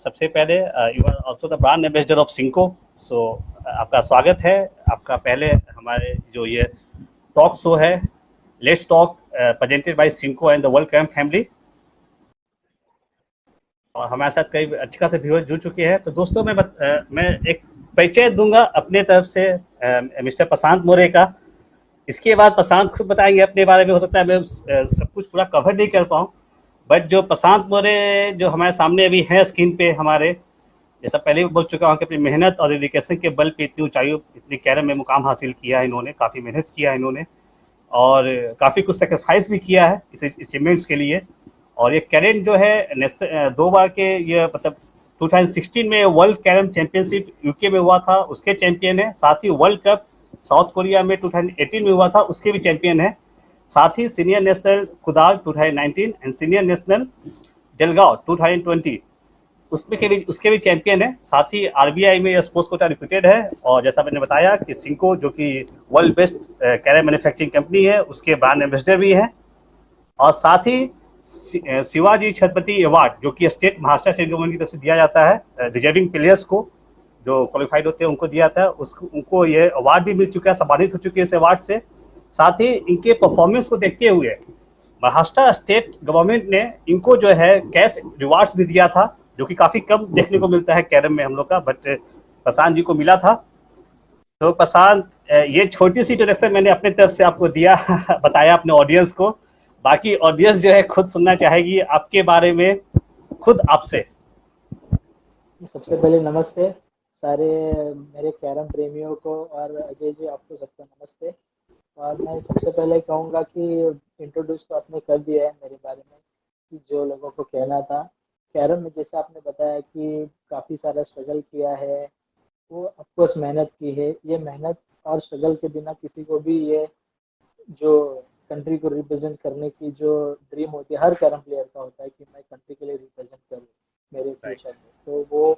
सबसे पहले you are also the brand ambassador of Synco. So आपका स्वागत है। आपका पहले हमारे जो ये टॉक शो है let's talk presented by Synco and the world camp family, और हमारे साथ कई अच्छे खासे व्यूअर्स जुड़ चुके हैं। तो दोस्तों मैं एक परिचय दूंगा अपने तरफ से मिस्टर प्रशांत मोरे का। इसके बाद प्रशांत खुद बताएंगे अपने बारे में। हो सकता है मैं सब कुछ पूरा कवर नहीं कर पाऊँ, बट जो प्रशांत मोरे जो हमारे सामने अभी है स्क्रीन पे हमारे, जैसा पहले भी बोल चुका हूँ कि अपनी मेहनत और डेडिकेशन के बल पे इतनी ऊंचाई इतनी कैरियर में मुकाम हासिल किया है इन्होंने। काफ़ी मेहनत किया है इन्होंने और काफ़ी कुछ सेक्रीफाइस भी किया है इस अचीवमेंट्स के लिए। और ये कैरम जो है 2 बार के ये मतलब 2016 में वर्ल्ड कैरम चैंपियनशिप यूके में हुआ था, उसके चैंपियन है। साथ ही वर्ल्ड कप साउथ कोरिया में 2018 में हुआ था, उसके भी चैंपियन है। साथ ही सीनियर नेशनल कुदाल 2019 एंड सीनियर नेशनल जलगांव 2020 उसके भी चैंपियन है। साथ ही आरबीआई में यह स्पोर्ट्स कोटा रिप्यूटेड है। और जैसा मैंने बताया कि सिंको जो कि world best carrom manufacturing company है, उसके ब्रांड एम्बेसडर भी हैं। और साथ ही शिवाजी छत्रपति अवार्ड जो कि स्टेट महाराष्ट्र स्टेट गवर्नमेंट की तरफ से दिया जाता है डिजर्विंग प्लेयर्स को, जो क्वालिफाइड होते हैं उनको दिया जाता है। उनको ये अवार्ड भी मिल चुका है, सम्मानित हो चुके हैं इस अवार्ड से। साथ ही इनके परफॉर्मेंस को देखते हुए महाराष्ट्र स्टेट गवर्नमेंट ने इनको जो है कैश रिवार्ड्स भी दिया था, जो कि काफी कम देखने को मिलता है कैरम में हम लोग का, बट प्रशांत जी को मिला था। तो प्रशांत, ये छोटी सी इंट्रोडक्शन मैंने अपने तरफ से आपको दिया बताया अपने ऑडियंस को। बाकी ऑडियंस जो है खुद सुनना चाहेगी आपके बारे में, खुद आपसे। सबसे पहले नमस्ते सारे मेरे कैरम प्रेमियों को, और अजय जी आपको सबको नमस्ते। और मैं सबसे पहले कहूँगा कि इंट्रोड्यूस तो आपने कर दिया है मेरे बारे में, कि जो लोगों को कहना था। कैरम में जैसे आपने बताया कि काफ़ी सारा स्ट्रगल किया है, वो ऑफकोर्स मेहनत की है। ये मेहनत और स्ट्रगल के बिना किसी को भी ये जो कंट्री को रिप्रेजेंट करने की जो ड्रीम होती है, हर कैरम प्लेयर का होता है कि मैं कंट्री के लिए रिप्रेजेंट करूँ मेरे फ्यूचर में, तो वो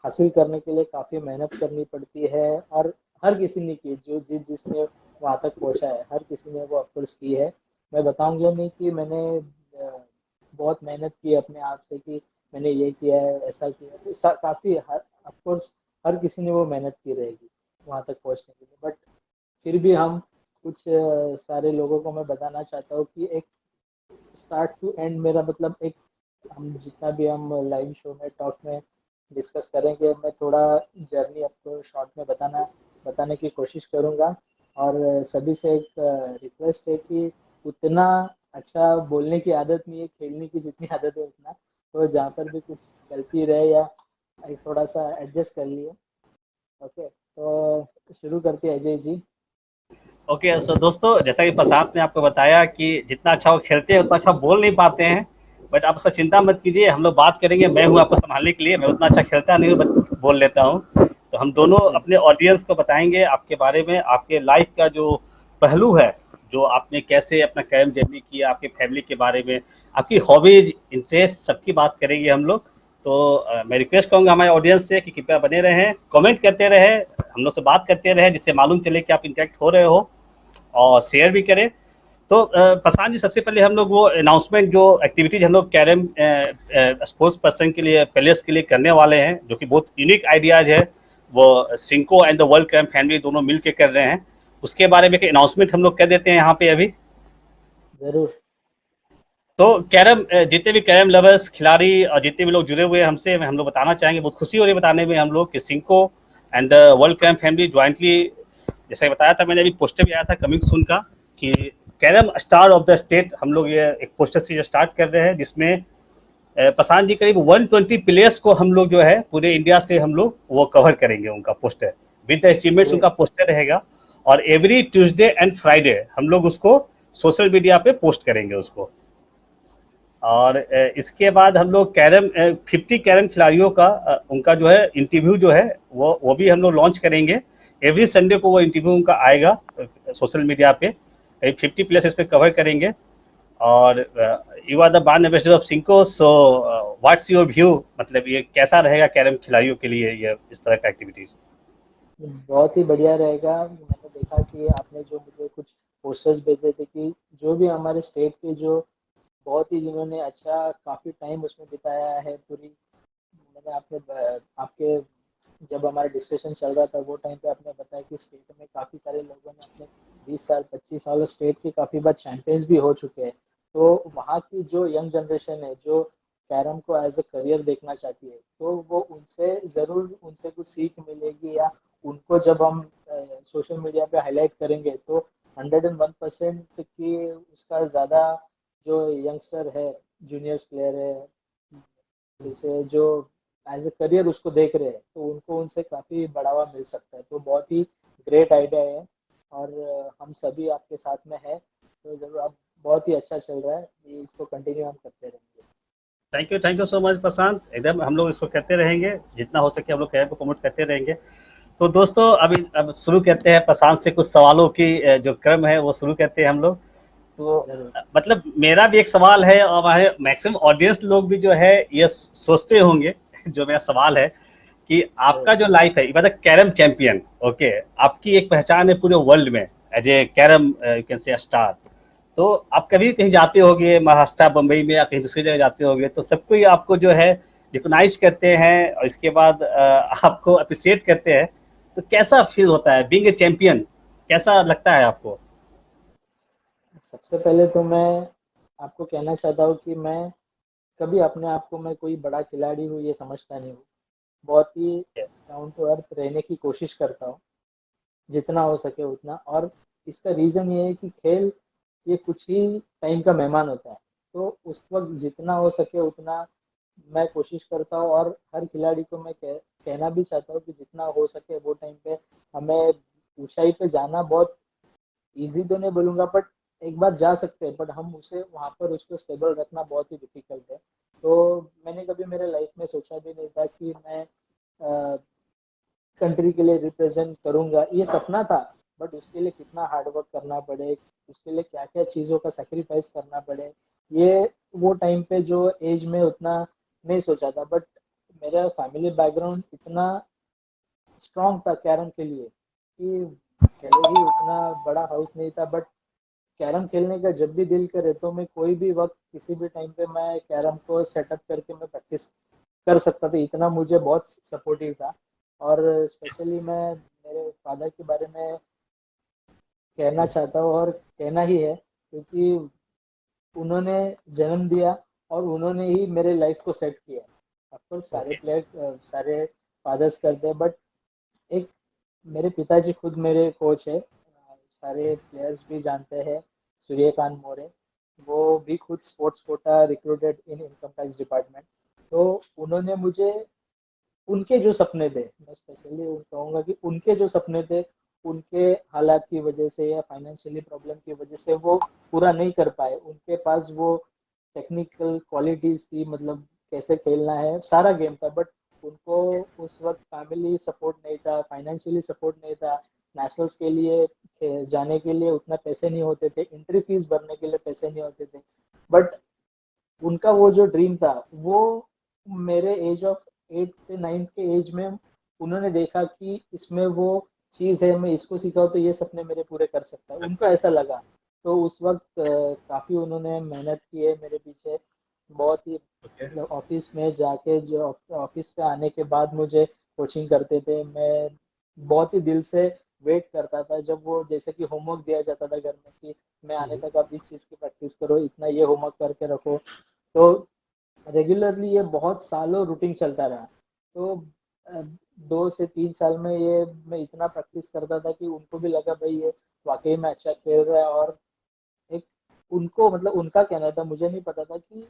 हासिल करने के लिए काफ़ी मेहनत करनी पड़ती है। और हर किसी ने की, जो जिसने वहाँ तक पहुँचा है, हर किसी ने वो ऑफकोर्स की है। मैं बताऊंगा नहीं कि मैंने बहुत मेहनत की अपने आप से कि मैंने ये किया है ऐसा किया है, तो काफ़ी ऑफकोर्स हर किसी ने वो मेहनत की रहेगी वहाँ तक पहुँचने के लिए। बट फिर भी हम कुछ सारे लोगों को मैं बताना चाहता हूँ कि एक स्टार्ट टू एंड मेरा मतलब एक, हम जितना भी हम लाइव शो में टॉक में डिस्कस करेंगे, मैं थोड़ा जर्नी आपको शॉर्ट में बताने की कोशिश करूँगा। और सभी से एक रिक्वेस्ट है कि उतना अच्छा बोलने की आदत नहीं है, खेलने की जितनी आदत है उतना, तो जहाँ पर भी कुछ गलती रहे या थोड़ा सा एडजस्ट कर लिए। ओके, तो शुरू करते हैं अजय जी। ओके, सो दोस्तों, जैसा कि प्रशांत ने आपको बताया कि जितना अच्छा वो खेलते हैं उतना अच्छा बोल नहीं पाते हैं, बट आप उसका चिंता मत कीजिए, हम लोग बात करेंगे। मैं हूँ आपको संभालने के लिए। मैं उतना अच्छा खेलता नहीं हूँ, बट बोल लेता हूँ। तो हम दोनों अपने ऑडियंस को बताएंगे आपके बारे में, आपके लाइफ का जो पहलू है, जो आपने कैसे अपना कैरियर जर्नी किया, आपके फैमिली के बारे में, आपकी हॉबीज इंटरेस्ट, सबकी बात करेंगे हम लोग। तो मैं रिक्वेस्ट करूंगा हमारे ऑडियंस से कि कृपया बने रहें, कमेंट करते रहे, हम लोग से बात करते रहे, जिससे मालूम चले कि आप इंटरेक्ट हो रहे हो, और शेयर भी करें। तो प्रशांत जी, सबसे पहले हम लोग वो अनाउंसमेंट, जो एक्टिविटीज हम लोग कैरम स्पोर्ट्स पर्सन के लिए, प्लेयर्स के लिए करने वाले हैं, जो कि बहुत यूनिक आइडियाज है, वो Synco and the world carrom family दोनों मिल के कर रहे हैं, उसके बारे में एक अनाउंसमेंट हम लोग कर देते हैं यहाँ पे अभी। जरूर। तो कैरम, जितने भी कैरम लवर्स, खिलाड़ी और जितने भी लोग जुड़े हुए हैं हमसे, हम लोग बताना चाहेंगे, बहुत खुशी हो रही है बताने में हम लोग कि Synco and the world carrom family jointly, जैसे बताया था मैंने, अभी पोस्टर भी आया था कमिंग सून का, कि carrom star of the state हम लोग ये एक पोस्टर से स्टार्ट कर रहे हैं, जिसमें प्रशांत जी करीब 120 प्लेयर्स को हम लोग जो है पूरे इंडिया से हम लोग वो कवर करेंगे, उनका पोस्टर विद द अचीवमेंट्स उनका पोस्टर रहेगा। और एवरी ट्यूसडे एंड फ्राइडे हम लोग उसको सोशल मीडिया पे पोस्ट करेंगे उसको। और इसके बाद हम लोग कैरम 50 कैरम खिलाड़ियों का उनका जो है इंटरव्यू जो है वो भी हम लोग लॉन्च करेंगे। एवरी संडे को वो इंटरव्यू उनका आएगा सोशल मीडिया पे। 50 प्लस इस पे कवर करेंगे। और you are the brand ambassador of Synco, so what's your view, मतलब ये कैसा रहेगा कैरम खिलाड़ियों के लिए ये इस तरह का एक्टिविटीज? बहुत ही बढ़िया रहेगा। मैंने देखा कि आपने जो मुझे कुछ पोस्टर्स भेजे थे कि जो भी हमारे स्टेट के जो बहुत ही जिन्होंने अच्छा काफ़ी टाइम उसमें बिताया है, पूरी मैंने आपके जब हमारा डिस्कशन चल रहा था वो टाइम पे आपने बताया कि स्टेट में काफी सारे लोगों ने अपने 20 साल 25 साल स्टेट की काफी बार चैंपियंस भी हो चुके हैं। तो वहाँ की जो यंग जनरेशन है जो कैरम को एज ए करियर देखना चाहती है, तो वो उनसे जरूर उनसे कुछ सीख मिलेगी, या उनको जब हम सोशल मीडिया पे हाईलाइट करेंगे तो 101% की उसका ज्यादा जो यंगस्टर है, जूनियर्स प्लेयर है, जैसे जो एज ए करियर उसको देख रहे हैं, तो उनको उनसे काफी बढ़ावा मिल सकता है। तो बहुत ही ग्रेट आइडिया है, और हम सभी आपके साथ में है, तो जरूर आप बहुत ही अच्छा चल रहा है, ये इसको कंटिन्यू हम करते रहेंगे। थैंक यू सो मच प्रशांत, एकदम हम लोग इसको करते रहेंगे, जितना हो सके हम लोग कैरियर को प्रमोट करते रहेंगे। तो दोस्तों अब शुरू करते हैं प्रशांत से कुछ सवालों की जो क्रम है वो शुरू करते हैं हम लोग। तो जरूर। मतलब मेरा भी एक सवाल है और हमारे मैक्सिमम ऑडियंस लोग भी जो है ये सोचते होंगे जो मेरा सवाल है कि जरूर। आपका जो लाइफ है मतलब कैरम चैंपियन, ओके, आपकी एक पहचान है पूरे वर्ल्ड में as a carrom you can say star. तो आप कभी कहीं जाते होगे महाराष्ट्र बम्बई में या कहीं दूसरी जगह जाते होगे तो सबको ही आपको जो है रिकोगनाइज करते हैं और इसके बाद आपको अप्रिशिएट करते हैं। तो कैसा फील होता है बीइंग ए चैंपियन, कैसा लगता है आपको? सबसे पहले तो मैं आपको कहना चाहता हूँ कि मैं कभी अपने आप को मैं कोई बड़ा खिलाड़ी हूँ ये समझता नहीं हूँ। बहुत ही डाउन टू अर्थ रहने की कोशिश करता हूँ, जितना हो सके उतना। और इसका रीज़न ये है कि खेल ये कुछ ही टाइम का मेहमान होता है, तो उस वक्त जितना हो सके उतना मैं कोशिश करता हूँ। और हर खिलाड़ी को मैं कहना भी चाहता हूँ कि जितना हो सके वो टाइम पे हमें ऊंचाई पे जाना बहुत इजी तो नहीं बोलूंगा, बट एक बार जा सकते हैं, बट हम उसे वहां पर उसको स्टेबल रखना बहुत ही डिफिकल्ट है। तो मैंने कभी मेरे लाइफ में सोचा भी नहीं था कि मैं कंट्री के लिए रिप्रेजेंट करूंगा, ये सपना था। बट उसके लिए कितना हार्डवर्क करना पड़े, उसके लिए क्या क्या चीज़ों का सेक्रीफाइस करना पड़े, ये वो टाइम पे जो एज में उतना नहीं सोचा था। बट मेरा फैमिली बैकग्राउंड इतना स्ट्रांग था कैरम के लिए कि भले ही उतना बड़ा हाउस नहीं था, बट कैरम खेलने का जब भी दिल करे तो मैं कोई भी वक्त किसी भी टाइम पे मैं कैरम को सेटअप करके मैं प्रैक्टिस कर सकता था, इतना मुझे बहुत सपोर्टिव था। और स्पेशली मैं मेरे फादर के बारे में कहना चाहता हूँ, और कहना ही है, क्योंकि उन्होंने जन्म दिया और उन्होंने ही मेरे लाइफ को सेट किया। ऑफकोर्स सारे ओके। प्लेयर सारे फादर्स करते हैं, बट एक मेरे पिताजी खुद मेरे कोच है, सारे प्लेयर्स भी जानते हैं, सूर्यकांत मोरे। वो भी खुद स्पोर्ट्स कोटा रिक्रूटेड इन इनकम टैक्स डिपार्टमेंट। तो उन्होंने मुझे उनके जो सपने थे, मैं स्पेशली कहूँगा कि उनके जो सपने थे, उनके हालात की वजह से या फाइनेंशियली प्रॉब्लम की वजह से वो पूरा नहीं कर पाए। उनके पास वो टेक्निकल क्वालिटीज थी, मतलब कैसे खेलना है सारा गेम था, बट उनको उस वक्त फैमिली सपोर्ट नहीं था, फाइनेंशियली सपोर्ट नहीं था। नेशनल्स के लिए जाने के लिए उतना पैसे नहीं होते थे, एंट्री फीस भरने के लिए पैसे नहीं होते थे। बट उनका वो जो ड्रीम था, वो मेरे एज ऑफ 8 से 9 के एज में उन्होंने देखा कि इसमें वो चीज़ है, मैं इसको सीखा तो ये सपने मेरे पूरे कर सकता है, उनको ऐसा लगा। तो उस वक्त काफ़ी उन्होंने मेहनत की है मेरे पीछे, बहुत ही ओके। मतलब ऑफिस में जाके जो ऑफिस से आने के बाद मुझे कोचिंग करते थे। मैं बहुत ही दिल से वेट करता था जब वो जैसे कि होमवर्क दिया जाता था घर में कि मैं आने तक आप इस चीज़ की प्रैक्टिस करो, इतना ये होमवर्क करके रखो। तो रेगुलरली ये बहुत सालों रूटीन चलता रहा। तो 2 से 3 साल में ये मैं इतना प्रैक्टिस करता था कि उनको भी लगा भाई ये वाकई में अच्छा खेल रहा है। और एक उनको मतलब उनका कहना था, मुझे नहीं पता था कि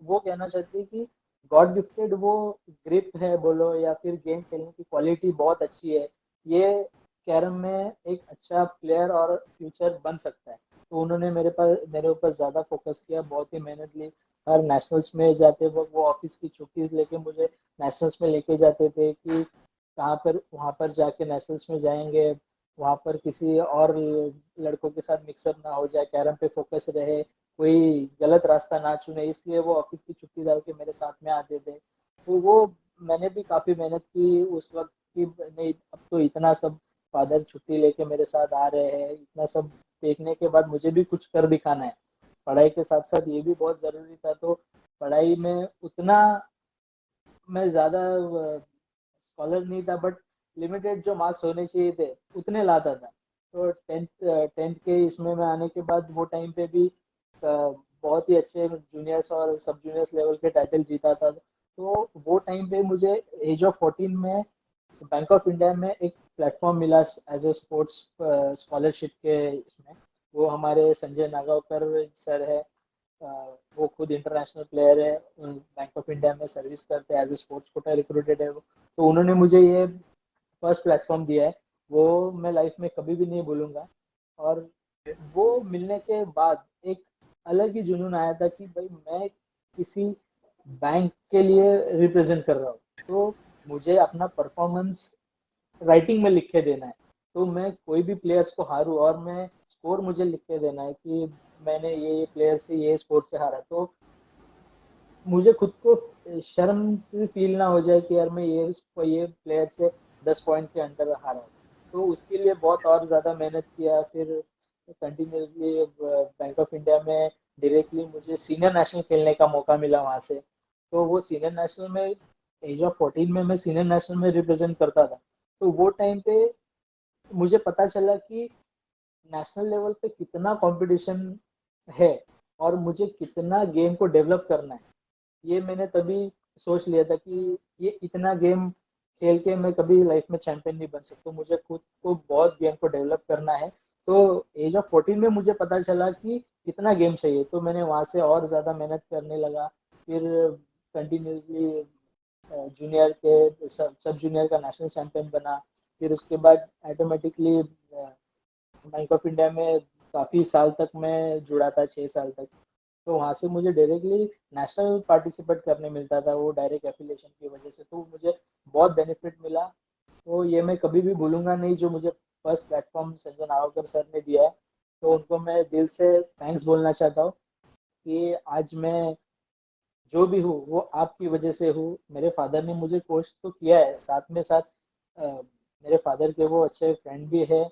वो कहना चाहते हैं कि गॉड गिफ्टेड वो ग्रिप है बोलो या फिर गेम खेलने की क्वालिटी बहुत अच्छी है, ये कैरम में एक अच्छा प्लेयर और फ्यूचर बन सकता है। तो उन्होंने मेरे ऊपर ज़्यादा फोकस किया, बहुत ही मेहनत ली। हर नेशनल्स में जाते वक्त वो ऑफिस की छुट्टीज लेके मुझे नेशनल्स में लेके जाते थे कि कहाँ पर वहाँ पर जाके नेशनल्स में जाएंगे, वहाँ पर किसी और लड़कों के साथ मिक्सअप ना हो जाए, कैरम पे फोकस रहे, कोई गलत रास्ता ना चुने, इसलिए वो ऑफिस की छुट्टी डाल के मेरे साथ में आते थे। तो वो मैंने भी काफी मेहनत की उस वक्त की, नहीं अब तो इतना सब फादर छुट्टी लेके मेरे साथ आ रहे हैं, इतना सब देखने के बाद मुझे भी कुछ कर दिखाना है। पढ़ाई के साथ साथ ये भी बहुत जरूरी था, तो पढ़ाई में उतना मैं ज़्यादा स्कॉलर नहीं था, बट लिमिटेड जो मार्क्स होने चाहिए थे उतने लाता था। तो टेंथ टेंथ के इसमें में आने के बाद वो टाइम पे भी बहुत ही अच्छे जूनियर्स और सब जूनियर्स लेवल के टाइटल जीता था। तो वो टाइम पे मुझे एज ऑफ 14 में बैंक ऑफ इंडिया में एक प्लेटफॉर्म मिला एज ए स्पोर्ट्स स्कॉलरशिप के इसमें। वो हमारे संजय नागावकर सर है, वो खुद इंटरनेशनल प्लेयर है, बैंक ऑफ इंडिया में सर्विस करते हैं, as a sports quota recruited है वो। तो उन्होंने मुझे ये फर्स्ट प्लेटफॉर्म दिया है, वो मैं लाइफ में कभी भी नहीं भूलूंगा। और वो मिलने के बाद एक अलग ही जुनून आया था कि भाई मैं किसी बैंक के लिए रिप्रेजेंट कर रहा हूँ, तो मुझे अपना परफॉर्मेंस राइटिंग में लिख के देना है। तो मैं कोई भी प्लेयर्स को हारूं और मैं स्कोर मुझे लिख के देना है कि मैंने ये प्लेयर से ये स्कोर से हारा, तो मुझे खुद को शर्म से फील ना हो जाए कि यार मैं ये प्लेयर से 10 पॉइंट के अंदर हारा हूँ। तो उसके लिए बहुत और ज़्यादा मेहनत किया। फिर कंटिन्यूसली बैंक ऑफ इंडिया में डायरेक्टली मुझे सीनियर नेशनल खेलने का मौका मिला वहाँ से। तो वो सीनियर नेशनल में एज ऑफ 14 में मैं सीनियर नेशनल में रिप्रेजेंट करता था। तो वो टाइम पे मुझे पता चला कि नेशनल लेवल पे कितना कंपटीशन है और मुझे कितना गेम को डेवलप करना है। ये मैंने तभी सोच लिया था कि ये इतना गेम खेल के मैं कभी लाइफ में चैंपियन नहीं बन सकता, मुझे खुद को बहुत गेम को डेवलप करना है। तो एज ऑफ 14 में मुझे पता चला कि कितना गेम चाहिए, तो मैंने वहाँ से और ज़्यादा मेहनत करने लगा। फिर कंटिन्यूसली जूनियर के सब जूनियर का नेशनल चैंपियन बना। फिर उसके बाद ऑटोमेटिकली बैंक ऑफ इंडिया में काफ़ी साल तक मैं जुड़ा था, 6 साल तक। तो वहाँ से मुझे डायरेक्टली नेशनल पार्टिसिपेट करने मिलता था, वो डायरेक्ट एफिलिएशन की वजह से, तो मुझे बहुत बेनिफिट मिला। तो ये मैं कभी भी भूलूंगा नहीं, जो मुझे फर्स्ट प्लेटफॉर्म संजय नागवकर सर ने दिया है। तो उनको मैं दिल से थैंक्स बोलना चाहता हूँ कि आज मैं जो भी हूँ वो आपकी वजह से हूँ। मेरे फादर ने मुझे कोच तो किया है, साथ में साथ मेरे फादर के वो अच्छे फ्रेंड भी है,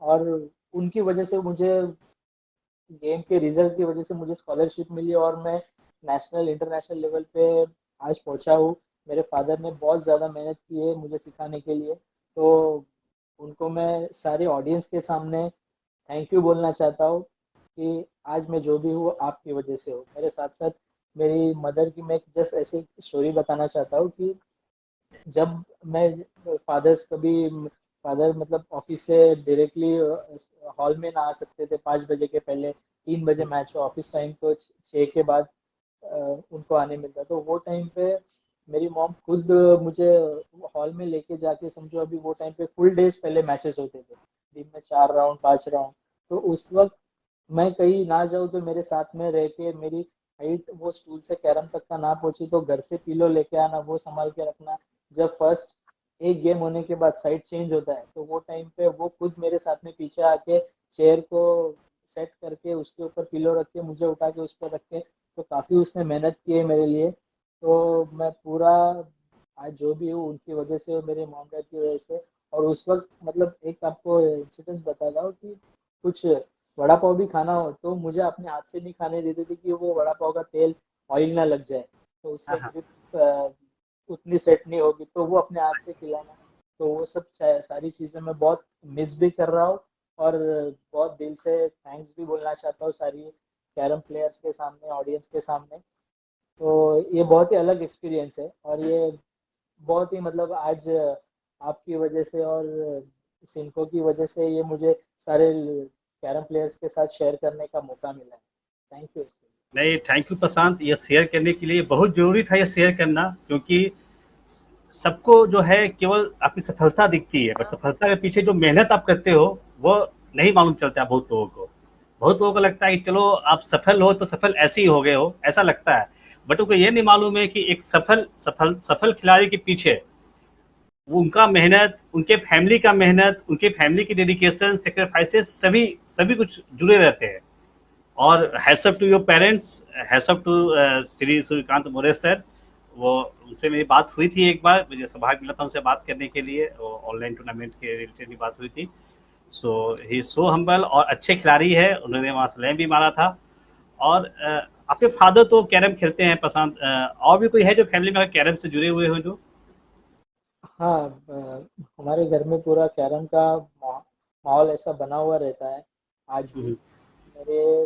और उनकी वजह से मुझे गेम के रिजल्ट की वजह से मुझे स्कॉलरशिप मिली और मैं नेशनल इंटरनेशनल लेवल पे आज पहुंचा हूँ। मेरे फादर ने बहुत ज़्यादा मेहनत की है मुझे सिखाने के लिए। तो उनको मैं सारे ऑडियंस के सामने थैंक यू बोलना चाहता हूँ कि आज मैं जो भी हूँ आपकी वजह से हूँ। मेरे साथ साथ मेरी मदर की मैं जस्ट ऐसी स्टोरी बताना चाहता हूँ कि जब मैं फादर मतलब ऑफिस से डायरेक्टली हॉल में ना आ सकते थे 5 बजे के पहले, 3 बजे मैच हो, ऑफिस टाइम तो 6 के बाद उनको आने मिलता। तो वो टाइम पे मेरी मॉम खुद मुझे हॉल में लेके जाके, समझो अभी वो टाइम पे फुल डेज पहले मैचेस होते थे, दिन में 4 राउंड 5 राउंड। तो उस वक्त मैं कहीं ना जाऊँ तो मेरे साथ में रह के, मेरी हाइट वो स्टूल से कैरम तक का ना पहुंची तो घर से पिलो लेके आना, वो संभाल के रखना। जब फर्स्ट एक गेम होने के बाद साइड चेंज होता है तो वो टाइम पे वो खुद मेरे साथ में पीछे आके चेयर को सेट करके उसके ऊपर पिलो रख के मुझे उठा के उस पर रख के, तो काफ़ी उसने मेहनत की है मेरे लिए। तो मैं पूरा आज जो भी हूँ उनकी वजह से, मेरे मॉम डैड की वजह से। और उस वक्त मतलब एक आपको इंसिडेंट बता रहा हूँ कि कुछ वड़ा पाव भी खाना हो तो मुझे अपने हाथ से नहीं खाने देते थे कि वो वड़ा पाव का तेल ऑयल ना लग जाए, तो हाँ उससे हाँ। ग्रिप उतनी सेट नहीं होगी, तो वो अपने हाथ से खिलाना। तो वो सब सारी चीज़ें मैं बहुत मिस भी कर रहा हूँ और बहुत दिल से थैंक्स भी बोलना चाहता हूँ सारी कैरम प्लेयर्स के सामने, ऑडियंस के सामने। तो ये बहुत ही अलग एक्सपीरियंस है और ये बहुत ही मतलब आज आपकी वजह से और सिंको की वजह से ये मुझे सारे कैरम प्लेयर्स के साथ शेयर करने का मौका मिला है। थैंक यू इसके लिए। नहीं, थैंक यू प्रशांत, ये शेयर करने के लिए बहुत ज़रूरी था ये शेयर करना, क्योंकि सबको जो है केवल आपकी सफलता दिखती है, बट सफलता के पीछे जो मेहनत आप करते हो वो नहीं मालूम चलता है बहुत लोगों को। बहुत लोगों को लगता है कि चलो आप सफल हो तो सफल ऐसे ही हो गए हो, ऐसा लगता है। बट उनको ये नहीं मालूम है कि एक सफल सफल सफल खिलाड़ी के पीछे वो उनका मेहनत, उनके फैमिली का मेहनत, उनके फैमिली की डेडिकेशन, सेक्रीफाइसेस, सभी सभी कुछ जुड़े रहते हैं। और hats off to your parents, hats off to Shri Suryakant More sir. वो उनसे मेरी बात हुई थी एक बार, मुझे सौभाग्य मिला था उनसे बात करने के लिए, ऑनलाइन टूर्नामेंट के रिलेटेड भी बात हुई थी। सो ही सो हम्बल और अच्छे खिलाड़ी है, उन्होंने वहाँ स्लैम भी मारा था। और आपके फादर तो कैरम खेलते हैं पसंद, और भी कोई है जो फैमिली में कैरम से जुड़े हुए हो जो? हाँ, हमारे घर में पूरा कैरम का माहौल ऐसा बना हुआ रहता है आज भी। मेरे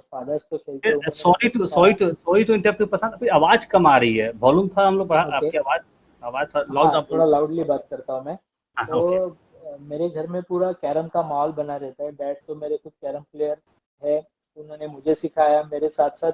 फादर्स तो खेलते हैं, उन्होंने मुझे सॉरी टू सॉरी सिखाया। टू सॉरी टू इंटरप्ट पसंद, अभी आवाज कम आ रही है, वॉल्यूम था हम लोग ओके। आपकी आवाज, आवाज थोड़ा लाउड हाँ, आप थोड़ा बोल। लाउडली बात करता हूँ मैं। हाँ ओके। तो मेरे घर में पूरा कैरम का माहौल बना रहता है। डैड तो मेरे खुद कैरम प्लेयर है। उन्होंने मुझे सिखाया, मेरे साथ साथ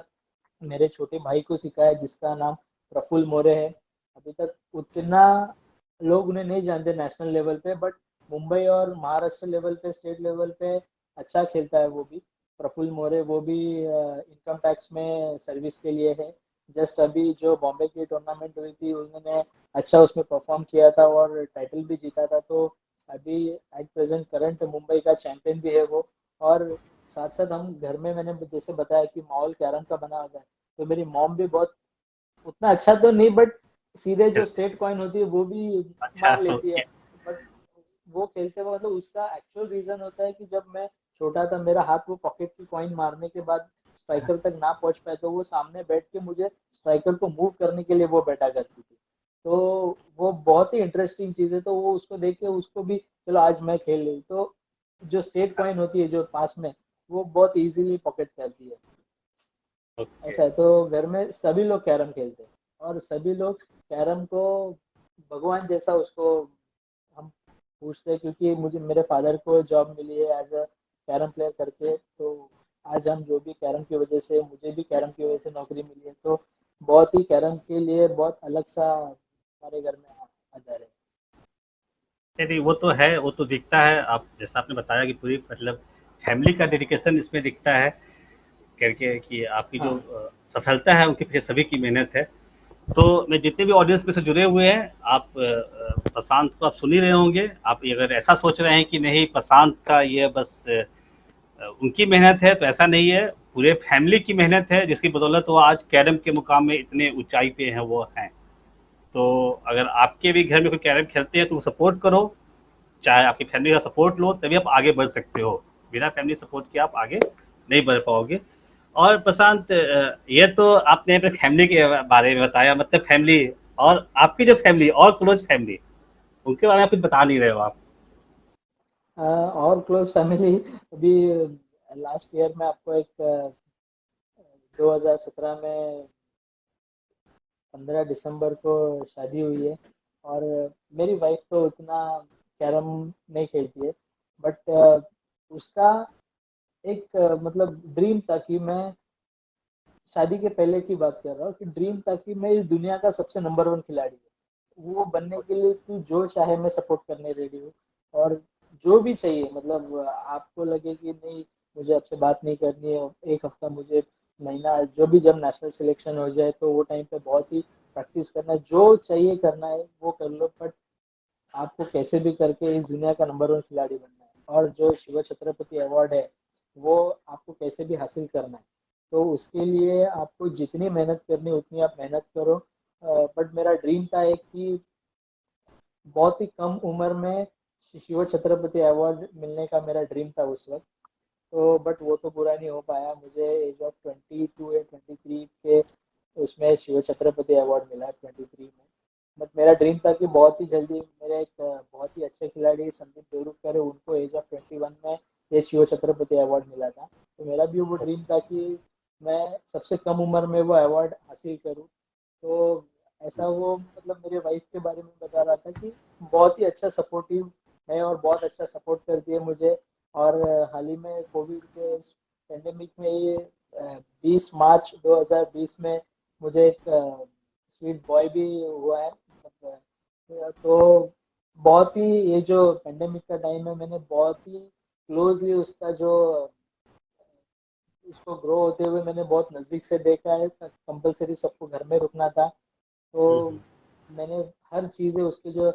मेरे छोटे भाई को सिखाया जिसका नाम प्रफुल्ल मोरे है। अभी तक उतना लोग उन्हें नहीं जानते नेशनल लेवल पे, बट मुंबई और महाराष्ट्र लेवल पे, स्टेट लेवल पे अच्छा खेलता है वो भी। प्रफुल्ल मोरे वो भी इनकम टैक्स में सर्विस के लिए है। जस्ट अभी जो बॉम्बे की टूर्नामेंट हुई थी उन्होंने अच्छा उसमें परफॉर्म किया था और टाइटल भी जीता था। तो अभी एट प्रेजेंट करंट मुंबई का चैंपियन भी है वो। और साथ साथ हम घर में, मैंने जैसे बताया कि माहौल कैरम का बना होता है, तो मेरी मॉम भी बहुत, उतना अच्छा तो नहीं बट सीधे जो स्टेट कॉइन होती है वो भी अच्छा मार लेती ओके। है। बट वो खेलते हुए मतलब उसका एक्चुअल रीजन होता है कि जब मैं छोटा था, मेरा हाथ वो पॉकेट की कॉइन मारने के बाद स्ट्राइकर तक ना पहुंच पाए, तो वो सामने बैठ के मुझे स्ट्राइकर को मूव करने के लिए वो बैठा करती थी। तो वो बहुत ही इंटरेस्टिंग चीज है। तो वो उसको देख के उसको भी, चलो आज मैं खेल ली, तो जो स्टेट कॉइन होती है जो पास में, वो बहुत इजीली पॉकेट करती है। ओके। ऐसा है। तो घर में सभी लोग कैरम खेलते हैं और सभी लोग कैरम को भगवान जैसा उसको हम पूछते हैं, क्योंकि मुझे, मेरे फादर को जॉब मिली है एज अ कैरम प्लेयर करके। तो आज हम जो भी कैरम की वजह से, मुझे भी कैरम की वजह से नौकरी मिली है। तो बहुत ही कैरम के लिए बहुत अलग सा हमारे घर में आदर है। नहीं वो तो है, वो तो दिखता है, आप जैसा आपने बताया कि पूरी मतलब फैमिली का डेडिकेशन इसमें दिखता है करके, कि आपकी जो हाँ। सफलता है उनके पीछे सभी की मेहनत है। तो मैं जितने भी ऑडियंस में से जुड़े हुए हैं, आप प्रशांत को आप सुन ही रहे होंगे। आप अगर ऐसा सोच रहे हैं कि नहीं प्रशांत का ये बस उनकी मेहनत है, तो ऐसा नहीं है, पूरे फैमिली की मेहनत है जिसकी बदौलत वो आज कैरम के मुकाम में इतने ऊंचाई पे हैं वो हैं। तो अगर आपके भी घर में कोई कैरम खेलते हैं तो सपोर्ट करो, चाहे आपकी फैमिली का सपोर्ट लो तभी आप आगे बढ़ सकते हो, बिना फैमिली सपोर्ट के आप आगे नहीं बढ़ पाओगे। और प्रशांत, ये तो आपने अपने फैमिली के बारे में बताया, मतलब फैमिली, और आपकी जो फैमिली और क्लोज फैमिली, उनके बारे में आप कुछ बता नहीं रहे हो आप। और क्लोज फैमिली, अभी लास्ट ईयर में आपको एक 2017 में 15 दिसंबर को शादी हुई है। और मेरी वाइफ तो उतना कैरम नहीं खेलती है, बट उसका एक मतलब ड्रीम था कि मैं, शादी के पहले की बात कर रहा हूँ, कि ड्रीम था कि मैं इस दुनिया का सबसे नंबर वन खिलाड़ी हूँ। वो बनने के लिए तू जो चाहे मैं सपोर्ट करने रेडी हूँ। और जो भी चाहिए, मतलब आपको लगे कि नहीं मुझे आपसे बात नहीं करनी है, एक हफ्ता, मुझे महीना, जो भी, जब नेशनल सिलेक्शन हो जाए तो वो टाइम पे बहुत ही प्रैक्टिस करना है, जो चाहिए करना है वो कर लो, बट आपको कैसे भी करके इस दुनिया का नंबर वन खिलाड़ी बनना है। और जो शिव छत्रपति अवार्ड है वो आपको कैसे भी हासिल करना है। तो उसके लिए आपको जितनी मेहनत करनी है उतनी आप मेहनत करो। बट मेरा ड्रीम था एक कि बहुत ही कम उम्र में शिव छत्रपति अवार्ड मिलने का मेरा ड्रीम था उस वक्त। तो बट वो तो पूरा नहीं हो पाया। मुझे एज ऑफ 22 या 23 के उसमें शिव छत्रपति अवार्ड मिला 23 में। बट मेरा ड्रीम था कि बहुत ही जल्दी, मेरे एक बहुत ही अच्छे खिलाड़ी संदीप देवरुखकर है, उनको एज ऑफ 21 में ये शिव छत्रपति अवार्ड मिला था। तो मेरा भी वो ड्रीम था कि मैं सबसे कम उम्र में वो अवार्ड हासिल करूँ। तो ऐसा वो, मतलब मेरे वाइफ के बारे में बता रहा था कि बहुत ही अच्छा सपोर्टिव है और बहुत अच्छा सपोर्ट करती है मुझे। और हाल ही में कोविड के पेंडेमिक में ये 20 मार्च 2020 में मुझे एक स्वीट बॉय भी हुआ है। मतलब, तो बहुत ही, ये जो पेंडेमिक का टाइम है, मैंने बहुत ही क्लोजली उसका जो, उसको ग्रो होते हुए मैंने बहुत नजदीक से देखा है। कंपलसरी सबको घर में रुकना था, तो मैंने हर चीजें उसके जो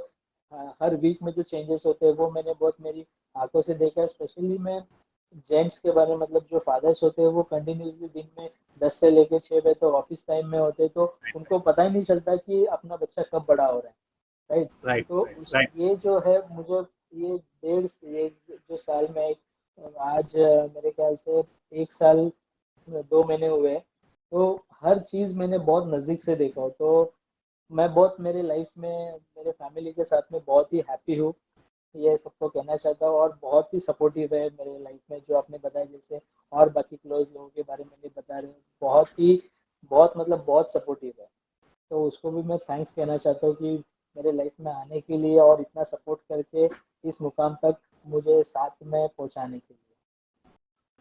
हर वीक में जो चेंजेस होते हैं वो मैंने बहुत मेरी आंखों से देखा है। स्पेशली मैं जेंट्स के बारे में, मतलब जो फादर्स होते हैं वो कंटिन्यूसली दिन में 10 से लेकर 6 बजे तो ऑफिस टाइम में होते हैं, तो उनको पता ही नहीं चलता कि अपना बच्चा कब बड़ा हो रहा है। राइट। राइट तो राइट राइट। ये जो है मुझे, ये ये जो साल में आज मेरे ख्याल से 1 साल 2 महीने हुए हैं। तो हर चीज मैंने बहुत नजदीक से देखा हो। तो मैं बहुत मेरे लाइफ में मेरे फैमिली के साथ में बहुत ही हैप्पी हूँ, ये सबको कहना चाहता हूँ। और बहुत ही सपोर्टिव है मेरे लाइफ में, जो आपने बताया जैसे, और बाकी क्लोज लोगों के बारे में भी बता रहे हैं, बहुत ही बहुत मतलब बहुत सपोर्टिव है। तो उसको भी मैं थैंक्स कहना चाहता हूँ कि मेरे लाइफ में आने के लिए और इतना सपोर्ट करके इस मुकाम तक मुझे साथ में पहुंचाने के लिए।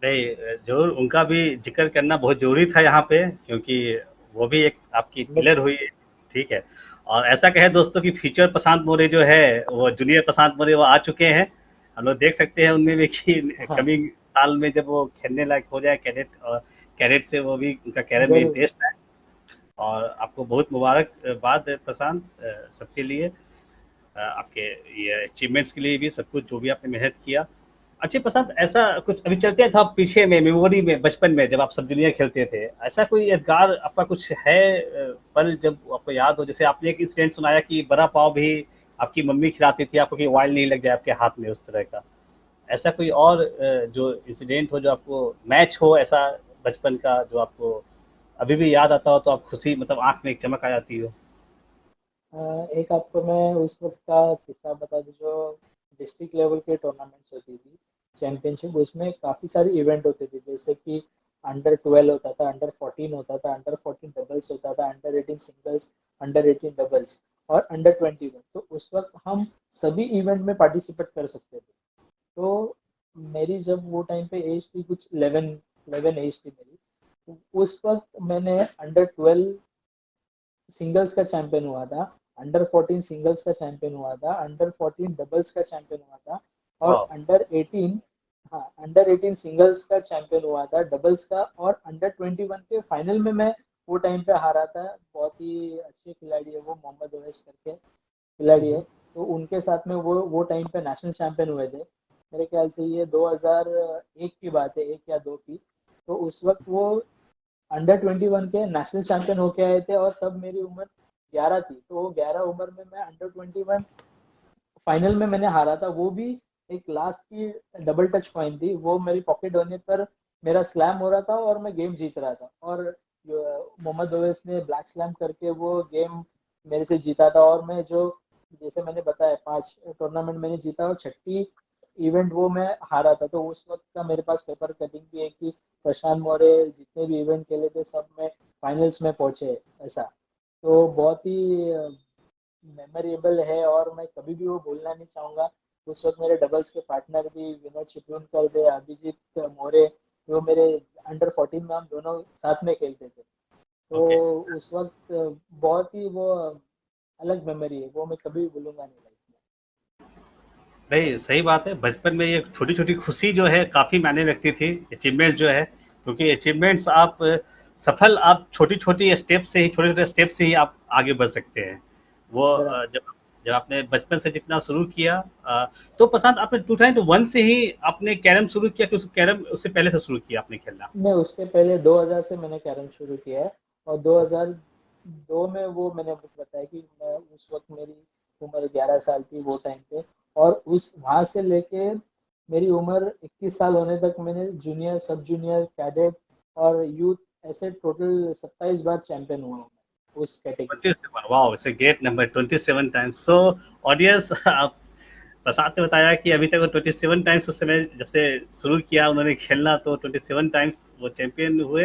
नहीं, ज़रूर उनका भी ज़िक्र करना बहुत ज़रूरी था यहाँ पे, क्योंकि वो भी एक आपकी मैं पिलर हुई है, ठीक है। और ऐसा कहे दोस्तों कि फ्यूचर प्रशांत मोरे जो है, वो जूनियर प्रशांत मोरे वो आ चुके हैं। हम लोग देख सकते हैं उनमें भी कि हाँ, कमिंग साल में जब वो खेलने लायक हो जाए कैडेट, और कैडेट से वो भी उनका कैरियर में जरूर। इंटरेस्ट है। और आपको बहुत मुबारकबाद है प्रशांत, सबके लिए, आपके ये अचीवमेंट्स के लिए भी, सब कुछ जो भी आपने मेहनत किया। अच्छे प्रशांत, ऐसा कुछ अभी चलते हैं, था पीछे में मेमोरी में, बचपन में जब आप सब जूनियर खेलते थे, ऐसा कोई यादगार आपका कुछ है पल जब आपको याद हो? जैसे आपने एक इंसिडेंट सुनाया कि बड़ा पाव भी आपकी मम्मी खिलाती थी आपको कि ऑयल नहीं लग जाए आपके हाथ में, उस तरह का। ऐसा कोई और जो इंसिडेंट हो जो आपको मैच हो ऐसा बचपन का, जो आपको अभी भी याद आता हो तो आप खुशी मतलब आंख में एक चमक आ जाती हो? एक आपको मैं उस वक्त का किस्सा बता दूं, जो डिस्ट्रिक्ट लेवल के टूर्नामेंट्स होती थी, चैंपियनशिप, उसमें काफी सारे इवेंट होते थे। जैसे कि अंडर 12 होता था, अंडर 14 होता था, अंडर 14 डबल्स होता था, अंडर 18 सिंगल्स, अंडर 18 डबल्स, और अंडर 21। तो उस वक्त हम सभी इवेंट में पार्टिसिपेट कर सकते थे। तो मेरी जब वो टाइम पे एज थी कुछ 11 एज थी मेरी, तो उस वक्त मैंने अंडर 12 सिंगल्स का चैंपियन हुआ था, अंडर 14 सिंगल्स का चैंपियन हुआ था, अंडर 14 डबल्स का चैंपियन हुआ था, और वाह। अंडर 18, हाँ, अंडर 18 सिंगल्स का चैंपियन हुआ था डबल्स का। और अंडर 21 के फाइनल में मैं वो टाइम पे हारा था। बहुत ही अच्छे खिलाड़ी है वो, मोहम्मद ओवैस करके खिलाड़ी है। तो उनके साथ में वो टाइम पे नेशनल चैंपियन हुए थे। मेरे ख्याल से ये 2001 की बात है, 1 या 2 की। तो उस वक्त वो अंडर 21 के नेशनल चैंपियन होके आए थे, और तब मेरी उम्र 11 थी। तो वो 11 उम्र में मैं अंडर 21 फाइनल में मैंने हारा था। वो भी एक लास्ट की डबल टच पॉइंट थी, वो मेरी पॉकेट होने पर मेरा स्लैम हो रहा था और मैं गेम जीत रहा था। और मोहम्मद ओवैस ने ब्लैक स्लैम करके वो गेम मेरे से जीता था। और मैं जो, जैसे मैंने बताया, 5 टूर्नामेंट मैंने जीता, और छठी इवेंट वो मैं हारा था। तो उस वक्त का मेरे पास पेपर कटिंग भी है कि प्रशांत मौर्य जितने भी इवेंट खेले थे सब में फाइनल्स में पहुंचे, ऐसा। तो बहुत ही मेमोरेबल है, और मैं कभी भी वो भूलना नहीं चाहूंगा। उस वक्त मेरे डबल्स के पार्टनर भी विनोद चिपळूणकर थे, अभिजीत मोरे, वो मेरे अंडर 14 में हम दोनों साथ में खेलते थे। तो ओके। उस वक्त बहुत ही वो अलग मेमोरी है, वो मैं कभी भी भूलूंगा नहीं लाइफ में। नहीं, सही बात है, बचपन में ये छोटी छोटी खुशी जो है काफ़ी मायने रखती थी, अचीवमेंट जो है, क्योंकि अचीवमेंट्स आप सफल, आप छोटी छोटी स्टेप से ही, छोटे छोटे स्टेप से ही आप आगे बढ़ सकते हैं। वो बराबर। जब जब आपने बचपन से जितना शुरू किया, तो प्रशांत आपने 2001 से ही आपने कैरम शुरू किया कि कैरम उससे पहले से शुरू किया आपने खेलना? नहीं, उसके पहले 2000 से मैंने कैरम शुरू किया है। और 2002 में वो मैंने आपको बताया कि मैं उस वक्त मेरी उम्र 11 साल थी वो टाइम पे। और उस वहां से लेके मेरी उम्र 21 साल होने तक मैंने जूनियर, सब जूनियर, कैडेट और यूथ, ऐसे टोटल 27 बार चैंपियन हुआ हूँ मैं उस कैटेगरी में। 27, wow, it's a great number, 27 times. So audience, आप प्रसाद ने बताया कि अभी तक वो 27 टाइम्स, उस समय जब से शुरू किया उन्होंने खेलना, तो 27 टाइम्स वो चैंपियन हुए।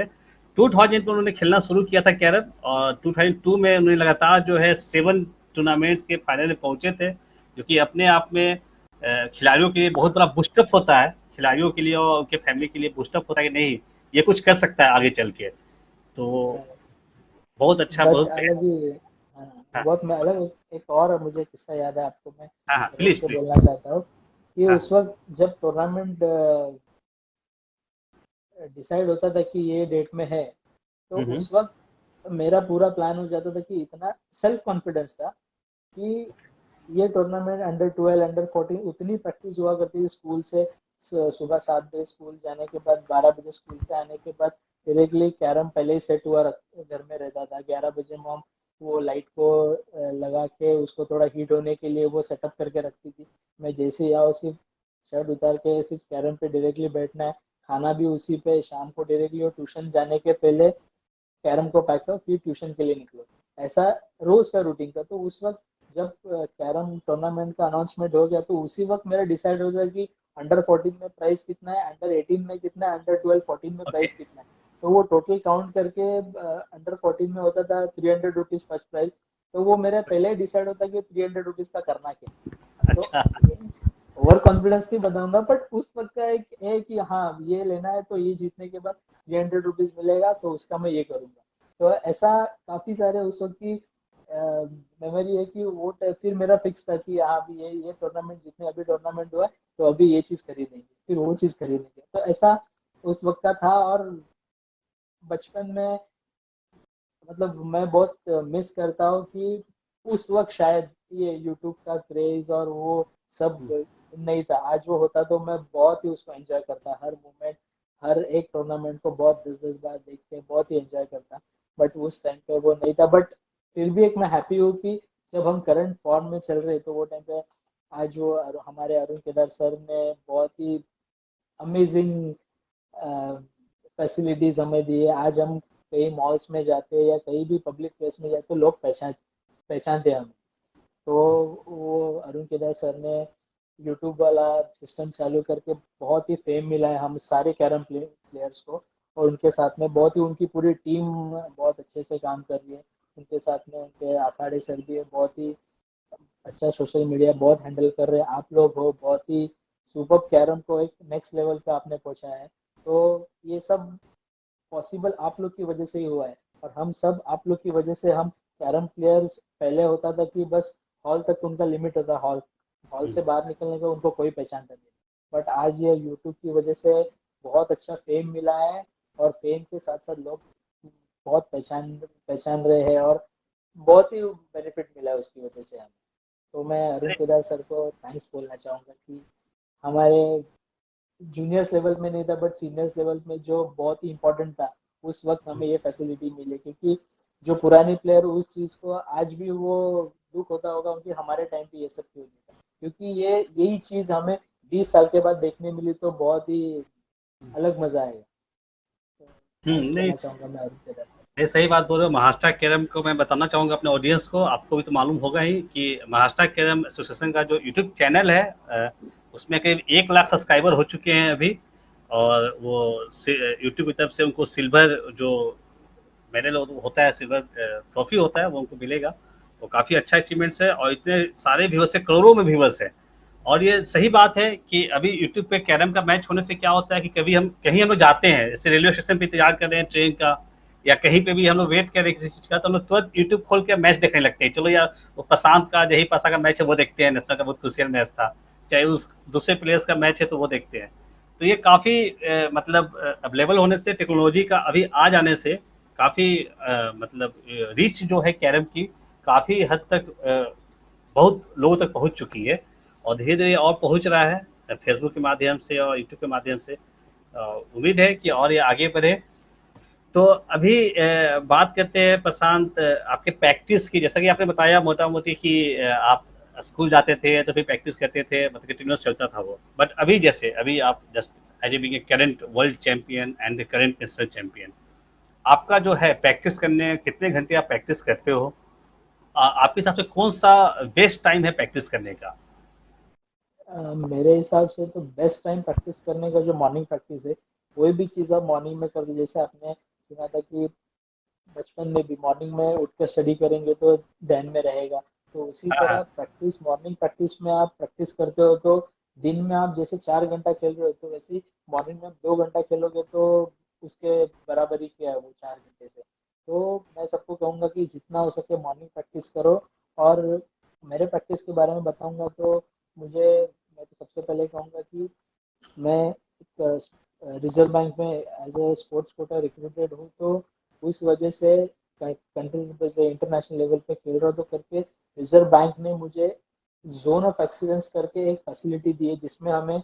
2000 में उन्होंने खेलना शुरू किया था कैरम, और 2002 में उन्होंने लगातार जो है 7 टूर्नामेंट्स के फाइनल में पहुंचे थे, जो कि अपने आप में खिलाड़ियों के लिए बहुत बड़ा बूस्टअप होता है, खिलाड़ियों के लिए और उनके फैमिली के लिए बूस्टअप होता है कि नहीं, ये कुछ कर सकता है आगे चल के। तो बहुत अच्छा, बट बहुत। अलग ही, हाँ, हाँ बहुत मैं अलग एक और मुझे किस्सा याद है, आपको मैं हाँ हाँ, रोक प्लीज के प्लीज। बोलना चाहता हूँ कि हाँ उस वक्त जब टूर्नामेंट डिसाइड होता था कि ये डेट में है, तो हम्म। उस वक्त मेरा पूरा प्लान हो जाता था कि इतना सेल्फ कॉन्फिडेंस था कि ये टूर्नामेंट अंडर 12, अंडर 14 उतनी प्रैक्टिस हुआ करती थी स्कूल से। सुबह 7 बजे स्कूल जाने के बाद, 12 बजे स्कूल से आने के बाद डायरेक्टली कैरम पहले ही सेट हुआ घर में रहता था। 11 बजे मॉम वो लाइट को लगा के उसको थोड़ा हीट होने के लिए वो सेटअप करके रखती थी। मैं जैसे ही आओ, सिर्फ शर्ट उतार के सिर्फ कैरम पे डायरेक्टली बैठना है, खाना भी उसी पे, शाम को डायरेक्टली, और ट्यूशन जाने के पहले कैरम को पैक करो फिर ट्यूशन के लिए निकलो, ऐसा रोज का रूटीन था। तो उस वक्त जब कैरम टूर्नामेंट का अनाउंसमेंट हो गया तो उसी वक्त मेरा डिसाइड हो गया कि अंडर 14 में प्राइस कितना है, अंडर 18 में कितना है, अंडर 12 14 में ओके। प्राइस कितना है। तो वो टोटल काउंट करके अंडर 14 में होता था 300 रुपीज फर्स्ट प्राइज। तो वो मेरा पहले ही डिसाइड होता कि 300 रुपीज का करना क्या। तो अच्छा। ओवर कॉन्फिडेंस नहीं बताऊंगा, बट उस वक्त का एक है कि हाँ ये लेना है तो ये जीतने के बाद 300 रुपीज मिलेगा तो उसका मैं ये करूंगा। तो ऐसा काफी सारे उस वक्त की मेमोरी है कि वो फिर मेरा फिक्स था कि हाँ अभी ये टूर्नामेंट जितने अभी टूर्नामेंट हुआ है तो अभी ये चीज खरीदेंगे फिर वो चीज खरीदेंगे। तो ऐसा उस वक्त का था। और बचपन में मतलब मैं बहुत मिस करता हूँ कि उस वक्त शायद ये यूट्यूब का क्रेज और वो सब नहीं था। आज वो होता तो मैं बहुत ही उसको एंजॉय करता, हर मोमेंट हर एक टूर्नामेंट को बहुत 10 10 बार देख के बहुत ही एंजॉय करता। बट उस टाइम पे वो नहीं था। बट फिर भी एक मैं हैप्पी हूँ कि जब हम करंट फॉर्म में चल रहे तो वो टाइम पे आज वो हमारे अरुण केदार सर ने बहुत ही अमेजिंग फैसिलिटीज हमें दी है। आज हम कहीं मॉल्स में जाते हैं या कहीं भी पब्लिक प्लेस में जाते तो लोग पहचानते हैं हमें। तो वो अरुण केदार सर ने यूट्यूब वाला सिस्टम चालू करके बहुत ही फेम मिला है हम सारे कैरम प्लेयर्स को। और उनके साथ में बहुत ही उनकी पूरी टीम बहुत अच्छे से काम कर रही है। उनके साथ में उनके अखाड़े सर भी है, बहुत ही अच्छा सोशल मीडिया बहुत हैंडल कर रहे हैं। आप लोग हो बहुत ही सुपर कैरम को एक नेक्स्ट लेवल पे आपने पहुंचाया है। तो ये सब पॉसिबल आप लोग की वजह से ही हुआ है। और हम सब आप लोग की वजह से हम कैरम प्लेयर्स पहले होता था कि बस हॉल तक उनका लिमिट होता, हॉल हॉल से बाहर निकलने का उनको कोई पहचानता नहीं। बट आज ये यूट्यूब की वजह से बहुत अच्छा फेम मिला है। और फेम के साथ साथ लोग बहुत पहचान पहचान रहे हैं और बहुत ही बेनिफिट मिला है उसकी वजह से हमें। तो मैं अरुण अरे केदार सर को थैंक्स बोलना चाहूंगा कि हमारे जूनियर्स लेवल में नहीं था बट सीनियर्स लेवल में जो बहुत ही इम्पोर्टेंट था उस वक्त हमें ये फैसिलिटी मिली। क्योंकि जो पुराने प्लेयर उस चीज को आज भी वो दुख होता होगा उनकी हमारे टाइम पे ये सब क्यों नहीं था। क्योंकि ये यही चीज हमें 20 साल के बाद देखने मिली तो बहुत ही अलग मजा आएगा। तो थैंक्स नहीं, कहना चाहूंगा मैं अरुण केदार सर। ये सही बात बोल रहे हो। महाराष्ट्र कैरम को मैं बताना चाहूँगा अपने ऑडियंस को, आपको भी तो मालूम होगा ही कि महाराष्ट्र कैरम एसोसिएशन का जो यूट्यूब चैनल है उसमें करीब 1 लाख सब्सक्राइबर हो चुके हैं अभी। और वो यूट्यूब की तरफ से उनको सिल्वर जो मेडल होता है, सिल्वर ट्रॉफी होता है, वो उनको मिलेगा। वो काफ़ी अच्छा अचीवमेंट्स है और इतने सारे व्यूवर्स है, करोड़ों में व्यूवर्स है। और ये सही बात है कि अभी यूट्यूब पे कैरम का मैच होने से क्या होता है कि कभी हम कहीं हम लोग जाते हैं, जैसे रेलवे स्टेशन पे इंतजार कर रहे हैं ट्रेन का, या कहीं पे भी हम लोग वेट कर रहे हैं किसी चीज का, तो हम लोग तुरंत यूट्यूब खोल के मैच देखने लगते हैं। चलो यार, वो प्रशांत का जही पासा का मैच है वो देखते हैं, नेशनल का बहुत क्रूशियल मैच था, चाहे उस दूसरे प्लेयर्स का मैच है तो वो देखते हैं। तो ये काफी मतलब अवेलेबल होने से, टेक्नोलॉजी का अभी आ जाने से काफी मतलब रीच जो है कैरम की काफी हद तक बहुत लोगों तक पहुंच चुकी है। और धीरे धीरे और पहुंच रहा है फेसबुक के माध्यम से और यूट्यूब के माध्यम से। उम्मीद है कि और ये आगे बढ़े। तो अभी बात करते हैं प्रशांत, आपके प्रैक्टिस की। जैसा कि आपने बताया मोटा मोटी कि आप स्कूल जाते थे तो फिर प्रैक्टिस करते थे, मतलब कंटिन्यूस चलता था वो। बट अभी जैसे अभी आप just as a being a current world champion and the current national champion, आपका जो है प्रैक्टिस करने कितने घंटे आप प्रैक्टिस करते हो? आपके हिसाब से कौन सा बेस्ट टाइम है प्रैक्टिस करने का? मेरे हिसाब से तो बेस्ट टाइम प्रैक्टिस करने का जो मॉर्निंग प्रैक्टिस है, कोई भी चीज़ आप मॉर्निंग में कर दो। जैसे आपने सुना था कि बचपन में भी मॉर्निंग में उठ कर स्टडी करेंगे तो ध्यान में रहेगा। तो उसी हाँ तरह हाँ। प्रैक्टिस मॉर्निंग प्रैक्टिस में आप प्रैक्टिस करते हो तो दिन में आप जैसे 4 घंटा खेल रहे हो तो वैसे ही मॉर्निंग में 2 घंटा खेलोगे तो उसके बराबर ही किया है वो 4 घंटे से। तो मैं सबको कहूँगा कि जितना हो सके मॉर्निंग प्रैक्टिस करो। और मेरे प्रैक्टिस के बारे में बताऊंगा तो मुझे मैं तो सबसे पहले कहूँगा कि मैं एक रिजर्व बैंक में as a sports quota recruited हूँ। तो उस वजह से कंट्री लेवल से इंटरनेशनल लेवल पे खेल रहा हूँ तो करके रिजर्व बैंक ने मुझे जोन ऑफ एक्सीलेंस करके एक फैसिलिटी दी है जिसमें हमें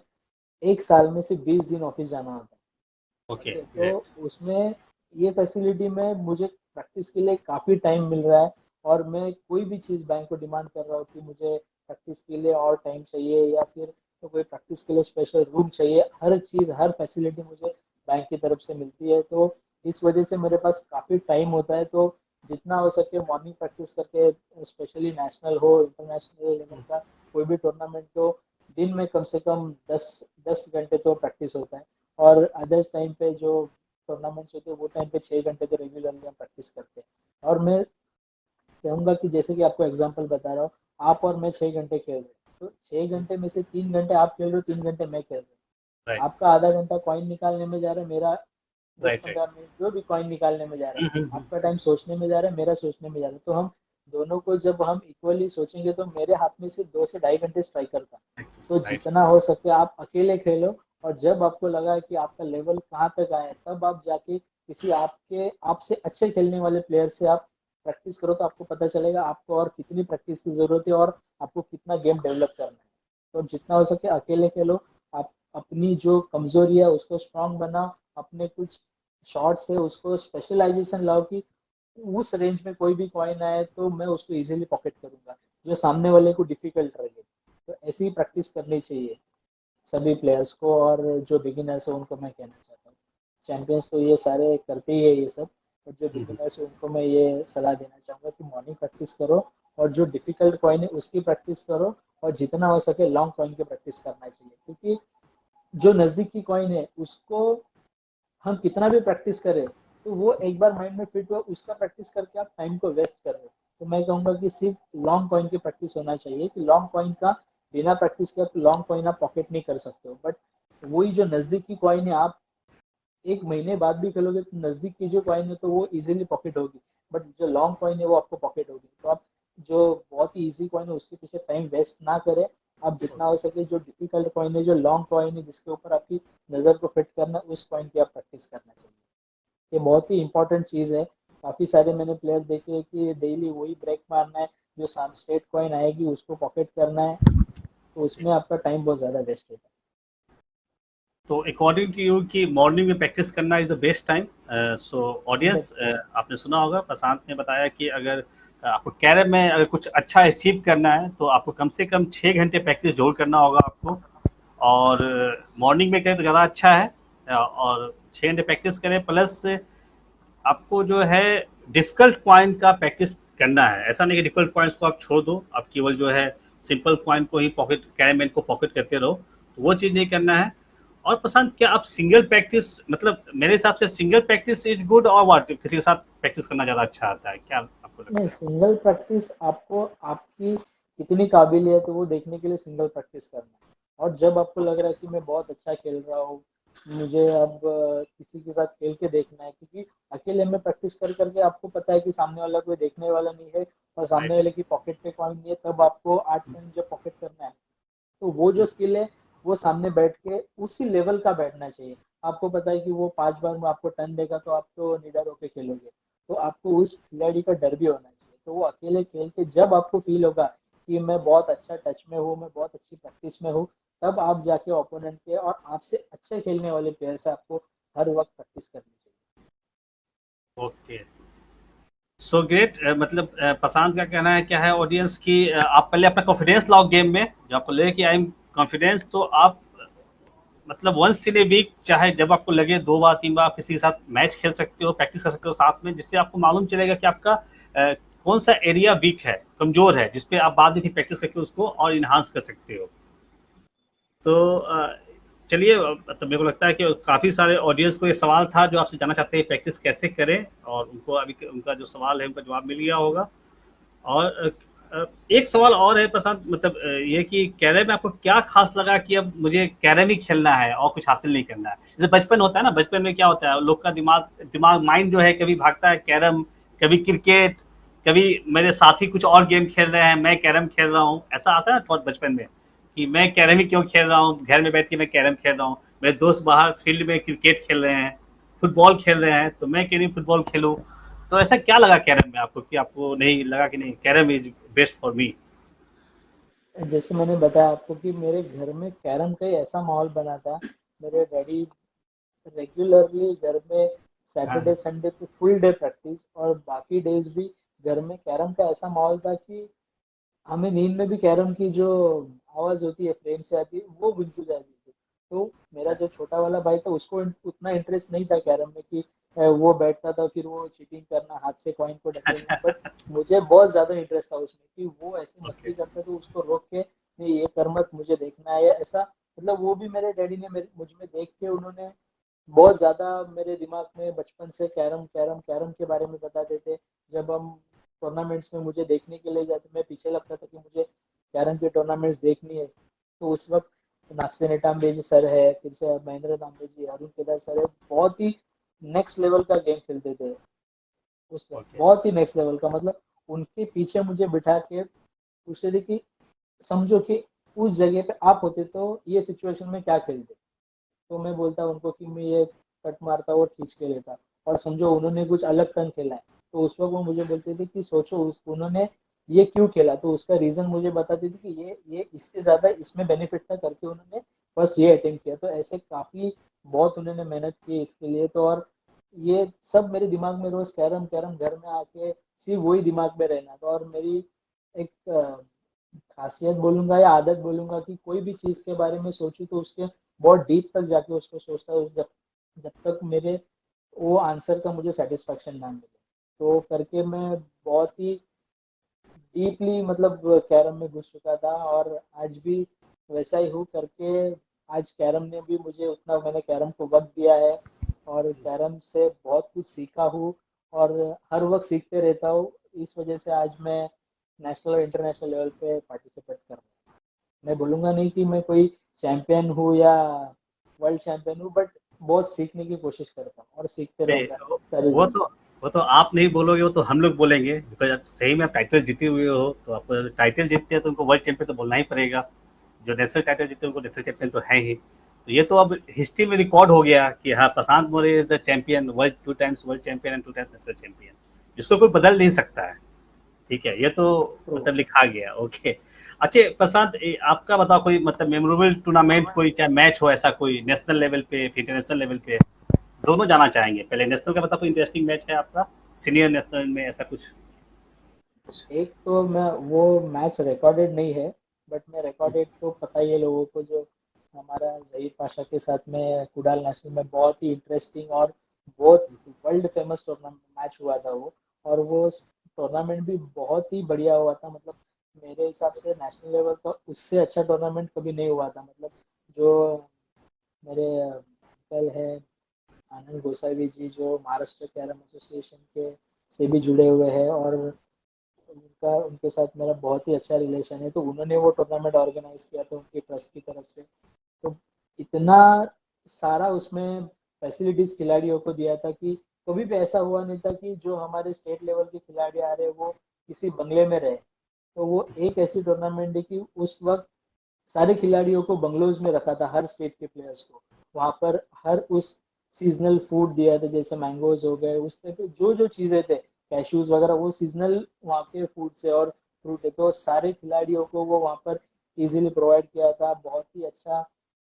एक साल में सिर्फ 20 दिन ऑफिस जाना होता है। ओके, ओके, तो ग्रेट। उसमें ये फैसिलिटी में मुझे प्रैक्टिस के लिए काफ़ी टाइम मिल रहा है। और मैं कोई भी चीज़ बैंक को डिमांड कर रहा हूँ कि मुझे प्रैक्टिस के लिए और टाइम चाहिए या फिर तो कोई प्रैक्टिस के लिए स्पेशल रूम चाहिए, हर चीज़ हर फैसिलिटी मुझे बैंक की तरफ से मिलती है। तो इस वजह से मेरे पास काफी टाइम होता है, तो जितना हो सके मॉर्निंग प्रैक्टिस करके, स्पेशली नेशनल हो इंटरनेशनल लेवल का कोई भी टूर्नामेंट, तो दिन में कम से कम 10 घंटे तो प्रैक्टिस होता है। और अदर टाइम पे जो टूर्नामेंट्स होते हैं वो टाइम पे 6 घंटे तो रेगुलरली हम प्रैक्टिस करते हैं। और मैं कहूंगा कि जैसे कि आपको एग्जांपल बता रहा हूँ, आप और मैं 6 घंटे खेल रहे हैं, तो 6 घंटे में से 3 घंटे आप खेल रहे हो, 3 घंटे मैं खेल रहा हूँ। राइट, आपका आधा घंटा कॉइन निकालने में जा रहा है, मेरा दस राइट, राइट। पंद्रह मिनट जो भी कॉइन निकालने में जा रहा हम्म, है, आपका टाइम सोचने में जा रहा है, मेरा सोचने में जा रहा है। तो हम दोनों को जब हम इक्वली सोचेंगे तो मेरे हाथ में सिर्फ 2 से ढाई घंटे स्ट्राइकर था। प्रैक्टिस, तो राइट। जितना हो सके आप अकेले खेलो, और जब आपको लगा कि आपका लेवल कहाँ तक आया है, तब आप जाके किसी आपके आपसे अच्छे खेलने वाले प्लेयर से आप प्रैक्टिस करो, तो आपको पता चलेगा आपको और कितनी प्रैक्टिस की जरूरत है और आपको कितना गेम डेवलप करना है। तो जितना हो सके अकेले खेलो, आप अपनी जो कमजोरी है उसको स्ट्रांग बनाओ, अपने कुछ शॉट्स है उसको स्पेशलाइजेशन लाओ कि उस रेंज में कोई भी कॉइन आए तो मैं उसको इजीली पॉकेट करूंगा, जो सामने वाले को डिफिकल्ट रहे। तो ऐसी ही प्रैक्टिस करनी चाहिए सभी प्लेयर्स को, और जो बिगिनर्स है उनको मैं कहना चाहता हूँ। चैंपियंस तो ये सारे करते ही है ये सब, और जो हम्म। बिगिनर्स है उनको मैं ये सलाह देना चाहूंगा कि मॉर्निंग प्रैक्टिस करो, और जो डिफिकल्ट कॉइन है उसकी प्रैक्टिस करो, और जितना हो सके लॉन्ग कॉइन की प्रैक्टिस करना चाहिए, क्योंकि जो नजदीक की कॉइन है उसको हम कितना भी प्रैक्टिस करें, तो वो एक बार माइंड में फिट हुआ, उसका प्रैक्टिस करके आप टाइम को वेस्ट कर रहे हो। तो मैं कहूंगा कि सिर्फ लॉन्ग कॉइन की प्रैक्टिस होना चाहिए, कि लॉन्ग कॉइन का बिना प्रैक्टिस किया तो लॉन्ग कॉइन आप पॉकेट नहीं कर सकते हो, बट वही जो नजदीक की कॉइन है आप 1 महीने बाद भी खेलोगे तो नजदीक की जो कॉइन है तो वो इजीली पॉकेट होगी, बट जो लॉन्ग कॉइन है वो आपको पॉकेट होगी। तो आप जो बहुत ही इजी कॉइन है उसके पीछे टाइम वेस्ट ना करें, आप जितना हो सके जो डिफिकल्ट कॉइन है, जो लॉन्ग कॉइन है जिसके ऊपर आपकी नजर को फिट करना है, उस कॉइन की आप प्रैक्टिस करना चाहिए। ये बहुत ही इंपॉर्टेंट चीज है। काफी सारे मैंने प्लेयर देखे हैं कि डेली वही ब्रेक मारना है, जो स्टेट कॉइन आएगी उसको पॉकेट करना है, तो उसमें आपका टाइम बहुत ज्यादा वेस्ट होता तो अकॉर्डिंग टू यू कि मॉर्निंग में प्रैक्टिस करना इज द बेस्ट टाइम। सो है। ऑडियंस, आपने सुना होगा प्रशांत ने बताया कि अगर आपको कैरियर में अगर कुछ अच्छा अचीव करना है तो आपको कम से कम 6 घंटे प्रैक्टिस जरूर करना होगा आपको। और मॉर्निंग में करें तो ज़्यादा अच्छा है। और 6 घंटे प्रैक्टिस करें, प्लस आपको जो है डिफिकल्ट पॉइंट का प्रैक्टिस करना है। ऐसा नहीं कि डिफिकल्ट पॉइंट्स को आप छोड़ दो, आप केवल जो है सिंपल पॉइंट को ही पॉकेट कैरमेंट को पॉकेट करते रहो, तो वो चीज़ नहीं करना है। और पसंद क्या आप सिंगल प्रैक्टिस, मतलब मेरे हिसाब से सिंगल प्रैक्टिस इज गुड, और व्हाट किसी के साथ प्रैक्टिस करना ज़्यादा अच्छा आता है, क्या आपको नहीं, लगता है? सिंगल प्रैक्टिस आपको आपकी कितनी काबिलियत है वो देखने के लिए सिंगल प्रैक्टिस करना है। और जब आपको लग रहा है कि मैं बहुत अच्छा खेल रहा हूँ, मुझे अब किसी के साथ खेल के देखना है, क्योंकि अकेले में प्रैक्टिस कर करके आपको पता है कि सामने वाला कोई देखने वाला नहीं है, और सामने राइट। वाले की पॉकेट पे कॉइन नहीं है, तब आपको 8 पॉइंट जब पॉकेट करना है, तो वो जो स्किल है वो सामने बैठ के उसी लेवल का बैठना चाहिए। आपको पता है कि वो 5 बार में आपको टर्न देगा तो आप तो निडर होके खेलोगे, तो आपको उस खिलाड़ी का डर भी होना चाहिए। तो वो अकेले खेल के जब आपको फील होगा कि मैं बहुत अच्छा टच में हूँ, मैं बहुत अच्छी प्रैक्टिस में हूँ, तब आप जाके ओपोनेंट के और आपसे अच्छे खेलने वाले प्लेयर से आपको हर वक्त प्रैक्टिस करनी चाहिए। Okay, so great. मतलब प्रशांत का कहना है क्या है ऑडियंस की, आप पहले अपना कॉन्फिडेंस लाओ गेम में, जब आपको लगे कि आई एम कॉन्फिडेंस, तो आप मतलब वंस इन ए वीक, चाहे जब आपको लगे 2 बार 3 बार किसी के साथ मैच खेल सकते हो, प्रैक्टिस कर सकते हो साथ में, जिससे आपको मालूम चलेगा कि आपका कौन सा एरिया वीक है, कमजोर है, जिसपे आप बाद में प्रैक्टिस करके उसको और इन्हांस कर सकते हो। तो चलिए, तो मेरे को लगता है कि काफ़ी सारे ऑडियंस को ये सवाल था जो आपसे जानना चाहते हैं प्रैक्टिस कैसे करें, और उनको अभी उनका जो सवाल है उनका जवाब मिल गया होगा। और एक सवाल और है प्रशांत, मतलब ये कि कैरम में आपको क्या खास लगा कि अब मुझे कैरम ही खेलना है और कुछ हासिल नहीं करना है? जैसे बचपन होता है ना, बचपन में क्या होता है, लोग का दिमाग दिमाग माइंड जो है कभी भागता है कैरम, कभी क्रिकेट, कभी मेरे साथी कुछ और गेम खेल रहे हैं, मैं कैरम खेल रहा हूँ, ऐसा आता है बहुत बचपन में कि मैं कैरम ही क्यों खेल रहा हूँ, घर में बैठ के मैं कैरम खेल रहा हूँ, मेरे दोस्त बाहर फील्ड में क्रिकेट खेल रहे हैं, फुटबॉल खेल रहे हैं, तो मैं क्यों नहीं फुटबॉल खेलूँ? तो ऐसा क्या लगा कैरम में आपको कि आपको नहीं लगा कि नहीं carrom is best for me? जैसे मैंने बताया आपको कि मेरे घर में कैरम का ही ऐसा माहौल बना था। मेरे डैडी रेगुलरली घर में हाँ। सैटरडे संडे तो फुल डे प्रैक्टिस, और बाकी डेज भी घर में कैरम का ऐसा माहौल था कि हमें नींद में भी कैरम की जो आवाज होती है फ्रेम से आती है वो गुनगुन जाती थी। तो मेरा जो छोटा वाला भाई था उसको उतना इंटरेस्ट नहीं था कैरम में कि वो बैठता था फिर वो चीटिंग करना, हाथ से कॉइन को ढकेलना। अच्छा। बट मुझे बहुत ज्यादा इंटरेस्ट था उसमें कि वो ऐसे ओके। मस्ती करता तो उसको रोक के नहीं ये कर मत, मुझे देखना है ऐसा। मतलब वो भी मेरे डैडी ने मुझ में देख के उन्होंने बहुत ज्यादा मेरे दिमाग में बचपन से कैरम कैरम कैरम के बारे में बताते थे। जब हम टूर्नामेंट्स में मुझे देखने के लिए जाते, मैं पीछे लगता था कि मुझे कैरम की टूर्नामेंट्स देखनी है। तो उस वक्त नागसे निटाम्बे जी सर है, फिर से महेंद्र तांबे जी, अरुण केदार सर है, बहुत ही नेक्स्ट लेवल का गेम खेलते थे उस वक्त, ओके। बहुत ही नेक्स्ट लेवल का। मतलब उनके पीछे मुझे बिठा के पूछते थे कि समझो कि उस जगह पे आप होते तो ये सिचुएशन में क्या खेलते। तो मैं बोलता उनको कि मैं ये कट मारता और खींच के लेता, और समझो उन्होंने कुछ अलग टर्न खेला है तो उस वक्त वो मुझे बोलते थे कि सोचो उन्होंने ये क्यों खेला, तो उसका रीजन मुझे बताते थे कि ये इससे ज्यादा इसमें बेनिफिट था करके उन्होंने बस ये अटेम्प्ट किया। तो ऐसे काफी बहुत उन्होंने मेहनत की इसके लिए। तो और ये सब मेरे दिमाग में रोज कैरम कैरम घर में आके सिर्फ वही दिमाग में रहना था। और मेरी एक खासियत बोलूंगा या आदत बोलूंगा कि कोई भी चीज के बारे में सोचूं तो उसके बहुत डीप तक जाके उसको सोचता हूँ, जब जब तक मेरे वो आंसर का मुझे सेटिस्फेक्शन ना मिले। तो करके मैं बहुत ही डीपली मतलब कैरम में घुस चुका था, और आज भी वैसा ही हूँ करके। आज कैरम ने भी मुझे उतना, मैंने कैरम को वक्त दिया है और कैरम से बहुत कुछ सीखा हूँ, और हर वक्त सीखते रहता हूँ। इस वजह से आज मैं नेशनल और इंटरनेशनल लेवल पे पार्टिसिपेट कर रहा हूँ। मैं बोलूंगा नहीं कि मैं कोई चैंपियन हूँ या वर्ल्ड चैंपियन हूँ, बट बहुत सीखने की कोशिश करता हूँ और सीखते नहीं, रहूंगा सारी वो जिंदगी। तो वो तो आप नहीं बोलोगे, वो तो हम लोग बोलेंगे, बिकॉज आप सही में आप टाइटल जीते हुए हो, तो आप टाइटल जीतते हैं तो उनको वर्ल्ड चैंपियन तो बोलना ही पड़ेगा। जो नेशनल टाइटल जीते हैं उनको नेशनल चैंपियन तो है ही। तो ये तो अब हिस्ट्री में रिकॉर्ड हो गया कि हाँ, Prashant More is the champion, world 2 times world champion and 2 times national champion. इसको कोई बदल नहीं सकता है। ठीक है, ये तो ट्रू। मतलब लिखा गया। ओके। अच्छा प्रशांत, आपका बताओ कोई मतलब मेमोरेबल टूर्नामेंट, कोई चाहे मैच हो ऐसा, कोई नेशनल लेवल पे इंटरनेशनल लेवल पे, दोनों जाना चाहेंगे। पहले नेशनल का बताओ, कोई इंटरेस्टिंग मैच है आपका सीनियर नेशनल में ऐसा कुछ? एक तो मैं वो मैच रिकॉर्डेड नहीं है, बट मैं रिकॉर्डेड तो पता ही है लोगों को, जो हमारा जहीर पाशा के साथ में कुडाल नेशनल में बहुत ही इंटरेस्टिंग और बहुत वर्ल्ड फेमस टूर्नामेंट मैच हुआ था वो। और वो टूर्नामेंट भी बहुत ही बढ़िया हुआ था। मतलब मेरे हिसाब से नेशनल लेवल का उससे अच्छा टूर्नामेंट कभी नहीं हुआ था। मतलब जो मेरे अंकल है आनंद गोसावी जी, जो महाराष्ट्र कैरम एसोसिएशन के से भी जुड़े हुए हैं, और उनका उनके साथ मेरा बहुत ही अच्छा रिलेशन है, तो उन्होंने वो टूर्नामेंट ऑर्गेनाइज किया था उनकी ट्रस्ट की तरफ से। तो इतना सारा उसमें फैसिलिटीज खिलाड़ियों को दिया था कि कभी भी ऐसा हुआ नहीं था कि जो हमारे स्टेट लेवल के खिलाड़ी आ रहे वो किसी बंगले में रहे। तो वो एक ऐसी टूर्नामेंट है कि उस वक्त सारे खिलाड़ियों को बंगलोज में रखा था, हर स्टेट के प्लेयर्स को। वहां पर हर उस सीजनल फूड दिया था, जैसे मैंगोज हो गए, उस तरह के जो जो चीजें थे, कैश्यूज वगैरह, वो सीजनल वहाँ के फूड से और फ्रूट है, तो सारे खिलाड़ियों को वो वहाँ पर इजीली प्रोवाइड किया था। बहुत ही अच्छा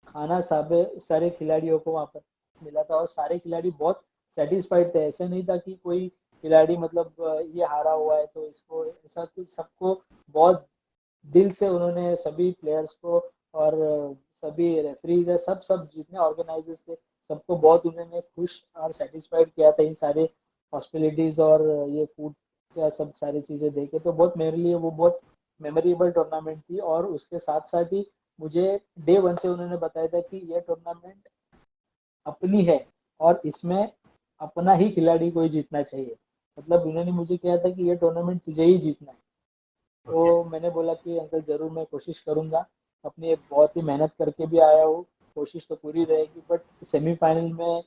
खाना साबे सारे खिलाड़ियों को वहाँ पर मिला था, और सारे खिलाड़ी बहुत सेटिस्फाइड थे। ऐसे नहीं था कि कोई खिलाड़ी मतलब ये हारा हुआ है तो इसको ऐसा कुछ, सबको बहुत दिल से उन्होंने सभी प्लेयर्स को और सभी रेफरीज है, सब जितने ऑर्गेनाइजर्स थे सबको बहुत उन्होंने खुश और सेटिस्फाइड किया था इन सारे हॉस्पिटलिटीज और ये फूड का सब सारी चीजें देखे। तो बहुत मेरे लिए वो बहुत मेमोरेबल टूर्नामेंट थी। और उसके साथ साथ ही मुझे डे वन से उन्होंने बताया था कि यह टूर्नामेंट अपनी है और इसमें अपना ही खिलाड़ी को ही जीतना चाहिए। मतलब उन्होंने मुझे कहा था कि ये टूर्नामेंट तुझे ही जीतना है। ओके। तो मैंने बोला कि अंकल जरूर मैं कोशिश करूंगा, अपनी बहुत ही मेहनत करके भी आया हूँ, कोशिश तो पूरी रहेगी। बट सेमीफाइनल में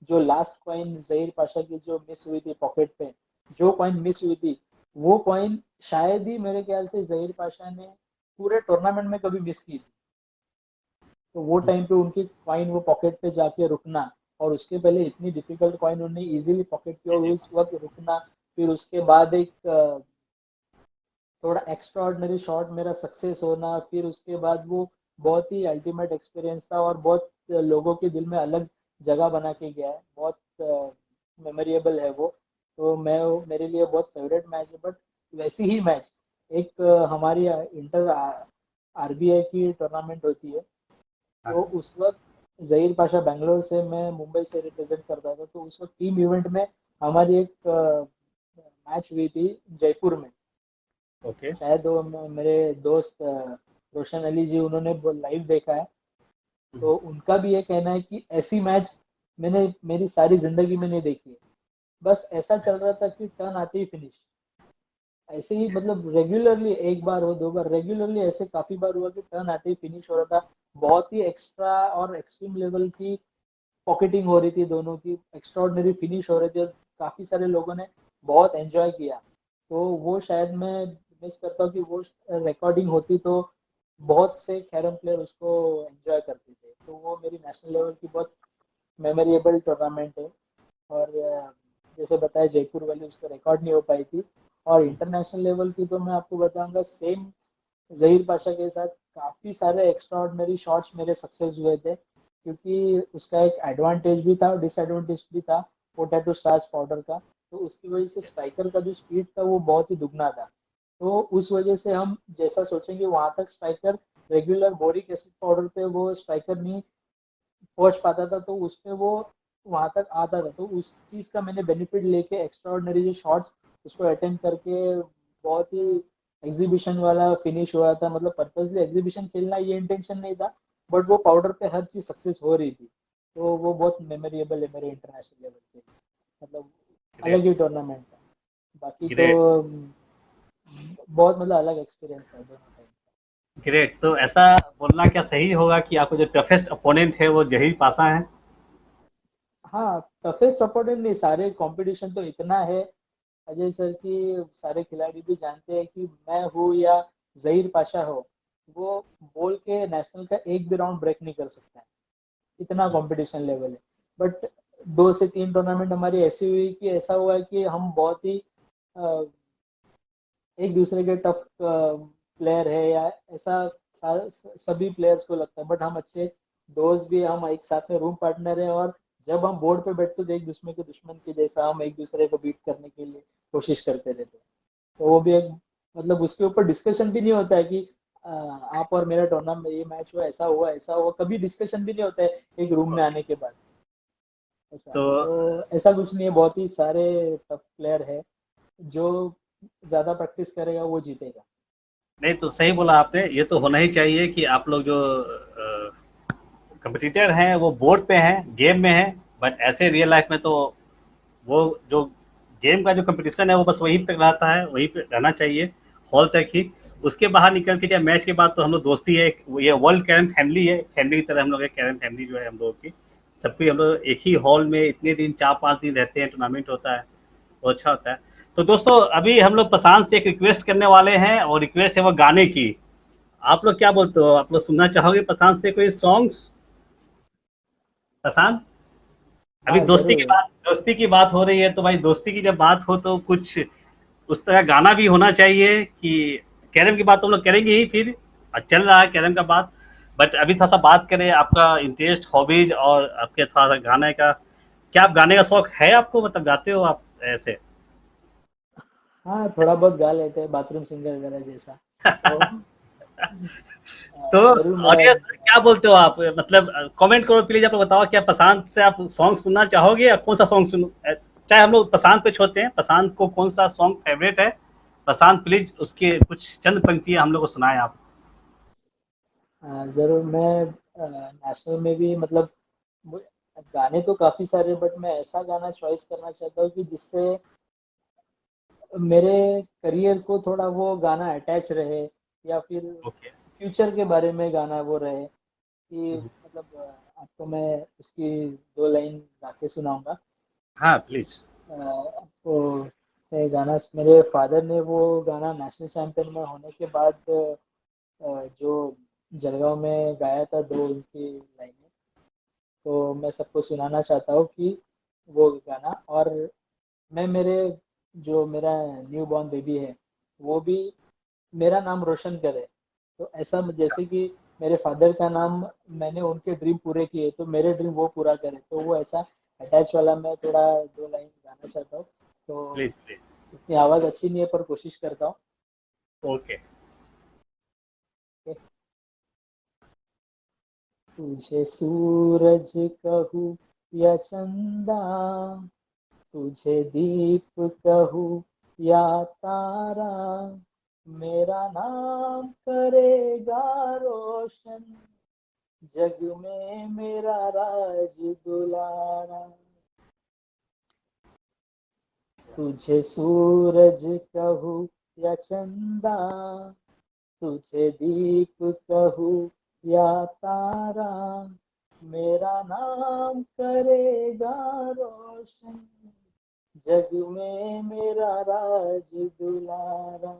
जो लास्ट कॉइन जहीर पाशा की जो मिस हुई थी पॉकेट पे, जो कॉइन मिस हुई थी वो कॉइन शायद ही मेरे ख्याल से जहीर पाशा ने पूरे टूर्नामेंट में कभी मिस की थी। तो वो टाइम पे उनकी कॉइन वो पॉकेट पे जाके रुकना, और उसके पहले इतनी डिफिकल्ट कॉइन उन्होंने इजीली पॉकेट की, और जी। उस वक्त रुकना, फिर उसके बाद एक थोड़ा एक्स्ट्रा ऑर्डिनरी शॉट मेरा सक्सेस होना, फिर उसके बाद वो बहुत ही अल्टीमेट एक्सपीरियंस था और बहुत लोगों के दिल में अलग जगह बना के गया है, बहुत मेमोरेबल है वो। तो मैं मेरे लिए बहुत फेवरेट मैच है। बट वैसी ही मैच एक हमारी इंटर आरबीआई की टूर्नामेंट होती है, तो उस वक्त जहीर पाशा बेंगलोर से, मैं मुंबई से रिप्रेजेंट करता था, तो उस वक्त टीम इवेंट में हमारी एक मैच हुई थी जयपुर में। ओके। शायद वो मेरे दोस्त रोशन अली जी, उन्होंने वो लाइव देखा है। तो उनका भी ये कहना है कि ऐसी मैच मैंने मेरी सारी जिंदगी में नहीं देखी है। बस ऐसा चल रहा था कि टर्न आते ही फिनिश। ऐसे ही मतलब रेगुलरली, एक बार हो दो बार, रेगुलरली ऐसे काफी बार हुआ कि टर्न आते ही फिनिश हो रहा था। बहुत ही एक्स्ट्रा और एक्सट्रीम लेवल की पॉकेटिंग हो रही थी दोनों की, एक्स्ट्राऑर्डिनरी फिनिश हो रही थी, और काफी सारे लोगों ने बहुत एंजॉय किया। तो वो शायद मैं मिस करता हूँ कि वो रिकॉर्डिंग होती तो बहुत से कैरम प्लेयर उसको एंजॉय करते थे। तो वो मेरी नेशनल लेवल की बहुत मेमोरेबल टूर्नामेंट है। और जैसे बताया, जयपुर वाली उसका रिकॉर्ड नहीं हो पाई थी। और इंटरनेशनल लेवल की तो मैं आपको बताऊंगा, सेम जहीर पाशा के साथ काफी सारे एक्स्ट्रा ऑर्डिनरी शॉट्स मेरे सक्सेस हुए थे, क्योंकि उसका एक एडवांटेज भी था और डिसएडवांटेज भी था, पोटैटो स्टार्च पाउडर का। तो उसकी वजह से स्ट्राइकर का जो स्पीड था वो बहुत ही दुगना था। तो उस वजह से हम जैसा सोचेंगे वहां तक striker regular boric acid powder पे वो स्ट्राइकर नहीं पहुंच पाता था, तो उसपे वो वहां तक आता था। तो उस चीज का मैंने बेनिफिट लेके एक्स्ट्राऑर्डिनरी जो शॉट्स उसको अटेम्प्ट करके बहुत ही एग्जीबिशन वाला फिनिश हुआ था। मतलब पर्पसली एग्जीबिशन खेलना ये इंटेंशन नहीं था, बट वो पाउडर पे हर चीज सक्सेस हो रही थी। तो वो बहुत मेमोरेबल है मेरे इंटरनेशनल लेवल पे। मतलब अलग ग्रेट। ही टूर्नामेंट था। बाकी तो ग्रेट। बहुत मतलब अलग एक्सपीरियंस था दोनों टाइम। ग्रेट। तो ऐसा बोलना क्या सही होगा कि आपको जो टफेस्ट अपोनेंट है वो जहीर पासा है? हाँ, टफेस्ट अपोनेंट नहीं, सारे कंपटीशन तो इतना है अजय सर की, सारे खिलाड़ी भी जानते हैं कि मैं हूँ या जहीर पाशा हो, वो बोल के नेशनल का एक भी राउंड ब्रेक नहीं कर सकता है। इतना कंपटीशन लेवल है। बट 2 से 3 टूर्नामेंट हमारी ऐसी हुई कि ऐसा हुआ है कि हम बहुत ही एक दूसरे के टफ प्लेयर है या ऐसा सभी प्लेयर्स को लगता है। बट हम अच्छे दोस्त भी, हम एक साथ में रूम पार्टनर है, और जब हम बोर्ड पे बैठते तो एक दूसरे के दुश्मन के जैसा हम एक दूसरे को बीट करने के लिए कोशिश करते रहते हैं। तो वो भी एक मतलब उसके ऊपर डिस्कशन भी नहीं होता है कि आप और मेरा टूर्नामेंट ये मैच हुआ, ऐसा हुआ, कभी डिस्कशन भी नहीं होता है एक रूम में ओके। आने के बाद। ऐसा तो तो ऐसा कुछ नहीं है, बहुत ही सारे टफ प्लेयर है। जो ज्यादा प्रैक्टिस करेगा वो जीतेगा। नहीं, तो सही बोला आपने, ये तो होना ही चाहिए कि आप लोग जो कंपटीटर हैं वो बोर्ड पे हैं, गेम में हैं, बट ऐसे रियल लाइफ में तो वो जो गेम का जो कंपटीशन है वो बस वहीं तक रहता है, वहीं पे रहना चाहिए, हॉल तक ही। उसके बाहर निकल के चाहे मैच के बाद तो हम लोग दोस्ती है, ये वर्ल्ड कैरम फैमिली है, फैमिली की तरह हम लोग एक कैरम फैमिली जो है हम लोगों की, सबकी हम लोग एक ही हॉल में इतने दिन 4-5 दिन रहते हैं, टूर्नामेंट होता है, वो अच्छा होता है। तो दोस्तों अभी हम लोग प्रशांत से एक रिक्वेस्ट करने वाले हैं, और रिक्वेस्ट है वो गाने की। आप लोग क्या बोलते हो, आप लोग सुनना चाहोगे प्रशांत से कोई सॉन्ग्स? प्रशांत, अभी हाँ जरूर। दोस्ती की बात हो रही है, तो भाई दोस्ती की जब बात हो तो कुछ उस तरह गाना भी होना चाहिए कि कैरम की बात तो हम लोग करेंगे ही, फिर चल रहा है कैरम का बात, बट अभी थोड़ा सा बात करें आपका इंटरेस्ट, हॉबीज और आपके थोड़ा सा गाने का, क्या आप गाने का शौक है आपको, मतलब गाते हो आप ऐसे? हाँ, थोड़ा बहुत गा लेते हैं, बाथरूम सिंगर वगैरह जैसा। तो तो जरूर मेरा ऑडियंस क्या बोलते हो आप, मतलब कमेंट करो प्लीज, आप लोग बताओ क्या प्रशांत से आप सॉन्ग सुनना चाहोगे, या कौन सा सॉन्ग सुन, चाहे हम लोग प्रशांत पे छोड़ते हैं, प्रशांत को कौन सा सॉन्ग फेवरेट है, प्रशांत प्लीज उसके कुछ चंद पंक्तियां हम लोग को सुनाए आप। जरूर। मैं नेशनल में भी मतलब वो- गाने तो काफी सारे, बट मैं ऐसा गाना चॉइस करना चाहता हूँ कि जिससे मेरे करियर को थोड़ा वो गाना अटैच रहे, या फिर ओके। फ्यूचर के बारे में गाना वो रहे कि मतलब आपको मैं इसकी 2 लाइन गा के सुनाऊंगा। हाँ प्लीज। आपको ये गाना, मेरे फादर ने वो गाना नेशनल चैंपियन में होने के बाद जो जलगांव में गाया था, 2 उनकी लाइनें, तो मैं सबको सुनाना चाहता हूँ कि वो गाना। और मैं मेरे जो मेरा न्यू बॉर्न बेबी है, वो भी मेरा नाम रोशन करे। तो ऐसा जैसे कि मेरे फादर का नाम, मैंने उनके ड्रीम पूरे किए, तो मेरे ड्रीम वो पूरा करे, तो वो ऐसा अटैच वाला मैं थोड़ा 2 लाइन गाना चाहता हूँ। तो प्लीज प्लीज। इतनी आवाज़ अच्छी नहीं है पर कोशिश करता हूँ। ओके। तुझे सूरज कहूँ या चंदा, तुझे दीप कहूँ या तारा, मेरा नाम करेगा रोशन, जग में मेरा राज दुलारा। तुझे सूरज कहूँ या चंदा, तुझे दीप कहूँ या तारा, मेरा नाम करेगा रोशन, जग में मेरा राज दुलारा।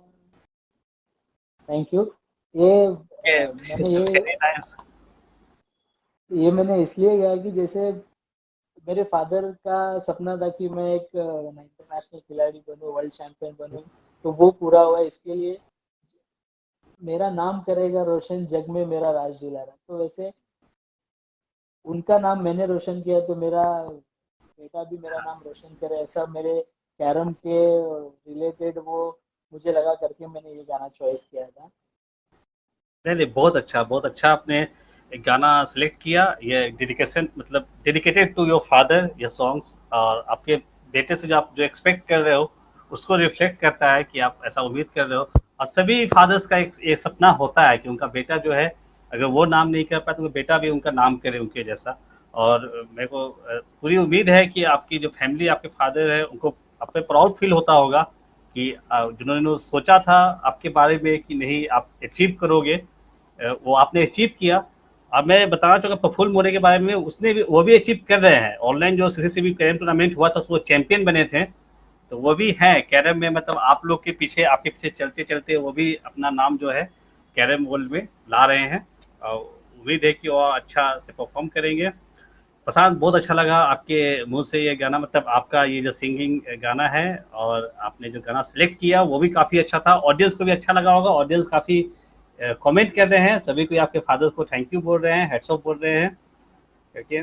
Thank you. ये वेरी नाइस। मैंने इसलिए गाया कि जैसे मेरे फादर का सपना था कि मैं एक इंटरनेशनल खिलाड़ी बनूं, वर्ल्ड चैंपियन बनूं, तो वो पूरा हुआ। इसके लिए मेरा नाम करेगा रोशन, जग में मेरा राज दुलारा। तो वैसे उनका नाम मैंने रोशन किया, तो मेरा बेटा भी मेरा नाम रोशन करे, ऐसा मेरे कैरम के रिलेटेड वो मुझे लगा करके मैंने ये गाना चॉइस किया था। नहीं नहीं, बहुत अच्छा आपने एक गाना सिलेक्ट किया। ये डेडिकेशन, मतलब डेडिकेटेड टू योर फादर ये सॉन्ग्स, और आपके बेटे से जो आप जो एक्सपेक्ट कर रहे हो उसको रिफ्लेक्ट करता है कि आप ऐसा उम्मीद कर रहे हो। और सभी फादर्स का एक सपना होता है कि उनका बेटा जो है, अगर वो नाम नहीं कर पाए तो बेटा भी उनका नाम करे उनके जैसा। और मेरे को पूरी उम्मीद है कि आपकी जो फैमिली, आपके फादर है, उनको आप पे प्राउड फील होता होगा कि जिन्होंने सोचा था आपके बारे में कि नहीं आप अचीव करोगे, वो आपने अचीव किया। अब मैं बताना चाहूँगा प्रफुल्ल मोरे के बारे में, उसने भी वो भी अचीव कर रहे हैं। ऑनलाइन जो सीसीसीबी कैरम टूर्नामेंट हुआ था उसमें चैंपियन बने थे, तो वो भी हैं कैरम में। मतलब आप लोग के पीछे, आपके पीछे चलते चलते वो भी अपना नाम जो है कैरम वर्ल्ड में ला रहे हैं। और उम्मीद है कि वो अच्छा से परफॉर्म करेंगे। प्रशांत, बहुत अच्छा लगा आपके मुंह से ये गाना, मतलब आपका ये जो सिंगिंग गाना है, और आपने जो गाना सिलेक्ट किया वो भी काफ़ी अच्छा था। ऑडियंस को भी अच्छा लगा होगा, ऑडियंस काफ़ी कमेंट कर रहे हैं, सभी को आपके फादर को थैंक यू बोल रहे हैं, हेड्स ऑफ बोल रहे हैं। ओके।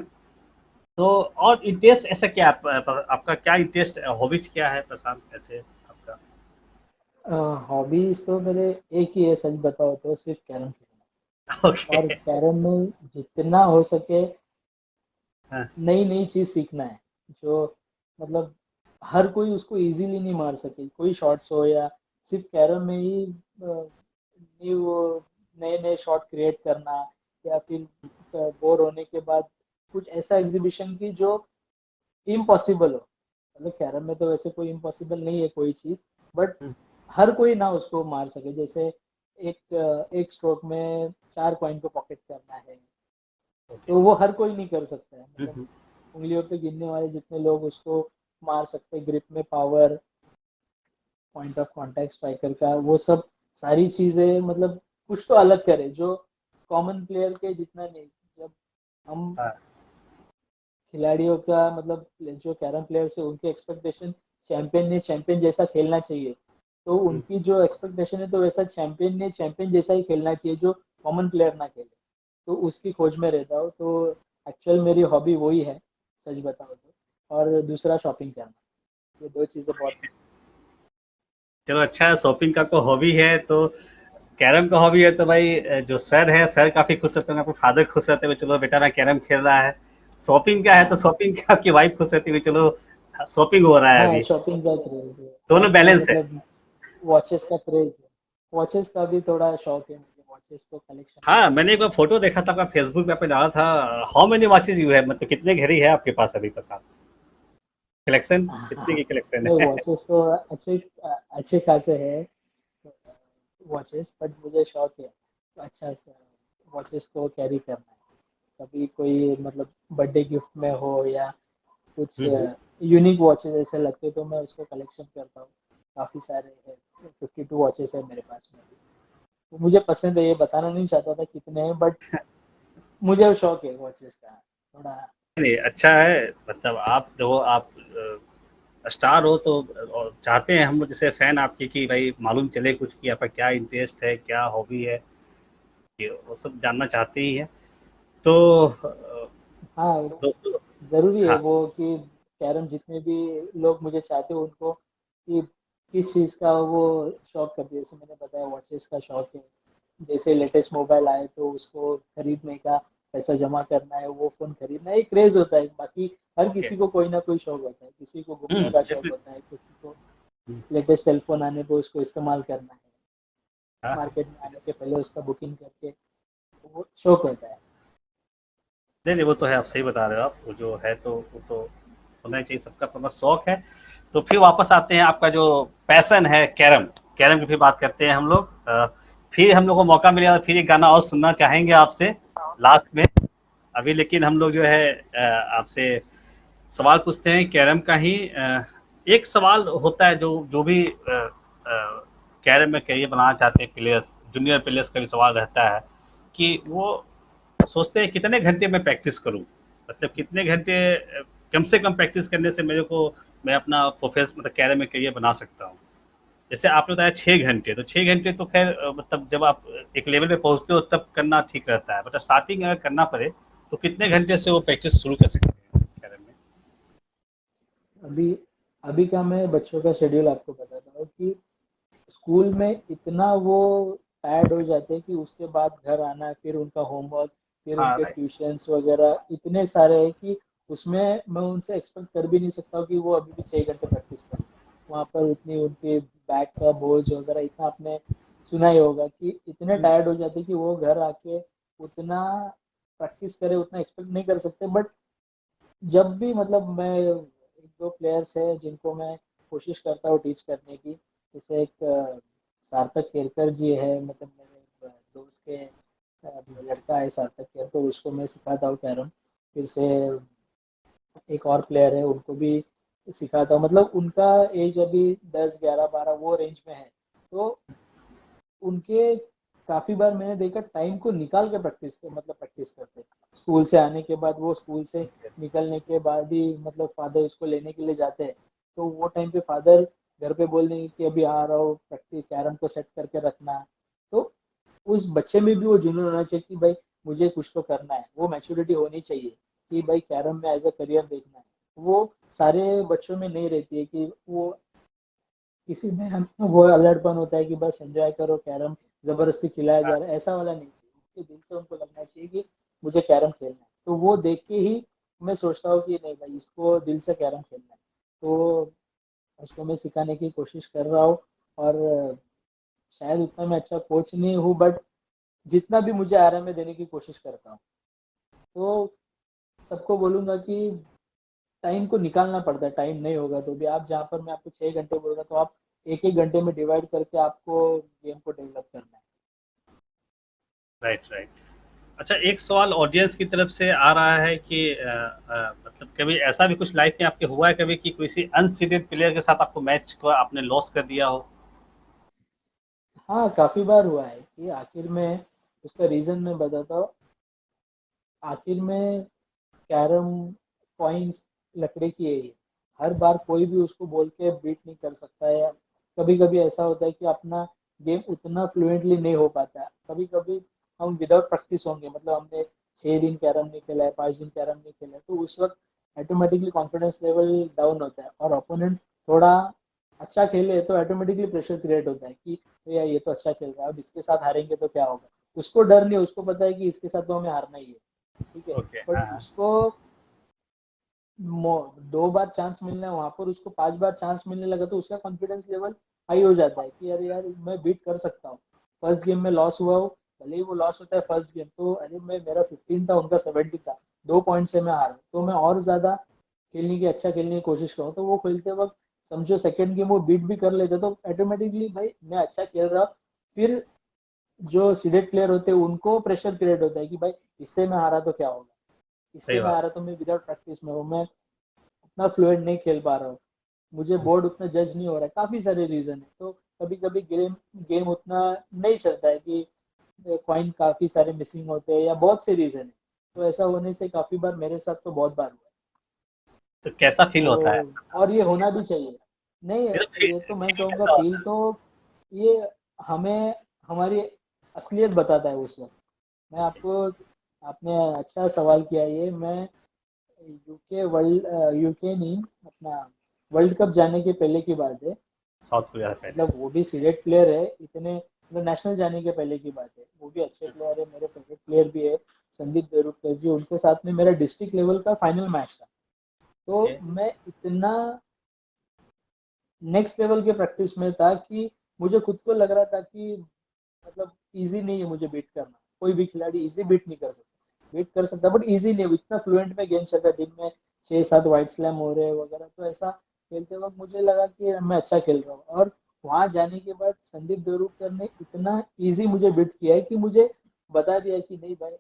तो और इंटरेस्ट ऐसा क्या आपका क्या इंटरेस्ट, हॉबीज क्या है प्रशांत ऐसे आपका? हॉबीज तो मेरे एक ही है, सच बताओ तो सिर्फ कैरम खेलना। ओके। और कैरम में जितना हो सके हाँ, नई नई चीज सीखना है, जो मतलब हर कोई उसको इजीली नहीं मार सके। कोई शॉट्स हो या सिर्फ कैरम में ही न्यू नए नए शॉट क्रिएट करना, या फिर बोर होने के बाद कुछ ऐसा एग्जीबिशन की जो इम्पॉसिबल हो। मतलब कैरम में तो वैसे कोई इम्पॉसिबल नहीं है कोई चीज, बट हर कोई ना उसको मार सके। जैसे एक स्ट्रोक में 4 कॉइन को पॉकेट करना है, ओके। तो वो हर कोई नहीं कर सकता है। मतलब उंगलियों पे गिनने वाले जितने लोग उसको मार सकते हैं। ग्रिप में power, point of contact striker का, वो सब सारी चीजें मतलब कुछ तो अलग करे जो कॉमन प्लेयर के जितना नहीं। जब हम हाँ। खिलाड़ियों का मतलब जो कैरम प्लेयर्स है उनकी एक्सपेक्टेशन चैंपियन ने चैंपियन जैसा खेलना चाहिए, तो उनकी जो एक्सपेक्टेशन है तो वैसा चैंपियन ने चैंपियन जैसा ही खेलना चाहिए जो कॉमन प्लेयर ना खेले। तो उसकी खोज में रहता हूँ। तो एक्चुअल मेरी हॉबी वही है, सच बताओ तो। और दूसरा शॉपिंग करना, ये दो चीजें बहुत पसंद चलो अच्छा है, शॉपिंग का कोई हॉबी है तो कैरम का हॉबी है तो भाई जो सर है, सर काफी खुश रहते हैं, आपके फादर खुश रहते हैं चलो बेटा ना कैरम खेल रहा है। शॉपिंग का है। है तो हाँ शॉपिंग का आपकी वाइफ खुश रहती है चलो शॉपिंग हो रहा है हाँ, अभी। शॉपिंग का क्रेज है। दोनों और बैलेंस है। मतलब वॉचेस का क्रेज है। वॉचेस का भी थोड़ा शौक है मुझे, वॉचेस को कलेक्शन हाँ, करना। मैंने एक बार फोटो देखा था आपका फेसबुक पे, आपने डाला था। हाउ मेनी वॉचेज यू है, मतलब कितने घड़ी है आपके पास अभी प्रसाद? कलेक्शन कितने की कलेक्शन नहीं, है? वॉचेस तो अच्छे अच्छे खासे है वॉचेस, बट मुझे शौक है अच्छा वॉचेस को कैरी करना है। कभी कोई मतलब बर्थडे गिफ्ट में हो या कुछ हम्म। यूनिक वॉचेस ऐसे लगते तो मैं उसको कलेक्शन करता हूँ। काफी सारे है, 52 वॉचेस है मेरे पास में अभी। तो मुझे पसंद है, ये बताना नहीं चाहता था कितने हैं, बट मुझे शौक है वॉचेस का थोड़ा। नहीं अच्छा है, मतलब आप जो आप स्टार हो तो और चाहते हैं हम लोग जैसे फैन आपके कि भाई मालूम चले कुछ कि आपका क्या इंटरेस्ट है, क्या हॉबी है, कि वो सब जानना चाहते ही है। तो हाँ, दोस्तों। जरूरी है हाँ। वो कि कैरम जितने भी लोग मुझे चाहते हो उनको कि किस चीज का वो शौक करते, जैसे मैंने बताया वॉचेस का शौक है। जैसे लेटेस्ट मोबाइल आए तो उसको खरीदने का, पैसा जमा करना है, वो फोन खरीदना है, एक क्रेज होता है। बाकी हर ओके। किसी को कोई ना कोई शौक होता है, किसी को घूमने का शौक डेफिनेट। होता है, किसी को लेटेस्ट सेलफोन आने पे उसको इस्तेमाल करना है, हाँ। मार्केट में आने के पहले उसका बुकिंग करके, तो वो शौक होता है। नहीं नहीं, वो तो है, आप सही बता रहे हो। आप वो जो है तो वो तो होना ही चाहिए, सबका अपना शौक है। तो फिर वापस आते हैं, आपका जो पैसन है कैरम, कैरम की फिर बात करते हैं हम लोग। फिर हम लोग को मौका मिलेगा तो फिर एक गाना और सुनना चाहेंगे आपसे लास्ट में। अभी लेकिन हम लोग जो है आपसे सवाल पूछते हैं कैरम का ही। एक सवाल होता है जो जो भी कैरम में करियर बनाना चाहते हैं प्लेयर्स, जूनियर प्लेयर्स का भी सवाल रहता है कि वो सोचते हैं कितने घंटे में प्रैक्टिस करूं, मतलब कितने घंटे कम से कम प्रैक्टिस करने से मेरे को मैं अपना प्रोफेस मतलब कैरियर में करियर बना सकता हूं। जैसे आपने बताया 6 घंटे, तो 6 घंटे तो खैर मतलब जब आप एक लेवल पे पहुंचते हो तब करना ठीक रहता है, मतलब स्टार्टिंग अगर करना पड़े तो कितने घंटे से वो प्रैक्टिस शुरू कर सकते हैं कैरियर में? अभी अभी का मैं बच्चों का शेड्यूल आपको बताता हूँ कि स्कूल में इतना वो टायर्ड हो जाते हैं कि उसके बाद घर आना है, फिर उनका होमवर्क, फिर हाँ उनके राइट। ट्यूशंस वगैरह इतने सारे हैं कि उसमें मैं उनसे एक्सपेक्ट कर भी नहीं सकता हूँ कि वो अभी भी 6 घंटे प्रैक्टिस करें। वहाँ पर उतनी उनकी बैक का बोझ वगैरह इतना आपने सुना ही होगा कि इतने टायर्ड हो जाते हैं कि वो घर आके उतना प्रैक्टिस करे, उतना एक्सपेक्ट नहीं कर सकते। बट जब भी मतलब मैं, एक दो प्लेयर्स है जिनको मैं कोशिश करता हूँ टीच करने की, जैसे एक सार्थक केरकर जी है, मतलब मेरे दोस्त के लड़का है सार्थक केरकर, उसको मैं सिखाता हूँ कैरम। फिर से एक और प्लेयर है, उनको भी सिखाता हूँ। मतलब उनका एज अभी 10, 11, 12 वो रेंज में है। तो उनके काफी बार मैंने देखा टाइम को निकाल के प्रैक्टिस करते। स्कूल से आने के बाद, वो स्कूल से निकलने के बाद ही मतलब फादर उसको लेने के लिए जाते हैं, तो वो टाइम पे फादर घर पे बोल देंगे कि अभी आ रहा हूँ, प्रैक्टिस कैरम को सेट करके रखना। तो उस बच्चे में भी वो जुनून होना चाहिए कि भाई मुझे कुछ तो करना है, वो मैच्योरिटी होनी चाहिए कि भाई कैरम में एज अ करियर देखना है। वो सारे बच्चों में नहीं रहती है कि वो किसी में हम वो अलर्टपन होता है कि बस एंजॉय करो कैरम, जबरदस्ती खिलाया जा रहा है, ऐसा वाला नहीं चाहिए। उनके दिल से उनको लगना चाहिए कि मुझे कैरम खेलना है, तो वो देख के ही मैं सोचता हूँ कि नहीं भाई इसको दिल से कैरम खेलना है। तो उसको मैं सिखाने की कोशिश कर रहा हूँ। और शायद उतना मैं अच्छा कोच नहीं हूँ, बट जितना भी मुझे आ रहा है मैं देने की कोशिश करता हूँ। तो सबको बोलूंगा कि टाइम को निकालना पड़ता है, टाइम नहीं होगा तो भी आप, जहाँ पर मैं आपको 6 घंटे बोल रहा, तो आप एक एक घंटे में डिवाइड करके आपको गेम को डेवलप करना है। Right right. अच्छा, एक सवाल ऑडियंस की तरफ से आ रहा है कि मतलब कभी ऐसा भी कुछ लाइफ में आपके हुआ है कभी कि किसी अनसीडेड प्लेयर के साथ आपको मैच को आपने लॉस कर दिया हो? हाँ, काफी बार हुआ है कि आखिर में, उसका रीजन मैं बताता हूँ। आखिर में कैरम कॉइन्स लकड़े की है ये। हर बार कोई भी उसको बोल के बीट नहीं कर सकता है। कभी कभी ऐसा होता है कि अपना गेम उतना फ्लुएंटली नहीं हो पाता। कभी कभी हम विदाउट प्रैक्टिस होंगे, मतलब हमने 6 दिन कैरम नहीं खेला है, 5 दिन कैरम नहीं खेला है, तो उस वक्त ऑटोमेटिकली कॉन्फिडेंस लेवल डाउन होता है। और ओपोनेंट थोड़ा अच्छा खेले तो ऑटोमेटिकली प्रेशर क्रिएट होता है कि भैया ये तो अच्छा खेल रहा है, अब इसके साथ हारेंगे तो क्या होगा। उसको डर नहीं, उसको पता है कि इसके साथ तो हमें हारना ही है, ठीक है। ओके। बट हाँ हाँ। उसको 2 बार चांस मिलना है, वहां पर उसको 5 बार चांस मिलने लगा, तो उसका कॉन्फिडेंस लेवल हाई हो जाता है कि अरे यार मैं बीट कर सकता हूँ। फर्स्ट गेम में लॉस हुआ हो, भले ही वो लॉस होता है फर्स्ट गेम, तो अरे मैं, मेरा 15 था उनका 70 था, 2 पॉइंट से मैं हारा, तो मैं और ज्यादा अच्छा खेलने की कोशिश करूँ। तो वो खेलते वक्त समझो सेकंड गेम वो बीट भी कर लेते, तो ऑटोमेटिकली भाई मैं अच्छा खेल रहा। फिर जो सीडेड प्लेयर होते हैं उनको प्रेशर क्रिएट होता है कि भाई इससे मैं हारा तो क्या होगा, सही इससे मैं बात। आ रहा, तो मैं विदाउट प्रैक्टिस में हूँ, मैं उतना फ्लुएंट नहीं खेल पा रहा हूँ, मुझे बोर्ड उतना जज नहीं हो रहा है, काफी सारे रीजन है। तो कभी कभी गेम गेम उतना नहीं चलता है कि कॉइन काफी सारे मिसिंग होते हैं, या बहुत से रीजन है। तो ऐसा होने से काफी बार, मेरे साथ तो बहुत बार हुआ तो कैसा है। फील होता है? तो और ये होना भी चाहिए। नहीं, ये तो ये तो मैं फील कहूँगा कैसा फील होता है? तो ये हमें हमारी असलियत बताता है उस वक्त। मैं आपको, आपने अच्छा सवाल किया ये। मैं यूके नहीं, अपना वर्ल्ड कप जाने के पहले की बात है। साउथ कोरिया से पहले। मतलब वो भी सीरियस प्लेयर है, इतने मतलब नेशनल जाने के पहले की बात है। वो भी अच्छे प्लेयर है, मेरे फेवरेट प्लेयर भी है संदीप देवरुखकर जी। उनके साथ में मेरा डिस्ट्रिक्ट लेवल का फाइनल मैच था। तो मैं इतना नेक्स्ट लेवल के प्रैक्टिस में था कि मुझे खुद को लग रहा था कि मतलब इजी नहीं है मुझे बीट करना। कोई भी खिलाड़ी इजी बीट नहीं कर सकता, बीट कर सकता बट इजी नहीं है। इतना फ्लुएंट में गेम चलता है, दिन में 6-7 वाइड स्लैम हो रहे हैं वगैरह। तो ऐसा खेलते वक्त मुझे लगा कि मैं अच्छा खेल रहा हूँ। और वहां जाने के बाद संदीप देवरुखकर ने इतना इजी मुझे बीट किया है कि मुझे बता दिया कि नहीं भाई,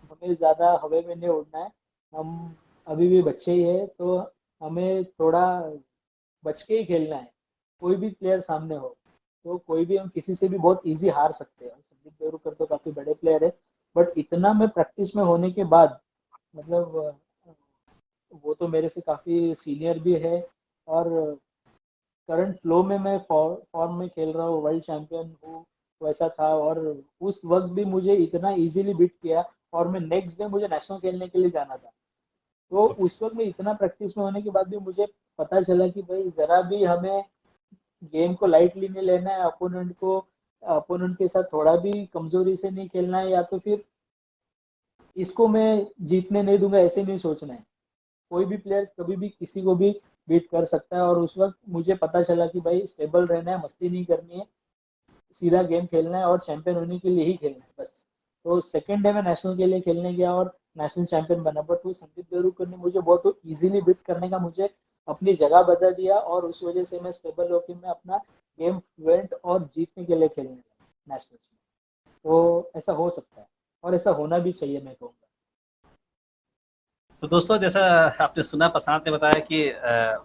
हमें ज्यादा हवा में नहीं उड़ना है, हम अभी भी बच्चे ही है, तो हमें थोड़ा बच के ही खेलना है। कोई भी प्लेयर सामने हो तो कोई भी, हम किसी से भी बहुत इजी हार सकते हैं। संदीप देवरुखकर तो काफी बड़े प्लेयर है, बट इतना मैं प्रैक्टिस में होने के बाद मतलब वो तो मेरे से काफी सीनियर भी है। और करंट फ्लो में मैं फॉर्म में खेल रहा हूँ, वर्ल्ड चैंपियन हूँ वैसा था। और उस वक्त भी मुझे इतना इजीली बीट किया, और मैं नेक्स्ट डे मुझे नेशनल खेलने के लिए जाना था। तो उस वक्त में इतना प्रैक्टिस में होने के बाद भी मुझे पता चला कि भाई जरा भी हमें गेम को लाइटली नहीं लेना है, अपोनेंट के साथ थोड़ा भी कमजोरी से नहीं खेलना है, या तो फिर इसको मैं जीतने नहीं दूंगा ऐसे नहीं सोचना है। कोई भी प्लेयर कभी भी किसी को भी बीट कर सकता है। और उस वक्त मुझे पता चला कि भाई स्टेबल रहना है, मस्ती नहीं करनी है, सीधा गेम खेलना है और चैंपियन होने के लिए ही खेलना है बस। तो सेकेंड डे में नेशनल के लिए खेलने गया और नेशनल चैंपियन बना। बट वो संदीप देवरुखकर ने मुझे बहुत इजीली बीट करने का मुझे अपनी जगह बता दिया, और उस वजह से मैं स्टेबल होकर मैं अपना गेम फ्लुएंट और जीतने के लिए खेलने लगा नेशनल में। तो ऐसा हो सकता है और ऐसा होना भी चाहिए, मैं कहूँगा। तो दोस्तों, जैसा आपने सुना, प्रशांत ने बताया कि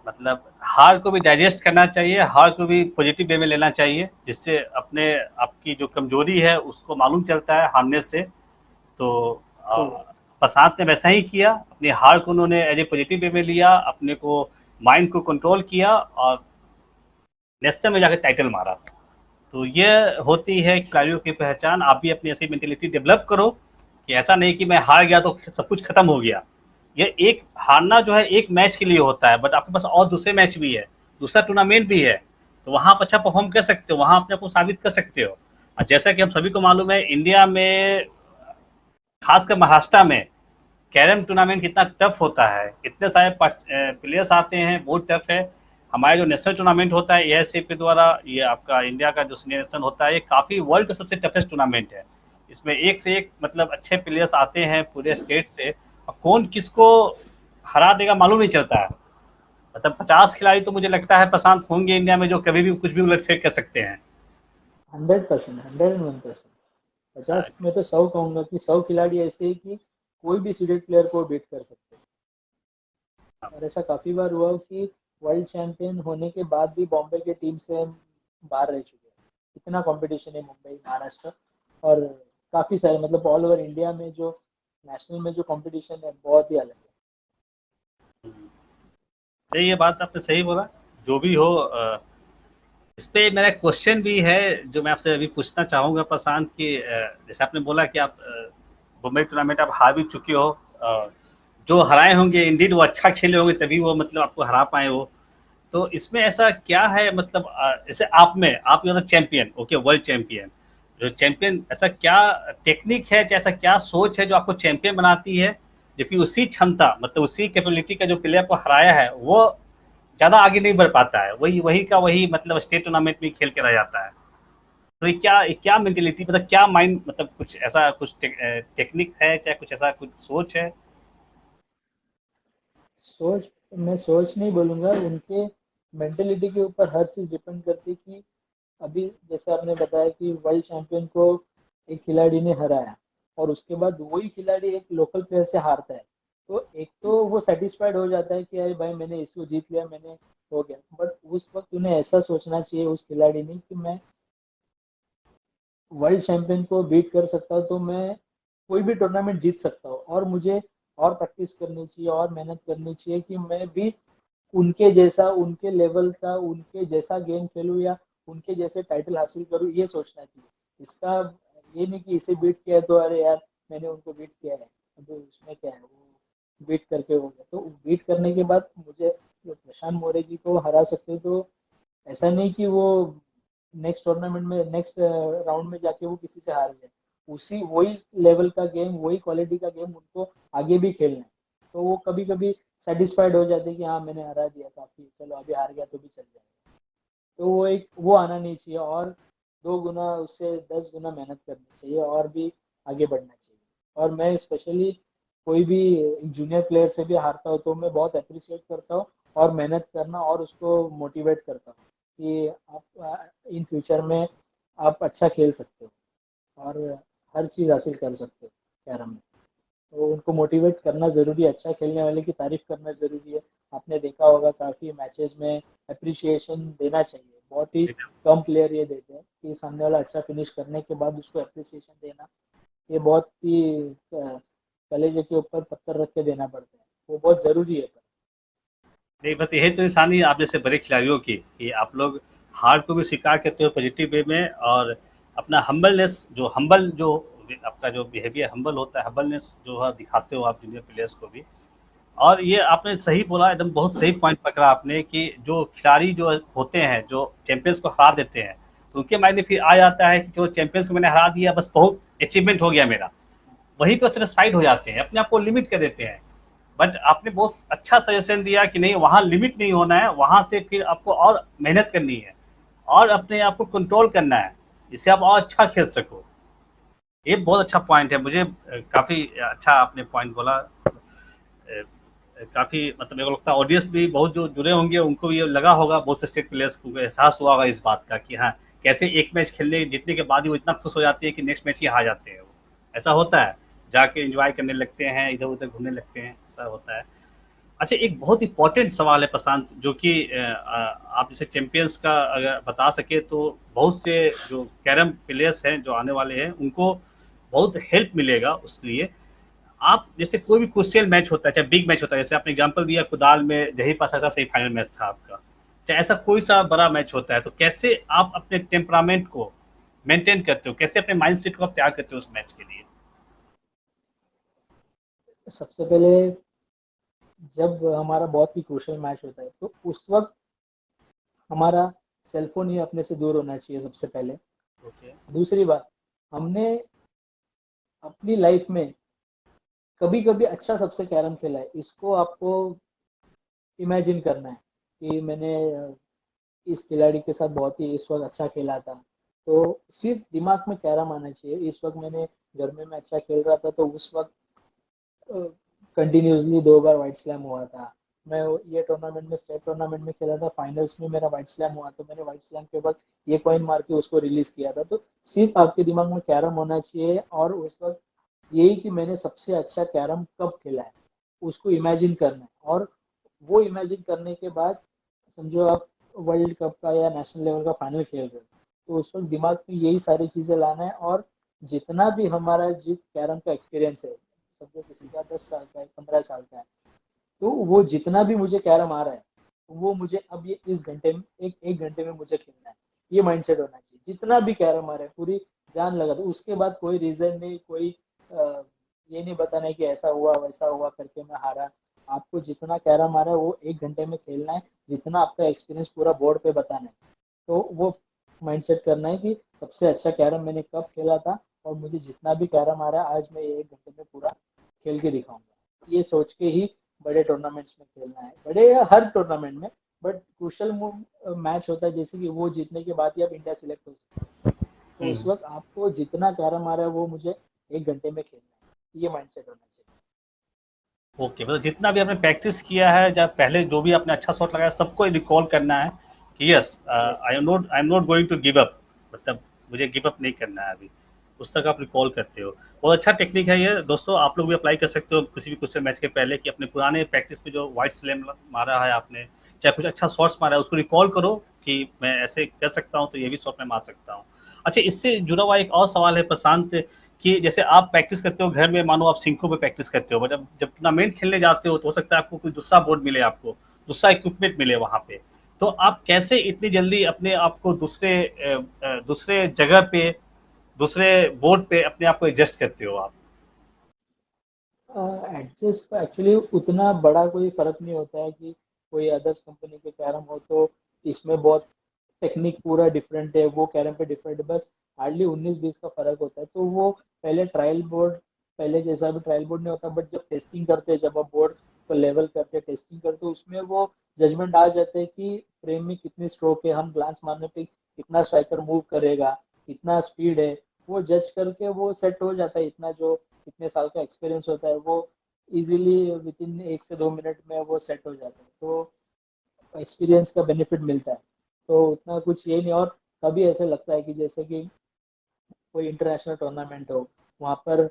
मतलब हार को भी डाइजेस्ट करना चाहिए, हार को भी पॉजिटिव वे में लेना चाहिए, जिससे अपने आपकी जो कमजोरी है उसको मालूम चलता है हारने से। तो अ, तो प्रशांत ने वैसा ही किया, अपनी हार को उन्होंने एज ए पॉजिटिव वे में लिया, अपने को माइंड को कंट्रोल किया और नेशनल में जाकर टाइटल मारा। तो ये होती है खिलाड़ियों की पहचान। आप भी अपनी ऐसी मेंटेलिटी डेवलप करो कि ऐसा नहीं कि मैं हार गया तो सब कुछ खत्म हो गया। ये एक हारना जो है एक मैच के लिए होता है, बट आपके पास और दूसरे मैच भी है, दूसरा टूर्नामेंट भी है, तो वहां आप अच्छा परफॉर्म कर सकते हो, वहां अपने को साबित कर सकते हो। और जैसा कि हम सभी को मालूम है, इंडिया में खासकर महाराष्ट्र में कैरम टूर्नामेंट कितना टफ होता है, इतने सारे प्लेयर्स आते हैं, बहुत टफ है। हमारे जो नेशनल टूर्नामेंट होता है एएसए के द्वारा, ये आपका इंडिया का जो सीनियर नेशनल होता है, ये काफी वर्ल्ड का सबसे टफेस्ट टूर्नामेंट है। इसमें एक से एक मतलब अच्छे प्लेयर्स आते हैं पूरे स्टेट से, और कौन किसको हरा देगा मालूम नहीं चलता है। मतलब 50 खिलाड़ी तो मुझे लगता है प्रशांत होंगे इंडिया में जो कभी भी कुछ भी उलट फेंक कर सकते हैं। 100%, 101%। 50 में तो 100 कहूंगा कि 100 खिलाड़ी ऐसे ही कि कोई भी सीडेड प्लेयर को बीट कर सकते हैं। और ऐसा काफी बार हुआ कि वर्ल्ड चैंपियन होने के बाद भी बॉम्बे के टीम से हम बाहर रह चुके हैं। इतना कंपटीशन है मुंबई, महाराष्ट्र और काफी सारे, मतलब ऑल ओवर इंडिया में जो नेशनल में जो कंपटीशन है बहुत ही अलग है। नहीं, ये बात आपने सही बोला। जो भी हो, इस पे मेरा क्वेश्चन भी है जो मैं आपसे अभी पूछना चाहूंगा प्रशांत की। जैसे आपने बोला कि आप मुंबई टूर्नामेंट आप हार भी चुके हो, जो हराए होंगे इंडीड वो अच्छा खेले होंगे तभी वो मतलब आपको हरा पाए हो। तो इसमें ऐसा क्या है, मतलब जैसे आप जो चैंपियन, ओके, वर्ल्ड चैंपियन, जो चैंपियन, ऐसा क्या टेक्निक है, ऐसा क्या सोच है जो आपको चैंपियन बनाती है, जबकि उसी क्षमता मतलब उसी कैपेबिलिटी का जो प्लेयर को हराया है वो ज्यादा आगे नहीं बढ़ पाता है, वही वही का वही मतलब स्टेट टूर्नामेंट में खेल के रह जाता है। तो ये क्या मेंटेलिटी, मतलब क्या माइंड, मतलब कुछ ऐसा कुछ टेक्निक है, चाहे कुछ ऐसा कुछ सोच है? सोच, मैं सोच नहीं बोलूंगा, उनके मेंटेलिटी के ऊपर हर चीज डिपेंड करती है कि अभी जैसे आपने बताया कि वर्ल्ड चैंपियन को एक खिलाड़ी ने हराया और उसके बाद वही खिलाड़ी एक लोकल प्लेयर से हारता है, तो एक तो वो सेटिस्फाइड हो जाता है कि अरे भाई मैंने इसको जीत लिया, मैंने हो गया। बट उस वक्त उन्हें ऐसा सोचना चाहिए उस खिलाड़ी ने कि मैं वर्ल्ड चैंपियन को बीट कर सकता हूँ तो मैं कोई भी टूर्नामेंट जीत सकता हूँ। और मुझे और प्रैक्टिस करनी चाहिए और मेहनत करनी चाहिए कि मैं भी उनके जैसा, उनके लेवल का, उनके जैसा गेम खेलूं या उनके जैसे टाइटल हासिल करूं, ये सोचना चाहिए। इसका ये नहीं कि इसे बीट किया है तो अरे यार मैंने उनको बीट किया है, अब उसमें क्या है, वो बीट करके हो गया। तो बीट करने के बाद मुझे प्रशांत मोरे जी को हरा सकते तो ऐसा नहीं कि वो नेक्स्ट टूर्नामेंट में, नेक्स्ट राउंड में जाके वो किसी से हार जाए, उसी वही लेवल का गेम, वही क्वालिटी का गेम उनको आगे भी खेलना है। तो वो कभी कभी सेटिस्फाइड हो जाते हैं कि हाँ मैंने हरा दिया काफी, चलो अभी हार गया तो भी चल जाएगा। तो वो एक वो आना नहीं चाहिए, और 2 गुना उससे 10 गुना मेहनत करनी चाहिए और भी आगे बढ़ना चाहिए। और मैं स्पेशली कोई भी जूनियर प्लेयर से भी हारता हूँ तो मैं बहुत अप्रिशिएट करता हूँ और मेहनत करना और उसको मोटिवेट करता हूँ कि आप इन फ्यूचर में आप अच्छा खेल सकते हो और हर चीज़ हासिल कर सकते हो कैरम में। तो उनको मोटिवेट करना ज़रूरी है, अच्छा खेलने वाले की तारीफ करना ज़रूरी है। आपने देखा होगा काफ़ी मैचेस में अप्रिसिएशन देना चाहिए, बहुत ही कम प्लेयर ये देते हैं कि सामने वाला अच्छा फिनिश करने के बाद उसको अप्रिसिएशन देना, ये बहुत ही कलेजे के ऊपर पत्थर रख के देना पड़ता है, वो बहुत ज़रूरी है। नहीं, बस यही तो इंसानी आप जैसे बड़े खिलाड़ियों की कि आप लोग हार को भी स्वीकार करते हो पॉजिटिव वे में, और अपना हम्बलनेस, जो हम्बल जो आपका जो बिहेवियर हम्बल होता है, हम्बलनेस जो है दिखाते हो आप जूनियर प्लेयर्स को भी। और ये आपने सही बोला, एकदम बहुत सही पॉइंट पकड़ा आपने कि जो खिलाड़ी जो होते हैं जो चैंपियंस को हरा देते हैं, तो उनके माइंड में फिर आ जाता है कि जो चैंपियंस को मैंने हरा दिया बस बहुत अचीवमेंट हो गया मेरा, वहीं पर सेटिस्फाइड हो जाते हैं, अपने आप को लिमिट कर देते हैं। बट आपने बहुत अच्छा सजेशन दिया कि नहीं, वहां लिमिट नहीं होना है, वहां से फिर आपको और मेहनत करनी है और अपने आप को कंट्रोल करना है, जिससे आप और अच्छा खेल सको। ये बहुत अच्छा पॉइंट है, मुझे काफी अच्छा आपने पॉइंट बोला। काफी मतलब मेरे को लगता है ऑडियंस भी बहुत जो जुड़े होंगे उनको भी ये लगा होगा, बहुत से स्टेट प्लेयर्स को एहसास हुआ होगा इस बात का कि हाँ, कैसे एक मैच खेलने जीतने के बाद ही वो इतना खुश हो जाते हैं कि नेक्स्ट मैच ही हार जाते हैं। वो ऐसा होता है, जाके एंजॉय करने लगते हैं, इधर उधर घूमने लगते हैं, ऐसा होता है। अच्छा, एक बहुत इंपॉर्टेंट सवाल है प्रशांत, जो कि आप जैसे चैंपियंस का अगर बता सके तो बहुत से जो कैरम प्लेयर्स हैं जो आने वाले हैं उनको बहुत हेल्प मिलेगा उस लिए। आप जैसे कोई भी क्रुशियल मैच होता है, चाहे बिग मैच होता है, जैसे आपने एग्जांपल दिया कुदाल में जही पासा सेमीफाइनल मैच था आपका, चाहे ऐसा कोई सा बड़ा मैच होता है, तो कैसे आप अपने टेम्परामेंट को मेंटेन करते हो, कैसे अपने माइंड सेट को आप तैयार करते हो उस मैच के लिए? सबसे पहले जब हमारा बहुत ही क्रूशियल मैच होता है तो उस वक्त हमारा सेलफोन ही अपने से दूर होना चाहिए सबसे पहले। ओके। दूसरी बात, हमने अपनी लाइफ में कभी कभी अच्छा सबसे कैरम खेला है, इसको आपको इमेजिन करना है कि मैंने इस खिलाड़ी के साथ बहुत ही इस वक्त अच्छा खेला था। तो सिर्फ दिमाग में कैरम आना चाहिए, इस वक्त मैंने घर में मैं अच्छा खेल रहा था तो उस वक्त कंटिन्यूसली 2 बार वाइट स्लैम हुआ था। मैं ये टूर्नामेंट में, स्टेट टूर्नामेंट में खेला था, फाइनल्स में मेरा वाइट स्लैम हुआ, तो मैंने वाइट स्लैम के बाद ये कॉइन मार के उसको रिलीज किया था। तो सिर्फ आपके दिमाग में कैरम होना चाहिए और उस वक्त यही कि मैंने सबसे अच्छा कैरम कब खेला है उसको इमेजिन करना है। और वो इमेजिन करने के बाद समझो आप वर्ल्ड कप का या नेशनल लेवल का फाइनल खेल रहे हो, तो उस वक्त दिमाग में यही सारी चीजें लाना है। और जितना भी हमारा जीत कैरम का एक्सपीरियंस है, समझो किसी का 10 साल का है, 15 साल का है, तो वो जितना भी मुझे कैरम आ रहा है वो मुझे अब ये इस घंटे में, एक घंटे में मुझे खेलना है, ये माइंडसेट होना चाहिए। जितना भी कैरम आ रहा है पूरी जान लगा दो, उसके बाद कोई रीजन नहीं, कोई ये नहीं बताना है कि ऐसा हुआ वैसा हुआ करके मैं हारा। आपको जितना कैरम आ रहा है वो 1 घंटे में खेलना है, जितना आपका एक्सपीरियंस पूरा बोर्ड पे बताना है। तो वो माइंडसेट करना है कि सबसे अच्छा कैरम मैंने कब खेला था और मुझे जितना भी कैरम आ रहा है आज मैं ये 1 घंटे में पूरा खेल के दिखाऊंगा। ये सोच के ही बड़े टूर्नामेंट्स में खेलना है, बड़े या हर टूर्नामेंट में। बट क्रूशल मैच होता है जैसे कि वो जीतने के बाद ही आप इंडिया सिलेक्ट हो सकते हो, तो उस हम्म। वक्त आपको जितना कैरम आ रहा है वो मुझे 1 घंटे में खेलना है, ये माइंडसेट होना चाहिए। ओके, मतलब जितना भी आपने प्रैक्टिस किया है, जब पहले जो भी आपने अच्छा शॉट लगाया, सबको रिकॉल करना है कि yes, yes. I am not going to give up, मतलब मुझे गिव अप नहीं करना है अभी, उस तक आप रिकॉल करते हो। बहुत अच्छा टेक्निक है ये दोस्तों, आप लोग भी अप्लाई कर सकते हो किसी भी क्वेश्चन मैच के पहले कि अपने पुराने प्रैक्टिस में जो वाइट स्लैम मारा है आपने, चाहे कुछ अच्छा शॉट्स मारा है, उसको रिकॉल करो कि मैं ऐसे कर सकता हूँ तो ये भी शॉट मैं मार सकता हूँ। अच्छा, इससे जुड़ा हुआ एक और सवाल है प्रशांत, कि जैसे आप प्रैक्टिस करते हो घर में, मानो आप सिंकों पे प्रैक्टिस करते हो, बट जब टूर्नामेंट खेलने जाते हो तो हो सकता है आपको कोई दूसरा बोर्ड मिले, आपको दूसरा इक्विपमेंट मिले वहां पे, तो आप कैसे इतनी जल्दी अपने आप को दूसरे जगह पे, दूसरे बोर्ड पे अपने आप को एडजस्ट करते हो आप? एडजस्ट एक्चुअली उतना बड़ा कोई फर्क नहीं होता है कि कोई अदर्स कंपनी के कैरम हो तो इसमें बहुत टेक्निक पूरा डिफरेंट है, वो कैरम पे डिफरेंट है, बस हार्डली 19-20 का फर्क होता है। तो वो पहले ट्रायल बोर्ड, पहले जैसा भी ट्रायल बोर्ड नहीं होता, बट जब टेस्टिंग करते हैं, जब आप बोर्ड को लेवल करते हैं, टेस्टिंग करते हैं, उसमें वो जजमेंट आ जाते हैं कि फ्रेम में कितनी स्ट्रोक है, हम ग्लांस मारने पे कितना स्ट्राइकर मूव करेगा, कितना स्पीड है, वो जज करके वो सेट हो जाता है। इतना जो इतने साल का एक्सपीरियंस होता है वो इजीली विद इन 1 से 2 मिनट में वो सेट हो जाता है। तो एक्सपीरियंस का बेनिफिट मिलता है, तो उतना कुछ ये नहीं। और कभी ऐसे लगता है कि जैसे कि कोई इंटरनेशनल टूर्नामेंट हो, वहाँ पर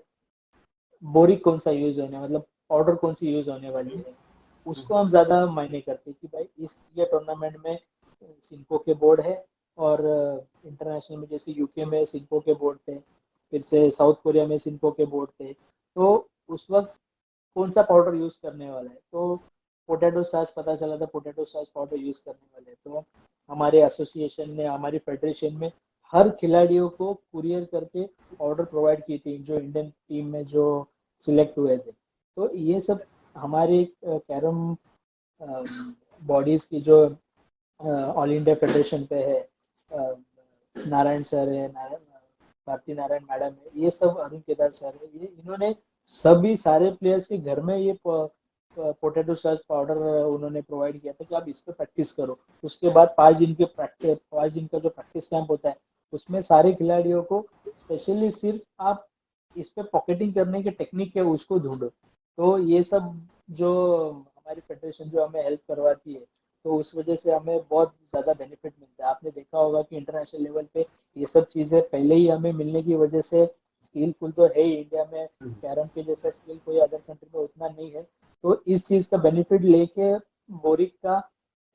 बोरिक कौन सा यूज होने, मतलब पाउडर कौन सी यूज होने वाली है, उसको हम ज्यादा मायने करते हैं कि भाई इस ये टूर्नामेंट में सिंको के बोर्ड है, और इंटरनेशनल में जैसे यूके में सिंको के बोर्ड थे, फिर से साउथ कोरिया में सिंको के बोर्ड थे, तो उस वक्त कौन सा पाउडर यूज करने वाला है, तो पोटैटो स्टार्च पता चला था, पोटैटो स्टार्च पाउडर यूज करने वाले हैं। तो हमारे एसोसिएशन ने, हमारी फेडरेशन में हर खिलाड़ियों को कुरियर करके ऑर्डर प्रोवाइड की थी, जो इंडियन टीम में जो सिलेक्ट हुए थे। तो ये सब हमारे कैरम बॉडीज की जो ऑल इंडिया फेडरेशन पे है, नारायण सर है, नारायण भारती नारायण मैडम है, ये सब अरुण केदार सर है, ये इन्होंने सभी सारे प्लेयर्स के घर में ये पोटैटो स्टार्च पाउडर उन्होंने प्रोवाइड किया था कि आप इस पे प्रैक्टिस करो। उसके बाद 5 दिन के प्रैक्टिस, 5 दिन का जो प्रैक्टिस कैंप होता है, उसमें सारे खिलाड़ियों को स्पेशली सिर्फ आप इस पे पॉकेटिंग करने की टेक्निक है उसको ढूंढो। तो ये सब जो हमारी फेडरेशन जो हमें हेल्प करवाती है, तो उस वजह से हमें बहुत ज्यादा बेनिफिट मिलता है। आपने देखा होगा कि इंटरनेशनल लेवल पे ये सब चीजें पहले ही हमें मिलने की वजह से, स्किलफुल तो है ही इंडिया में, कैरम के जैसा स्किल कोई अदर कंट्री में उतना नहीं है। तो इस चीज का बेनिफिट लेके बोरिक का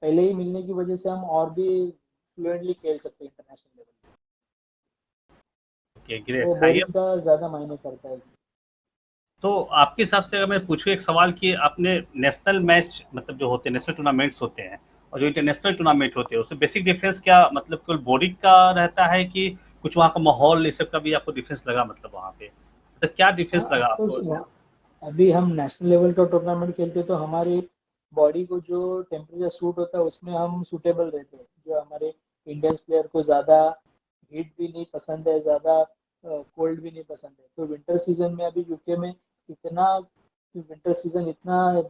पहले ही मिलने की वजह से हम और भी फ्लुएंटली खेल सकते हैं इंटरनेशनल लेवल पे। ओके, तो ग्रेट। आइए, बोरिक का ज्यादा मायने करता है। तो आपके हिसाब से अगर मैं पूछूं एक सवाल कि आपने नेशनल मैच मतलब जो होते हैं, नेशनल टूर्नामेंट्स होते हैं और जो इंटरनेशनल टूर्नामेंट होते हैं, उसमें बेसिक डिफरेंस क्या, मतलब केवल बोरिंग का रहता है कि कुछ वहाँ का माहौल, इस सब का भी आपको डिफरेंस लगा, मतलब वहाँ पे मतलब क्या डिफरेंस हाँ, लगा तो आपको? अभी हम नेशनल लेवल का टूर्नामेंट खेलते हैं, तो हमारी बॉडी को जो टेम्परेचर सूट होता है उसमें हम सूटेबल रहते हैं। जो हमारे इंडियंस प्लेयर को ज़्यादा हीट भी नहीं पसंद है, ज़्यादा कोल्ड भी नहीं पसंद है। तो विंटर सीजन में अभी यूके में इतना, विंटर सीजन इतना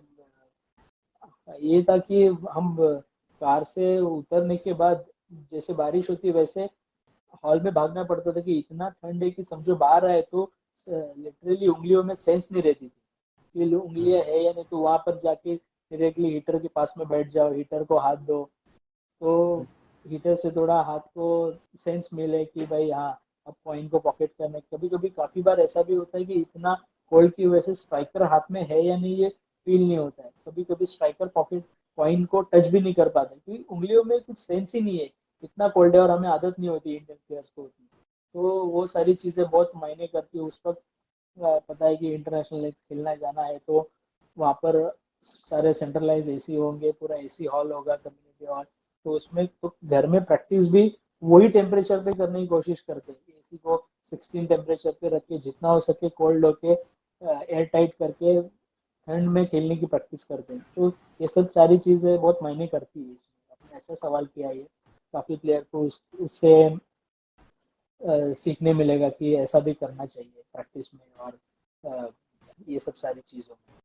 ये था कि हम कार से उतरने के बाद जैसे बारिश होती है वैसे हॉल में भागना पड़ता था, कि इतना ठंड है कि समझो बाहर आए तो लिटरली उंगलियों में सेंस नहीं रहती थी कि उंगलियां है या नहीं। तो वहां पर जाके डायरेक्टली हीटर के पास में बैठ जाओ, हीटर को हाथ दो, तो हीटर से थोड़ा हाथ को सेंस मिले कि भाई हाँ, अब कॉइन को पॉकेट करना। कभी कभी काफी बार ऐसा भी होता है कि इतना कोल्ड की वजह से स्ट्राइकर हाथ में है या नहीं ये फील नहीं होता है। कभी कभी स्ट्राइकर पॉकेट कॉइन को टच भी नहीं कर पाता क्योंकि उंगलियों में कुछ सेंस ही नहीं है, इतना कोल्ड है, और हमें आदत नहीं होती इंडियन प्लेयर्स को उतनी। तो वो सारी चीजें बहुत मायने करती है उस वक्त। पता है कि इंटरनेशनल खेलना जाना है, तो वहाँ पर सारे सेंट्रलाइज एसी होंगे, पूरा एसी हॉल होगा, कम्युनिटी हॉल। तो उसमें तो घर में प्रैक्टिस भी वही टेम्परेचर पे करने की कोशिश करते हैं, एसी को 16 टेम्परेचर पे रख के जितना हो सके कोल्ड होके एयर टाइट करके ठंड में खेलने की प्रैक्टिस करते हैं। तो ये सब सारी चीजें बहुत मायने करती है इसमें। आपने अच्छा सवाल किया, ये काफी प्लेयर को उससे सीखने मिलेगा कि ऐसा भी करना चाहिए प्रैक्टिस में और अ, ये सब सारी चीजों में।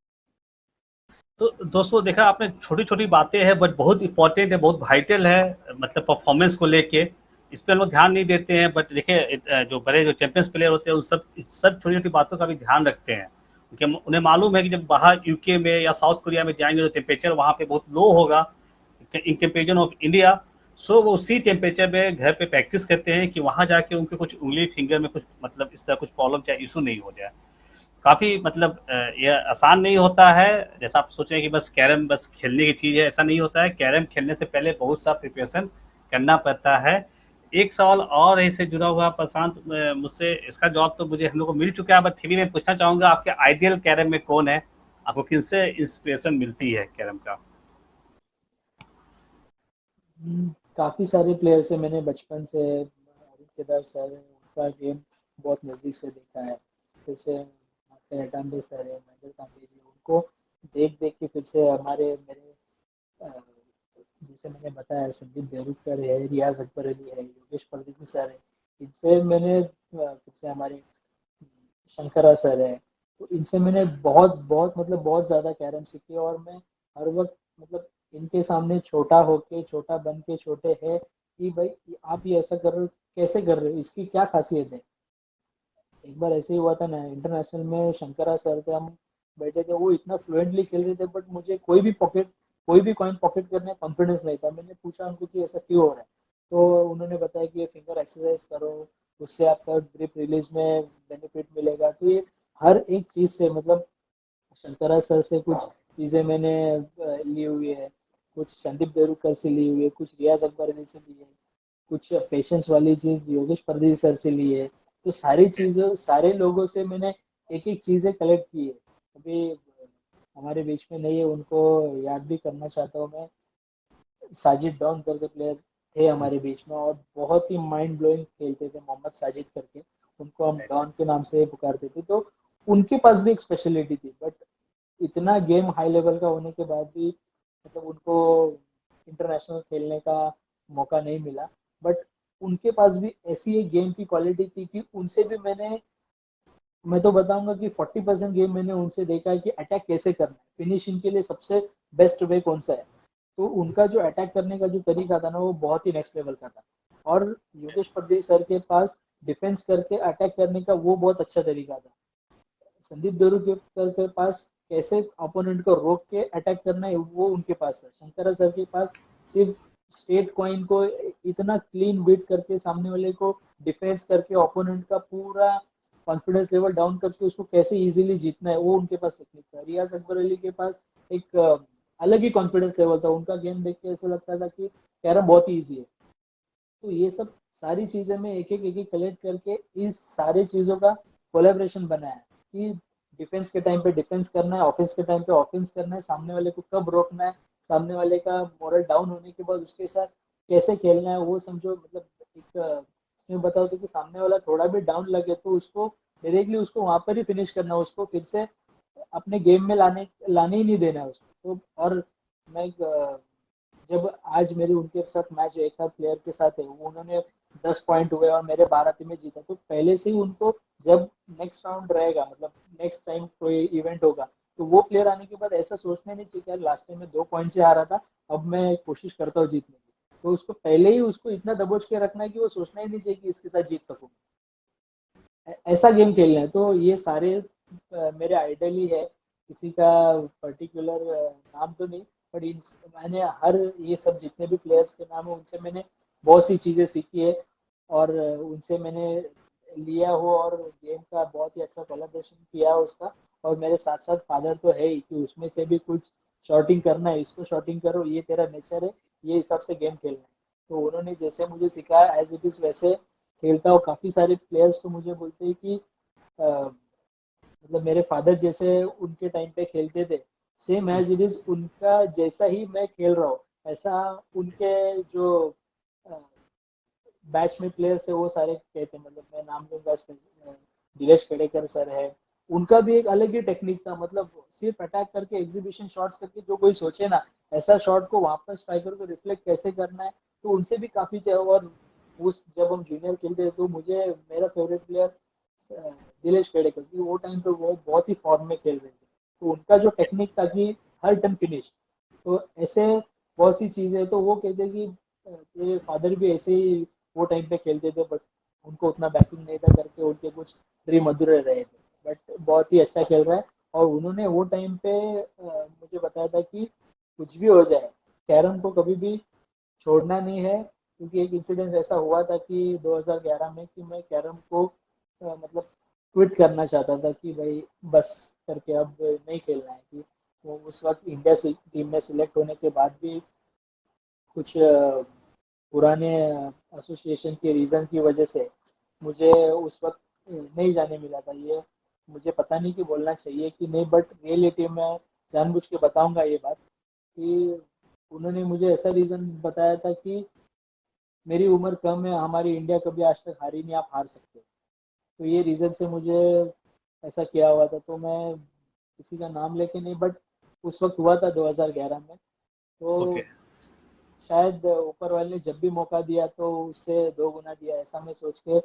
तो दोस्तों, देखा आपने, छोटी छोटी बातें हैं बट बहुत इंपॉर्टेंट है, बहुत वाइटल है, मतलब परफॉर्मेंस को लेके। इस पर हम लोग ध्यान नहीं देते हैं, बट देखिए जो बड़े जो चैंपियंस प्लेयर होते हैं उन सब छोटी छोटी बातों का भी ध्यान रखते हैं, क्योंकि उन्हें मालूम है कि जब बाहर यूके में या साउथ कोरिया में जाएंगे तो टेम्परेचर वहाँ पे बहुत लो होगा इन कंपेरिजन ऑफ इंडिया। सो वो उसी टेम्परेचर में घर पे प्रैक्टिस करते हैं कि वहाँ जाके उनके कुछ उंगली फिंगर में कुछ मतलब इस तरह कुछ प्रॉब्लम या इशू नहीं हो जाए। काफ़ी मतलब ये आसान नहीं होता है, जैसा आप सोचें कि बस कैरम बस खेलने की चीज़ है, ऐसा नहीं होता है। कैरम खेलने से पहले बहुत सा प्रिपरेशन करना पड़ता है। एक सवाल और इससे जुड़ा हुआ प्रशांत, मुझसे इसका जवाब तो मुझे हम लोग को मिल चुका है, बट फिर भी मैं पूछना चाहूँगा, आपके आइडियल कैरम में कौन है? आपको किनसे इंस्पिरेशन मिलती है कैरम का? काफी सारे प्लेयर्स है, मैंने बचपन से अरुण केदार सर है, उनका गेम बहुत नजदीक से देखा है। जैसे मास्टर एटाम्बे सर है, महेंद्र तांबे जी, उनको देख देख के फिर से हमारे मेरे जिसे मैंने बताया, संदीप देवरुखकर है, रियाज अकबर अली है, योगेश परदेसी सर है, इनसे मैंने फिर से हमारे शंकरा सर है, तो इनसे मैंने बहुत बहुत मतलब बहुत ज्यादा कैरम सीखी। और मैं हर वक्त मतलब इनके सामने छोटा होके, छोटा बन के, छोटे है कि भाई आप ये ऐसा कर रहे हो, कैसे कर रहे हो, इसकी क्या खासियत है। एक बार ऐसे ही हुआ था ना, इंटरनेशनल में शंकरा सर थे, हम बैठे थे, वो इतना फ्लुएंटली खेल रहे थे, बट मुझे कोई भी कॉइन पॉकेट करने का कॉन्फिडेंस नहीं था। मैंने पूछा उनको कि ऐसा क्यों हो रहा है, तो उन्होंने बताया कि ये फिंगर एक्सरसाइज करो, उससे आपका ग्रिप रिलीज में बेनिफिट मिलेगा। तो ये हर एक चीज से मतलब शंकरा सर से कुछ चीजें मैंने ली हुई है, कुछ संदीप देवरुखकर से ली हुई है, कुछ रियाज अकबर अली से ली है, कुछ पेशेंस वाली चीज योगेश परदेसी सर से ली है। तो सारी चीजों, सारे लोगों से मैंने एक एक चीजें कलेक्ट की है। अभी हमारे बीच में नहीं है, उनको याद भी करना चाहता हूँ मैं। साजिद डॉन करके प्लेयर थे हमारे बीच में, और बहुत ही माइंड ब्लोइंग खेलते थे, मोहम्मद साजिद करके, उनको हम डॉन के नाम से पुकारते थे। तो उनके पास भी एक स्पेशलिटी थी, बट इतना गेम हाई लेवल का होने के बाद भी मतलब उनको इंटरनेशनल खेलने का मौका नहीं मिला। बट उनके पास भी ऐसी एक गेम की क्वालिटी थी कि उनसे भी मैं तो बताऊंगा कि 40% गेम मैंने उनसे देखा है कि अटैक कैसे करना है, फिनिशिंग के लिए सबसे बेस्ट वे कौन सा है। तो उनका जो अटैक करने का जो तरीका था ना, वो बहुत ही नेक्स्ट लेवल का था। और योगेश परदेशी सर के पास डिफेंस करके अटैक करने का वो बहुत अच्छा तरीका था। संदीप देवरुखकर के पास कैसे अपोनेंट को रोक के अटैक करना है, वो उनके पास था। शंकरा सर के पास सिर्फ स्ट्रेट कॉइन को इतना क्लीन बीट करके सामने वाले को डिफेंस करके ओपोनेंट का पूरा कॉन्फिडेंस लेवल डाउन करके उसको कैसे इजीली जीतना है, वो उनके पास टेक्निक था। रियाज अकबर अली के पास एक अलग ही कॉन्फिडेंस लेवल था। उनका गेम देख के ऐसा लगता था कि कैरम बहुत ही ईजी है। तो ये सब सारी चीजें मैं एक एक कलेक्ट करके इस सारी चीजों का कोलेब्रेशन बनाया कि डिफेंस के टाइम पे डिफेंस करना है, ऑफेंस के टाइम पे ऑफेंस करना है, सामने वाले को कब रोकना है, सामने वाले का मोरल डाउन होने के बाद उसके साथ कैसे खेलना है, वो समझो। मतलब एक इसमें बताओ तो कि सामने वाला थोड़ा भी डाउन लगे तो उसको डायरेक्टली उसको वहां पर ही फिनिश करना है, उसको फिर से अपने गेम में लाने ही नहीं देना है उसको। तो और मैं जब आज मेरी उनके साथ मैच एक था प्लेयर के साथ है, वो उन्होंने 10 पॉइंट हुए और मेरे 12 टीमें जीता, तो पहले से ही उनको जब नेक्स्ट राउंड रहेगा, मतलब नेक्स्ट टाइम कोई इवेंट होगा, तो वो प्लेयर आने के बाद ऐसा सोचना नहीं चाहिए कि लास्ट टाइम में 2 पॉइंट से आ रहा था, अब मैं कोशिश करता हूँ जीतने की। तो उसको पहले ही उसको इतना दबोच के रखना है कि वो सोचना ही नहीं चाहिए कि इसके साथ जीत सकूं। ऐसा गेम खेलना है। तो ये सारे मेरे आइडल ही है, किसी का पर्टिकुलर नाम तो नहीं, बट इन मैंने हर ये सब जितने भी प्लेयर्स के नाम है उनसे मैंने बहुत सी चीजें सीखी है, और उनसे मैंने लिया हो, और गेम का बहुत ही अच्छा कोलैबोरेशन किया है उसका। और मेरे साथ साथ फादर तो है ही कि उसमें से भी कुछ शॉटिंग करना है, इसको शॉटिंग करो, ये तेरा नेचर है, ये हिसाब से गेम खेलना है। तो उन्होंने जैसे मुझे सिखाया एज इट इज वैसे खेलता हूँ। काफी सारे प्लेयर्स तो मुझे बोलते हैं कि मतलब मेरे फादर जैसे उनके टाइम पे खेलते थे, सेम एज इट इज उनका जैसा ही मैं खेल रहा हूँ, ऐसा उनके जो बैच में प्लेयर्स है वो सारे कहते हैं। मतलब मैं नाम लूंगा, दिनेश खेड़ेकर सर है, उनका भी एक अलग ही टेक्निक था। मतलब सिर्फ अटैक करके एग्जीबिशन शॉट्स करके जो कोई सोचे ना, ऐसा शॉट को वापस स्ट्राइकर को रिफ्लेक्ट कैसे करना है, तो उनसे भी काफी और उस जब हम जूनियर खेलते थे तो मुझे मेरा फेवरेट प्लेयर दिनेश खेड़ेकर, क्योंकि वो टाइम पे वो बहुत ही फॉर्म में खेल रहे थे। तो उनका जो टेक्निक था कि हर टर्न फिनिश, तो ऐसे बहुत सी चीजें। तो वो कहते हैं कि मेरे फादर भी ऐसे ही वो टाइम पे खेलते थे, बट उनको उतना बैकिंग नहीं था करके उनके कुछ ड्रीम अधूरे रहे थे। बट बहुत ही अच्छा खेल रहा है। और उन्होंने वो टाइम पे मुझे बताया था कि कुछ भी हो जाए, कैरम को कभी भी छोड़ना नहीं है। क्योंकि एक इंसिडेंस ऐसा हुआ था कि 2011 में कि मैं कैरम को मतलब क्विट करना चाहता था कि भाई बस करके अब नहीं खेलना है। कि वो उस वक्त इंडिया से टीम में सिलेक्ट होने के बाद भी कुछ पुराने एसोसिएशन के रीज़न की वजह से मुझे उस वक्त नहीं जाने मिला था। ये मुझे पता नहीं कि बोलना चाहिए कि नहीं, बट रियलिटी में जानबूझ के बताऊंगा ये बात कि उन्होंने मुझे ऐसा रीज़न बताया था कि मेरी उम्र कम है, हमारी इंडिया कभी आज तक हारी नहीं, आप हार सकते हो। तो ये रीज़न से मुझे ऐसा किया हुआ था। तो मैं किसी का नाम लेके नहीं, बट उस वक्त हुआ था 2011 में। तो ओके। शायद ऊपर वाले ने जब भी मौका दिया तो उससे 2 गुना दिया, ऐसा मैं सोच के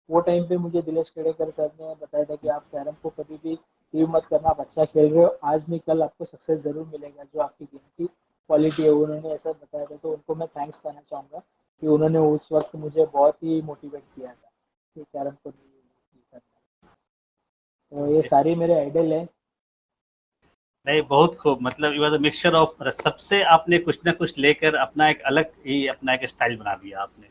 वो टाइम पे मुझे दिलेश खेड़ेकर सर ने बताया था कि आप कैरम को कभी भी लीव मत करना, आप अच्छा खेल रहे हो, आज नहीं कल आपको सक्सेस जरूर मिलेगा, जो आपकी गेम की क्वालिटी है, उन्होंने ऐसा बताया था। तो उनको मैं थैंक्स करना चाहूँगा कि उन्होंने उस वक्त मुझे बहुत ही मोटिवेट किया था कि कैरम को नहीं करना। तो ये सारी मेरे आइडल है। नहीं, बहुत खूब। मतलब you are the mixture of, सबसे आपने कुछ ना कुछ लेकर अपना एक अलग ही अपना एक स्टाइल बना दिया आपने।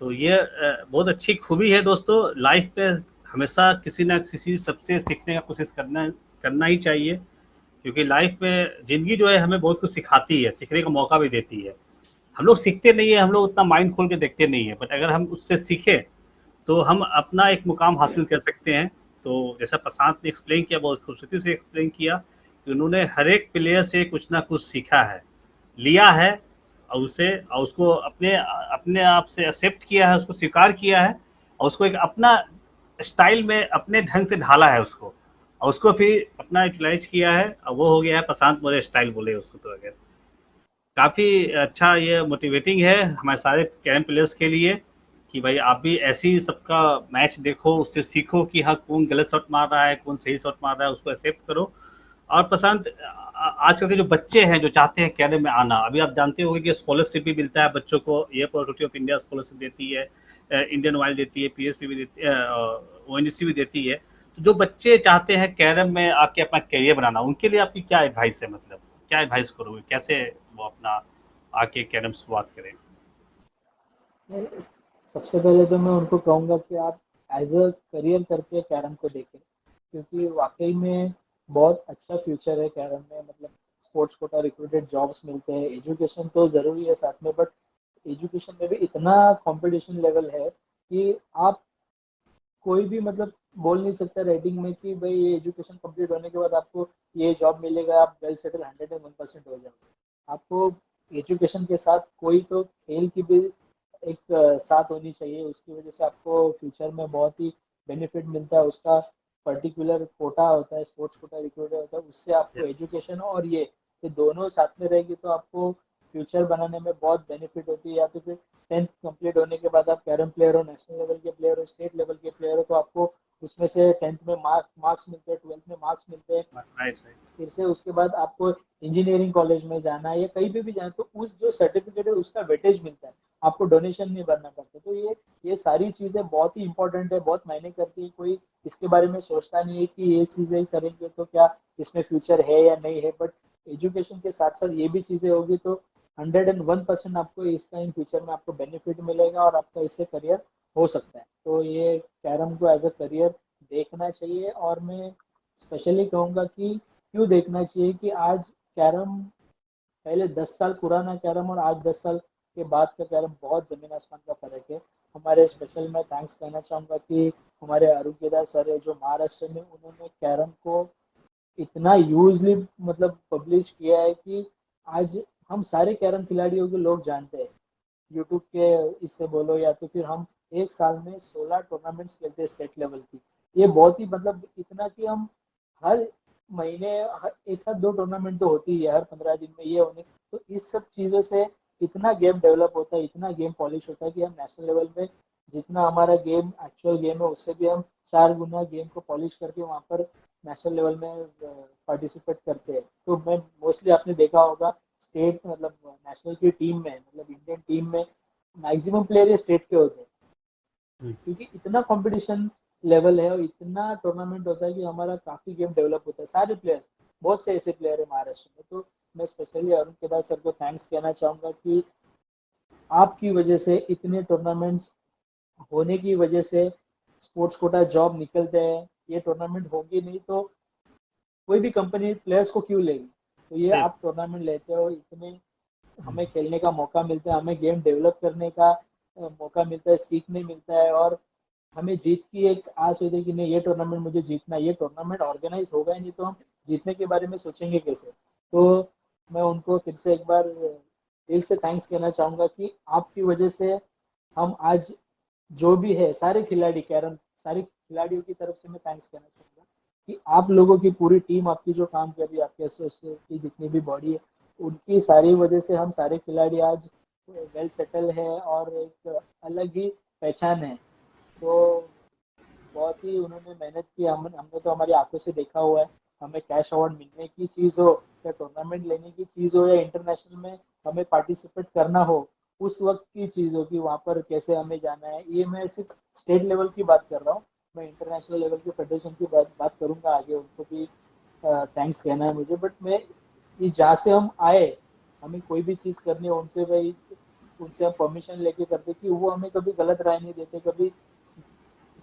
तो ये बहुत अच्छी खूबी है दोस्तों। लाइफ पे हमेशा किसी ना किसी सबसे सीखने का कोशिश करना करना ही चाहिए, क्योंकि लाइफ में ज़िंदगी जो है हमें बहुत कुछ सिखाती है, सीखने का मौका भी देती है। हम लोग सीखते नहीं है, हम लोग उतना माइंड खोल के देखते नहीं है, बट अगर हम उससे सीखें तो हम अपना एक मुकाम हासिल कर सकते हैं। तो जैसा प्रशांत ने एक्सप्लेन किया, बहुत खूबसूरती से एक्सप्लेन किया कि उन्होंने हर एक प्लेयर से कुछ ना कुछ सीखा है, लिया है, और उसे और उसको अपने अपने आप से एक्सेप्ट किया है, उसको स्वीकार किया है, और उसको एक अपना स्टाइल में अपने ढंग से ढाला है उसको, और उसको फिर अपना यूटिलाइज किया है, और वो हो गया है प्रशांत मोरे स्टाइल बोले उसको। तो अगर काफ़ी अच्छा, ये मोटिवेटिंग है हमारे सारे कैरम प्लेयर्स के लिए कि भाई आप भी ऐसे ही सबका मैच देखो, उससे सीखो कि हाँ कौन गलत शॉट मार रहा है, कौन सही शॉट मार रहा है, उसको एक्सेप्ट करो। और प्रशांत, आजकल के जो बच्चे हैं जो चाहते हैं कैरियर में आना, अभी आप जानते होंगे कि स्कॉलरशिप भी मिलता है बच्चों को, ये अथॉरिटी ऑफ इंडिया स्कॉलरशिप देती है, इंडियन ऑयल देती है, पीएसपी भी देती है, ओएनजीसी भी देती है। तो जो बच्चे चाहते हैं कैरियर में आके अपना करियर बनाना, उनके लिए आपकी क्या एडवाइस है? मतलब क्या एडवाइस करोगे, कैसे वो अपना आके कैरियर में शुरुआत करें? सबसे पहले तो मैं उनको कहूँगा कि आप एज अ करियर करके कैरम को देखें, क्योंकि वाकई में बहुत अच्छा फ्यूचर है कैरम में। मतलब स्पोर्ट्स कोटा रिक्रूटेड जॉब्स मिलते हैं, एजुकेशन तो ज़रूरी है साथ में, बट एजुकेशन में भी इतना कंपटीशन लेवल है कि आप कोई भी मतलब बोल नहीं सकता रेटिंग में कि भाई ये एजुकेशन कंप्लीट होने के बाद आपको ये जॉब मिलेगा, आप वेल सेटल 101% हो जाओगे। आपको एजुकेशन के साथ कोई तो खेल की भी एक साथ होनी चाहिए, उसकी वजह से आपको फ्यूचर में बहुत ही बेनिफिट मिलता है। उसका पर्टिकुलर कोटा होता है, स्पोर्ट्स कोटा रिक्रूटर होता है, उससे आपको यस। एजुकेशन और ये दोनों साथ में रहेगी तो आपको फ्यूचर बनाने में बहुत बेनिफिट होती है। या तो फिर 10th कंप्लीट होने के बाद आप कैरम प्लेयर हो, नेशनल लेवल के प्लेयर हो, स्टेट लेवल के प्लेयर हो, तो आपको उसमें से 10th में मार्क्स मिलते हैं, 12th में मार्क्स मिलते हैं। Right, right. फिर से उसके बाद आपको इंजीनियरिंग कॉलेज में जाना है या कहीं पे भी जाना, तो उस जो सर्टिफिकेट है उसका वेटेज मिलता है, आपको डोनेशन नहीं भरना पड़ता। तो ये सारी चीजें बहुत ही इंपॉर्टेंट है, बहुत मायने करती है। कोई इसके बारे में सोचता नहीं है कि ये चीजें करेंगे तो क्या इसमें फ्यूचर है या नहीं है, बट एजुकेशन के साथ साथ ये भी चीजें होगी तो 101% आपको इसका इन फ्यूचर में आपको बेनिफिट मिलेगा और आपका इससे करियर हो सकता है। तो ये कैरम को एज अ करियर देखना चाहिए। और मैं स्पेशली कहूँगा कि क्यों देखना चाहिए कि आज कैरम, पहले 10 साल पुराना कैरम और आज 10 साल के बाद का कैरम बहुत जमीन आसमान का फर्क है। हमारे स्पेशल मैं थैंक्स कहना चाहूँगा कि हमारे आरोग्यदास सर है जो महाराष्ट्र में, उन्होंने कैरम को इतना यूजली मतलब पब्लिश किया है कि आज हम सारे कैरम खिलाड़ियों के लोग जानते हैं, यूट्यूब के इससे बोलो या तो फिर हम एक साल में 16 टूर्नामेंट्स खेलते हैं स्टेट लेवल की। ये बहुत ही मतलब इतना कि हम हर महीने एक आध दो टूर्नामेंट तो होती है हर 15 दिन में ये होने। तो इस सब चीज़ों से इतना गेम डेवलप होता है, इतना गेम पॉलिश होता है कि हम नेशनल लेवल में जितना हमारा गेम एक्चुअल गेम है उससे भी हम 4 गुना गेम को पॉलिश करके वहाँ पर नेशनल लेवल में पार्टिसिपेट करते हैं। तो मैं मोस्टली आपने देखा होगा स्टेट मतलब नेशनल की टीम में, मतलब इंडियन टीम में मैक्सिमम प्लेयर स्टेट के होते हैं, क्योंकि इतना कंपटीशन लेवल है और इतना टूर्नामेंट होता है कि हमारा काफी गेम डेवलप होता है। सारे प्लेयर्स, बहुत से ऐसे प्लेयर है महाराष्ट्र में। तो मैं स्पेशली अरुण केदार सर को थैंक्स कहना चाहूंगा कि आपकी वजह से इतने टूर्नामेंट्स होने की वजह से स्पोर्ट्स कोटा जॉब निकलते हैं। ये टूर्नामेंट होगी नहीं तो कोई भी कंपनी प्लेयर्स को क्यों लेगी। तो ये सिर्फ आप टूर्नामेंट लेते हो, इतने हमें खेलने का मौका मिलता है, हमें गेम डेवलप करने का मौका मिलता है, सीखने मिलता है, और हमें जीत की एक आस होती है कि नहीं ये टूर्नामेंट मुझे जीतना है। ये टूर्नामेंट ऑर्गेनाइज होगा ही नहीं तो हम जीतने के बारे में सोचेंगे कैसे। तो मैं उनको फिर से एक बार दिल से थैंक्स कहना चाहूंगा कि आपकी वजह से हम आज जो भी है सारे खिलाड़ी कैरम, सारे खिलाड़ियों की तरफ से मैं थैंक्स कहना चाहूंगा कि आप लोगों की पूरी टीम आपकी जो काम कर रही है, आपके एसोसिएट की जितनी भी बॉडी है, उनकी सारी वजह से हम सारे खिलाड़ी आज वेल सेटल है और एक अलग ही पहचान है। तो बहुत ही उन्होंने मेहनत की, हमने तो हमारी आंखों से देखा हुआ है। हमें कैश अवार्ड मिलने की चीज हो या टूर्नामेंट लेने की चीज हो या इंटरनेशनल में हमें पार्टिसिपेट करना हो, उस वक्त की चीज हो कि वहाँ पर कैसे हमें जाना है। ये मैं सिर्फ स्टेट लेवल की बात कर रहा हूँ, मैं इंटरनेशनल लेवल की फेडरेशन की बात करूंगा आगे, उनको भी थैंक्स कहना है मुझे। बट मैं ये जहाँ से हम आए, हमें कोई भी चीज करनी हो उनसे भाई, उनसे हम परमिशन लेके करते कि वो हमें कभी गलत राय नहीं देते, कभी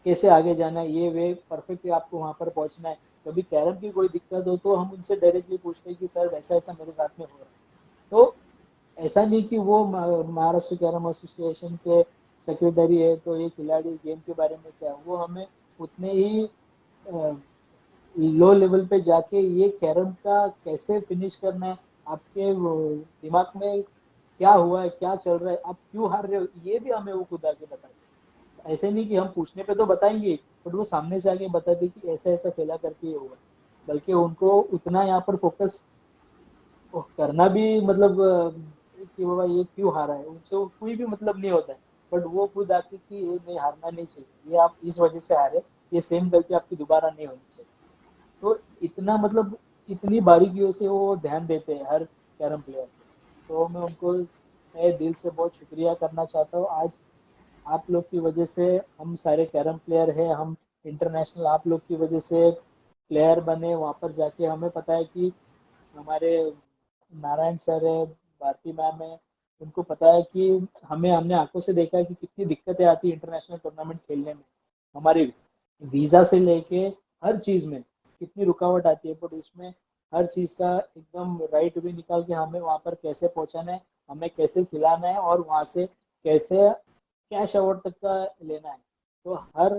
कैसे आगे जाना है, ये वे परफेक्ट है, आपको वहां पर पहुंचना है। कभी कैरम की कोई दिक्कत हो तो हम उनसे डायरेक्टली पूछते हैं कि सर ऐसा ऐसा मेरे साथ में हो रहा है। तो ऐसा नहीं कि वो महाराष्ट्र कैरम एसोसिएशन के सेक्रेटरी है तो ये खिलाड़ी गेम के बारे में क्या, वो हमें उतने ही लो लेवल पे जाके ये कैरम का कैसे फिनिश करना है, आपके दिमाग में क्या हुआ है, क्या चल रहा है, आप क्यों हार रहे हो, ये भी हमें वो खुद आके बताते। ऐसे नहीं कि हम पूछने पे तो बताएंगे, बट वो सामने से आके बताते कि ऐसा ऐसा खेला करके ये हुआ। बल्कि उनको उतना यहाँ पर फोकस करना भी मतलब कि बाबा ये क्यों हारा है, उनसे कोई भी मतलब नहीं होता है। बट वो खुद आके कि ये नहीं, हारना नहीं चाहिए, ये आप इस वजह से हारे, ये सेम गलती आपकी दोबारा नहीं होनी चाहिए। तो इतना मतलब इतनी बारीकियों से वो ध्यान देते हैं हर कैरम प्लेयर पे। तो मैं उनको मैं दिल से बहुत शुक्रिया करना चाहता हूँ। आज आप लोग की वजह से हम सारे कैरम प्लेयर हैं, हम इंटरनेशनल आप लोग की वजह से प्लेयर बने। वहां पर जाके हमें पता है कि हमारे नारायण सर है, भारती मैम है, उनको पता है कि हमने आंखों से देखा है कि कितनी दिक्कतें आती है इंटरनेशनल टूर्नामेंट खेलने में। हमारे वीजा से लेके हर चीज में कितनी रुकावट आती है, बट उसमें हर चीज का एकदम राइट वे निकाल के हमें वहां पर कैसे पहुंचाना है, हमें कैसे खिलाना है और वहां से कैसे कैश अवार्ड तक का लेना है। तो हर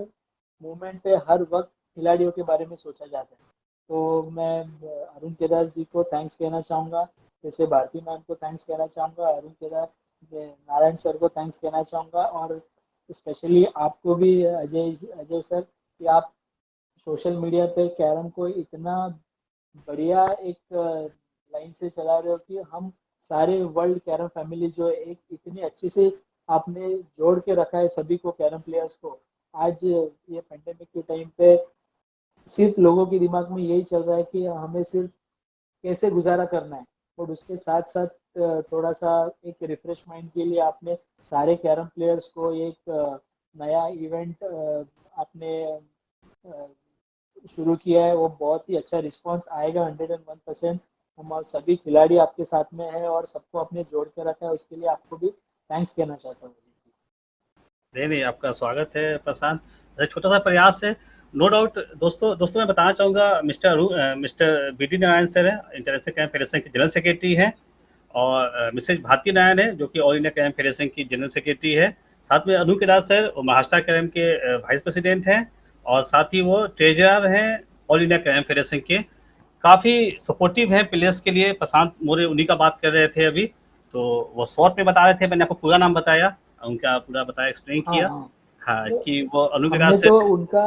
मोमेंट पे हर वक्त खिलाड़ियों के बारे में सोचा जाता है। तो मैं अरुण केदार जी को थैंक्स कहना चाहूंगा, जैसे भारती मैम को थैंक्स कहना चाहूंगा, अरुण केदार नारायण सर को थैंक्स कहना चाहूंगा, और स्पेशली आपको भी अजय अजय सर, कि आप सोशल मीडिया पे कैरम को इतना बढ़िया एक लाइन से चला रहे हो कि हम सारे वर्ल्ड कैरम फैमिली जो है एक इतनी अच्छी से आपने जोड़ के रखा है सभी को, कैरम प्लेयर्स को। आज ये पेंडेमिक के टाइम पे सिर्फ लोगों के दिमाग में यही चल रहा है कि हमें सिर्फ कैसे गुजारा करना है, और उसके साथ साथ थोड़ा सा एक रिफ्रेश माइंड के लिए आपने सारे कैरम प्लेयर्स को एक नया इवेंट आपने शुरू किया है। वो बहुत ही अच्छा रिस्पांस आएगा 101%। हम सभी खिलाड़ी आपके साथ में है और सबको अपने जोड़ के रखा है, उसके लिए आपको भी थैंक्स कहना चाहता हूँ। नहीं नहीं, आपका स्वागत है प्रशांत। एक छोटा सा प्रयास है, नो डाउट। दोस्तों दोस्तों मैं बताना चाहूँगा, Mr B D Narayan sir है, इंटरनेशनल कैरम फेडरेशन के जनरल सेक्रेटरी हैं, और मिसेज भारती नारायण है जो कि ऑल इंडिया कैरम फेडरेशन की जनरल सेक्रेटरी है। साथ में अनु केदार सर वो महाराष्ट्र कैरम के वाइस प्रेसिडेंट हैं, और साथ ही वो ट्रेजरर हैं ऑल इंडिया कैरम फेडरेशन के। काफ़ी सपोर्टिव हैं प्लेयर्स के लिए। प्रशांत मोरे उन्हीं का बात कर रहे थे अभी, तो वो शॉर्ट में बता रहे थे, मैंने आपको पूरा नाम बताया, उनका पूरा बताया, एक्सप्लेन हाँ किया। हाँ, हाँ, तो कि वो अनु केदार हमने से। तो उनका,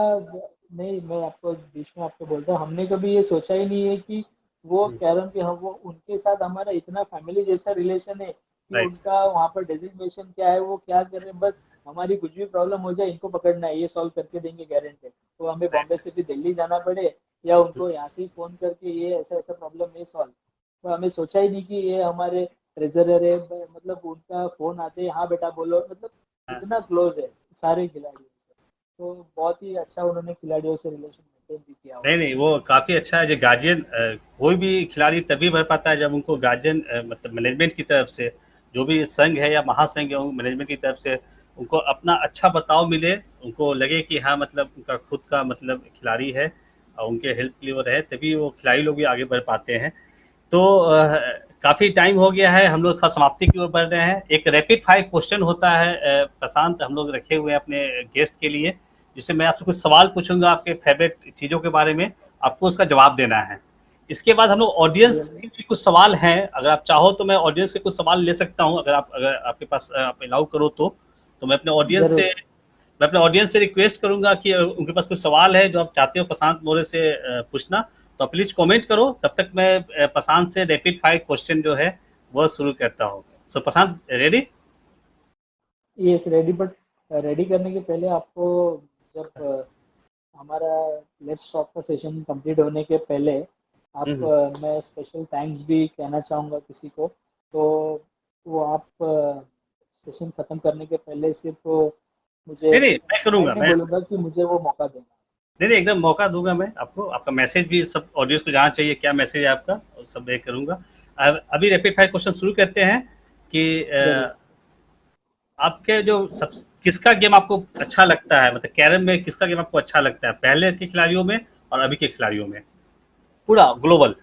नहीं मैं आपको बीच में आपको बोलता हूँ, हमने कभी ये सोचा ही नहीं है कि वो कैरम के हम वो उनके साथ हमारा इतना फैमिली जैसा रिलेशन है कि राइट। उनका वहाँ पर डेजिग्नेशन क्या है, वो क्या कर रहे हैं, बस हमारी कुछ भी प्रॉब्लम हो जाए इनको पकड़ना है, ये सॉल्व करके देंगे गारंटेड। तो हमें राइट। बॉम्बे से भी दिल्ली जाना पड़े या उनको यहाँ से ही फोन करके ये ऐसा ऐसा प्रॉब्लम नहीं सॉल्व, तो हमें सोचा ही नहीं कि ये हमारे ट्रेजरर है। मतलब उनका फोन आते हैं, हाँ बेटा बोलो, मतलब हाँ। इतना क्लोज है सारे खिलाड़ियों से। तो बहुत ही अच्छा उन्होंने खिलाड़ियों से रिलेशन मेंटेन भी किया हुआ नहीं नहीं, वो काफ़ी अच्छा है। जो गार्जियन, कोई भी खिलाड़ी तभी भर पाता है जब उनको गार्जियन, मतलब मैनेजमेंट की तरफ से, जो भी संघ है या महासंघ है, मैनेजमेंट की तरफ से उनको अपना अच्छा बर्ताव मिले, उनको लगे कि हाँ मतलब उनका खुद का मतलब खिलाड़ी है और उनके हेल्प के लिए वो रहे, तभी वो खिलाड़ी लोग भी आगे बढ़ पाते हैं। तो काफ़ी टाइम हो गया है, हम लोग थोड़ा समाप्ति की ओर बढ़ रहे हैं। एक रैपिड फायर क्वेश्चन होता है प्रशांत, हम लोग रखे हुए हैं अपने गेस्ट के लिए, जिससे मैं आपसे कुछ सवाल पूछूंगा आपके फेवरेट चीज़ों के बारे में, आपको उसका जवाब देना है। इसके बाद हम लोग ऑडियंस है। के भी कुछ सवाल हैं, अगर आप चाहो तो मैं ऑडियंस के कुछ सवाल ले सकता हूं, अगर आपके पास आप अलाउ करो तो जरूर। मैं अपने ऑडियंस से रिक्वेस्ट करूंगा कि उनके पास कुछ सवाल है जो आप चाहते हो प्रशांत मोरे से पूछना, तो प्लीज कमेंट करो, तब तक मैं प्रशांत से रैपिड फायर क्वेश्चन जो है वो शुरू करता हूँ। So Prashant, ready? Yes ready, but ready करने के पहले आपको जब हमारा लेट्स टॉक का सेशन कंप्लीट होने के पहले आप मैं स्पेशल थैंक्स भी कहना चाहूँगा किसी को, तो वो आप सेशन खत्म करने के पहले सिर्फ मुझे, नहीं नहीं, मैं मैं करूंगा, नहीं मैं बोलूँगा कि मुझे वो मौका देना। नहीं नहीं, एकदम मौका दूंगा मैं आपको। आपका मैसेज भी सब ऑडियंस को जहाँ चाहिए क्या मैसेज है आपका, और सब मैं करूंगा। अभी रैपिड फायर क्वेश्चन शुरू करते हैं कि जरूर। आपके जो सब किसका गेम आपको अच्छा लगता है, मतलब कैरम में किसका गेम आपको अच्छा लगता है, पहले के खिलाड़ियों में और अभी के खिलाड़ियों में, पूरा ग्लोबल?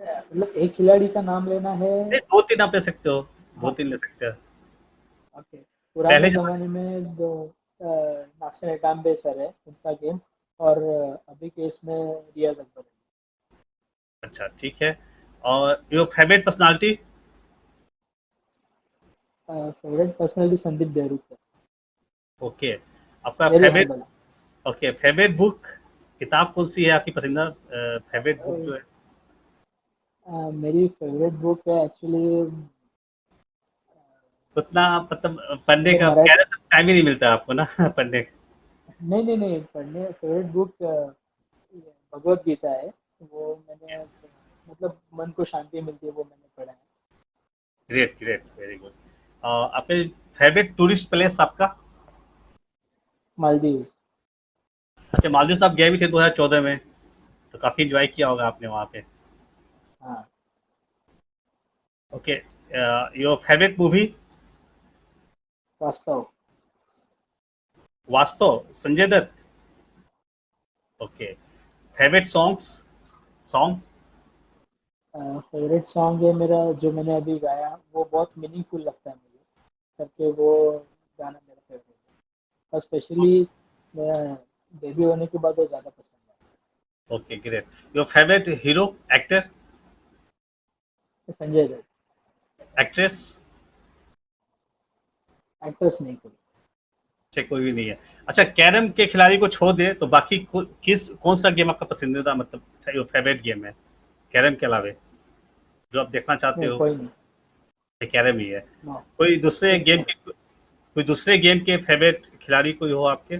मतलब एक खिलाड़ी का नाम लेना है? दो तीन आप ले सकते हो, दो हाँ, तीन ले सकते हो। ओके। पुराने पहले ज़माने में दो नासिर एटाम्बे सर है उनका गेम, और अभी के इसमें रियाज अकबर अच्छा ठीक है। और योर फेवरेट पर्सनालिटी? है। Favourite personally Sandeep Deorukhkar. Okay. आपका very favourite, humble. Okay, favourite book, किताब कौन सी है आपकी पसंदीदा फेवरेट बुक जो है? मेरी फेवरेट बुक है एक्चुअली, उतना मतलब पढ़ने ये का मराठी। टाइम ही नहीं मिलता आपको ना पढ़ने का। नहीं नहीं नहीं, पढ़ने फेवरेट बुक भगवत गीता है। वो मैंने मतलब मन को शांति मिलती है, वो मैंने पढ़ा है। Great great, very good. आपके फेवरेट टूरिस्ट प्लेस आपका? मालदीव। अच्छा, मालदीव साहब गए भी थे 2014 में, तो काफी इंजॉय किया होगा आपने वहाँ पे। हाँ। Okay. Your favourite movie? Vaastav. Vaastav, Sanjay Dutt. Okay. Favourite songs, song? Favourite song है मेरा जो मैंने अभी गाया, वो बहुत मीनिंगफुल लगता है मुझे करके, वो गाना मेरा फेवरेट है, और स्पेशली बेबी होने के बाद वो ज़्यादा पसंद okay great. Your favourite hero, actor, है। संजय दत्त। एक्ट्रेस? एक्ट्रेस नहीं कोई। अच्छा, कोई भी नहीं है। अच्छा, कैरम के खिलाड़ी को छोड़ दे तो बाकी किस कौन सा गेम आपका पसंदीदा, मतलब योर फेवरेट गेम है कैरम के अलावे, जो आप देखना चाहते नहीं, हो? कोई नहीं। ये कैरम ही है। नो। कोई दूसरे सिर्फ गेम कैरम। के, कोई दूसरे गेम के फेवरेट खिलाड़ी कोई हो आपके,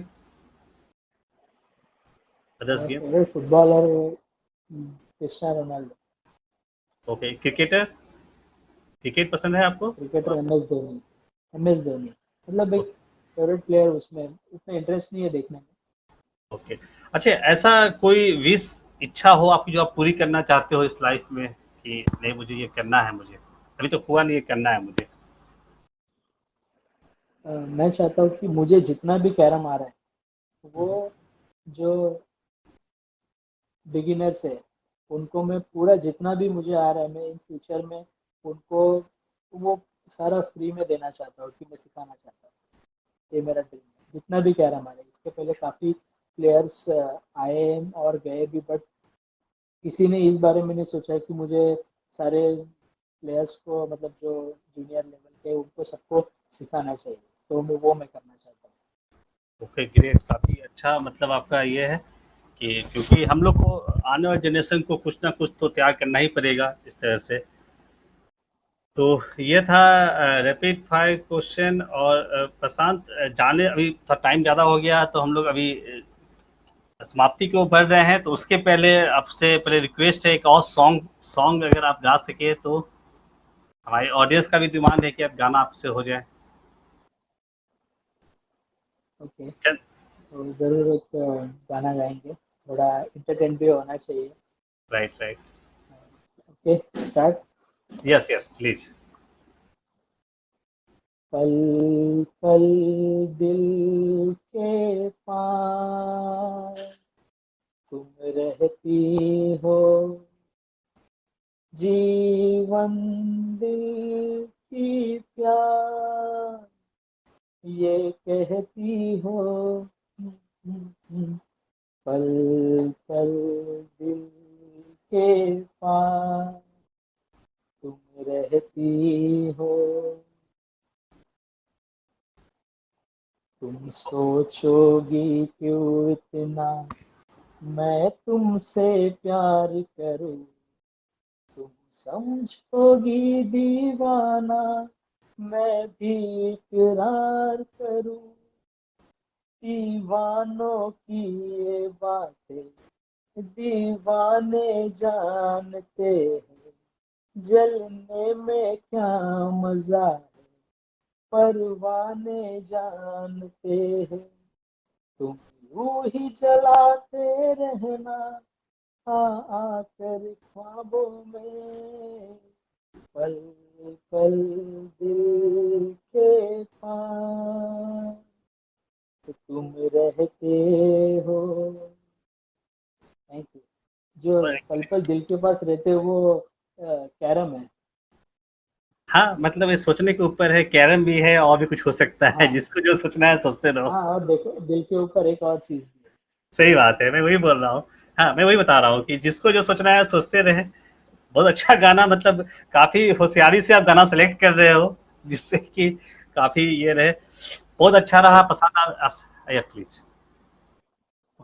others game? Favourite footballer Cristiano Ronaldo. Okay, cricketer, cricket पसंद है आपको? Cricketer MS Dhoni. MS Dhoni मतलब एक फेवरेट प्लेयर, उसमें उतना इंटरेस्ट नहीं है देखने में। ओके। अच्छा, ऐसा कोई विश, इच्छा हो आपकी जो आप पूरी करना चाहते हो इस लाइफ में, कि नहीं मुझे ये करना है, मुझे अभी तो हुआ नहीं, ये करना है मुझे? मैं चाहता हूँ कि मुझे जितना भी कैरम आ रहा है, वो जो बिगिनर्स है उनको मैं पूरा जितना भी मुझे आ रहा है, मैं इन फ्यूचर में उनको वो सारा फ्री में देना चाहता हूँ, कि मैं सिखाना चाहता हूँ। ये मेरा ड्रीम है, जितना भी कैरम आ रहा है। इसके पहले काफ़ी प्लेयर्स आए और गए भी, बट किसी ने इस बारे में नहीं सोचा कि मुझे सारे प्लेयर्स को, मतलब जो जूनियर लेवल के, उनको सबको सिखाना चाहिए, तो मैं करना चाहता हूँ। ओके ग्रेट, काफी अच्छा, मतलब आपका ये है कि क्योंकि हम लोग को आने वाले जनरेशन को कुछ ना कुछ तो त्याग करना ही पड़ेगा इस तरह से। तो ये था रैपिड फायर क्वेश्चन। और प्रशांत, जाने अभी थोड़ा टाइम ज़्यादा हो गया, तो हम लोग अभी समाप्ति की ओर बढ़ रहे हैं, तो उसके पहले आपसे पहले रिक्वेस्ट है, एक और सॉन्ग सॉन्ग अगर आप गा सके तो, हमारी ऑडियंस का भी डिमांड है कि अब गाना आपसे हो जाए। ओके, चल। तो ज़रूर एक गाना गाएंगे, थोड़ा इंटरटेन भी होना चाहिए। Right right. Okay, start. Yes yes please. पल पल दिल के पास तुम रहती हो, जीवन दिल की प्यार ये कहती हो। पल पल दिल के पास तुम रहती हो, तुम सोचोगी क्यों इतना मैं तुमसे प्यार करूं, तुम समझोगी दीवाना, मैं भी इकरार करूं। दीवानों की ये बातें दीवाने जानते हैं, जलने में क्या मजा है, परवाने जानते हैं। तुम यूं ही जलाते रहना, आ आकर ख्वाबों में, पल पल दिल के पास तुम रहते हो। Thank you. जो पल पल दिल के पास रहते हो वो कैरम है। हाँ, मतलब ये सोचने के ऊपर है, कैरम भी है और भी कुछ हो सकता है, हाँ जिसको जो सोचना है सोचते रहो। हाँ, और देखो दिल के ऊपर एक और चीज भी है। सही बात है, मैं वही बोल रहा हूँ। हाँ, मैं वही बता रहा हूँ कि जिसको जो सोचना है सोचते रहे। बहुत अच्छा गाना, मतलब काफ़ी होशियारी से आप गाना सेलेक्ट कर रहे हो, जिससे कि काफ़ी ये रहे। बहुत अच्छा रहा, और पसंद आ आप। या प्लीज़।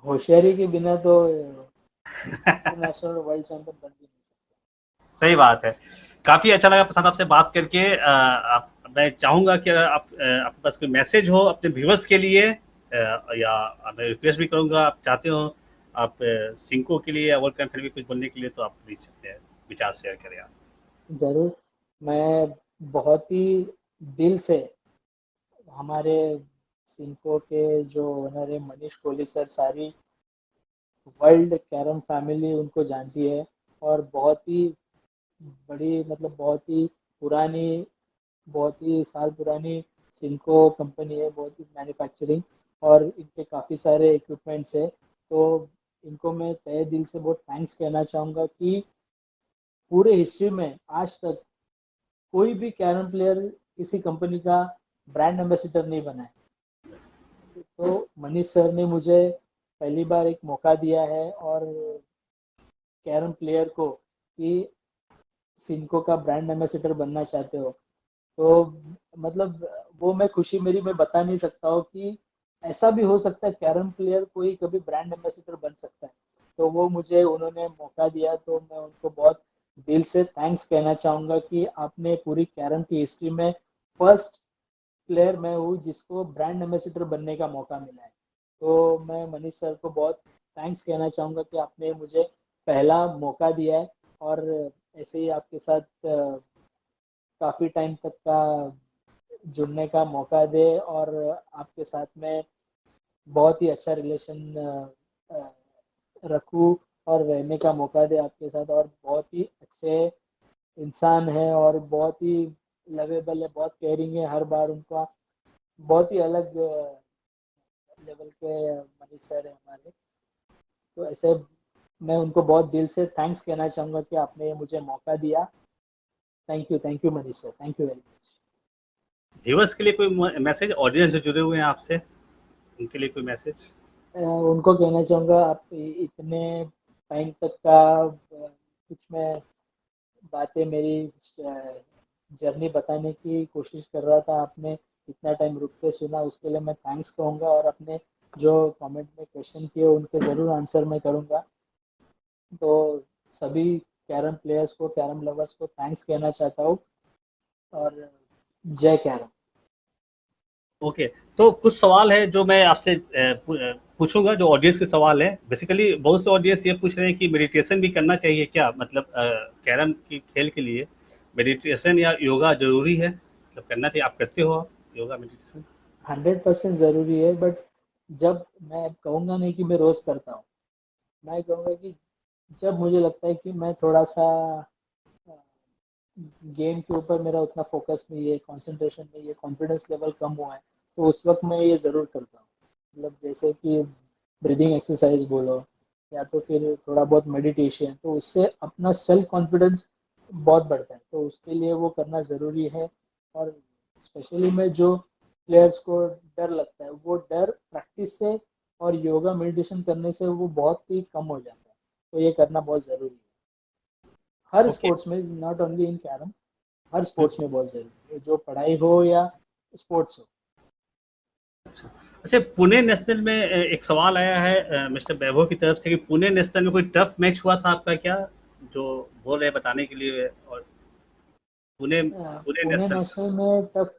होशियारी के बिना तो इंटरनेशनल वर्ल्ड चैंपियन बन भी नहीं सकता। सही बात है। काफ़ी अच्छा लगा प्रशांत आपसे बात करके। आप मैं चाहूँगा कि अगर आपके पास कोई मैसेज हो अपने व्यूअर्स के लिए, या मैं रिक्वेस्ट भी करूँगा, आप चाहते हो आप सिंको के लिए या वर्ल्ड कैंप में कुछ बोलने के लिए, तो आप पूछ सकते हैं, विचार शेयर करें आप। जरूर। मैं बहुत ही दिल से हमारे सिंको के जो ओनर है मनीष कोहली सर, सारी वर्ल्ड कैरम फैमिली उनको जानती है। और बहुत ही बड़ी, मतलब बहुत ही पुरानी, बहुत ही साल पुरानी सिंको कंपनी है, बहुत ही मैन्युफैक्चरिंग, और इनके काफ़ी सारे इक्विपमेंट्स है। तो इनको मैं तहे दिल से बहुत थैंक्स कहना चाहूँगा कि पूरे हिस्ट्री में आज तक कोई भी कैरम प्लेयर किसी कंपनी का ब्रांड एम्बेसडर नहीं बना है। तो मनीष सर ने मुझे पहली बार एक मौका दिया है, और कैरम प्लेयर को कि सिंको का ब्रांड एम्बेसडर बनना चाहते हो, तो मतलब वो मैं खुशी मेरी मैं बता नहीं सकता हूँ कि ऐसा भी हो सकता है कैरम प्लेयर कोई कभी ब्रांड एम्बेसडर बन सकता है। तो वो मुझे उन्होंने मौका दिया, तो मैं उनको बहुत दिल से थैंक्स कहना चाहूंगा कि आपने पूरी कैरम की हिस्ट्री में फर्स्ट प्लेयर मैं हूँ जिसको ब्रांड एम्बेसडर बनने का मौका मिला है। तो मैं मनीष सर को बहुत थैंक्स कहना चाहूंगा कि आपने मुझे पहला मौका दिया है, और ऐसे ही आपके साथ काफी टाइम तक का जुड़ने का मौका दे, और आपके साथ में बहुत ही अच्छा रिलेशन रखूं, और रहने का मौका दे आपके साथ। और बहुत ही अच्छे इंसान है, और बहुत ही लवेबल है, बहुत केयरिंग है, हर बार उनका बहुत ही अलग लेवल के मनीष सर है हमारे। तो ऐसे मैं उनको बहुत दिल से थैंक्स कहना चाहूंगा कि आपने ये मुझे मौका दिया। Thank you Manish sir, thank you very much. Viewers के लिए कोई मैसेज, ऑडियंस जो जुड़े हुए हैं आपसे, उनके लिए कोई मैसेज? उनको कहना चाहूँगा, आप इतने टाइम तक का कुछ मैं बातें मेरी जर्नी बताने की कोशिश कर रहा था, आपने इतना टाइम रुक के सुना, उसके लिए मैं थैंक्स कहूँगा। और अपने जो कमेंट में क्वेश्चन किए उनके ज़रूर आंसर मैं करूँगा। तो सभी कैरम प्लेयर्स को, कैरम लवर्स को थैंक्स कहना चाहता हूँ, और जय कैरम। ओके। तो कुछ सवाल है जो मैं आपसे पूछूंगा, जो ऑडियंस के सवाल है। बेसिकली बहुत से ऑडियंस ये पूछ रहे हैं कि मेडिटेशन भी करना चाहिए क्या, मतलब कैरम की खेल के लिए मेडिटेशन या योगा जरूरी है, मतलब करना चाहिए? आप करते हो आप योगा मेडिटेशन? 100% ज़रूरी है, बट जब मैं कहूँगा नहीं कि मैं रोज़ करता हूँ, मैं कहूँगा कि जब मुझे लगता है कि मैं थोड़ा सा गेम के ऊपर मेरा उतना फोकस नहीं है, कंसंट्रेशन नहीं है, कॉन्फिडेंस लेवल कम हुआ है, तो उस वक्त मैं ये ज़रूर करता हूँ। मतलब जैसे कि ब्रीदिंग एक्सरसाइज बोलो, या तो फिर थोड़ा बहुत मेडिटेशन, तो उससे अपना सेल्फ कॉन्फिडेंस बहुत बढ़ता है, तो उसके लिए वो करना ज़रूरी है। और स्पेशली में जो प्लेयर्स को डर लगता है, वो डर प्रैक्टिस से और योगा मेडिटेशन करने से वो बहुत ही कम हो जाता है। तो ये करना बहुत ज़रूरी है, हर ओके। स्पोर्ट्स में, not only in carrom, her sports में बहुत जरूरी है, जो पढ़ाई हो या स्पोर्ट्स हो। अच्छा, पुणे नेशनल में एक सवाल आया है मिस्टर वैभव की तरफ से कि पुणे नेशनल में कोई टफ मैच हुआ था आपका क्या, जो बोल रहे हैं बताने के लिए, और पुणे पुणे पुणे नेशनल। नेशनल में टफ।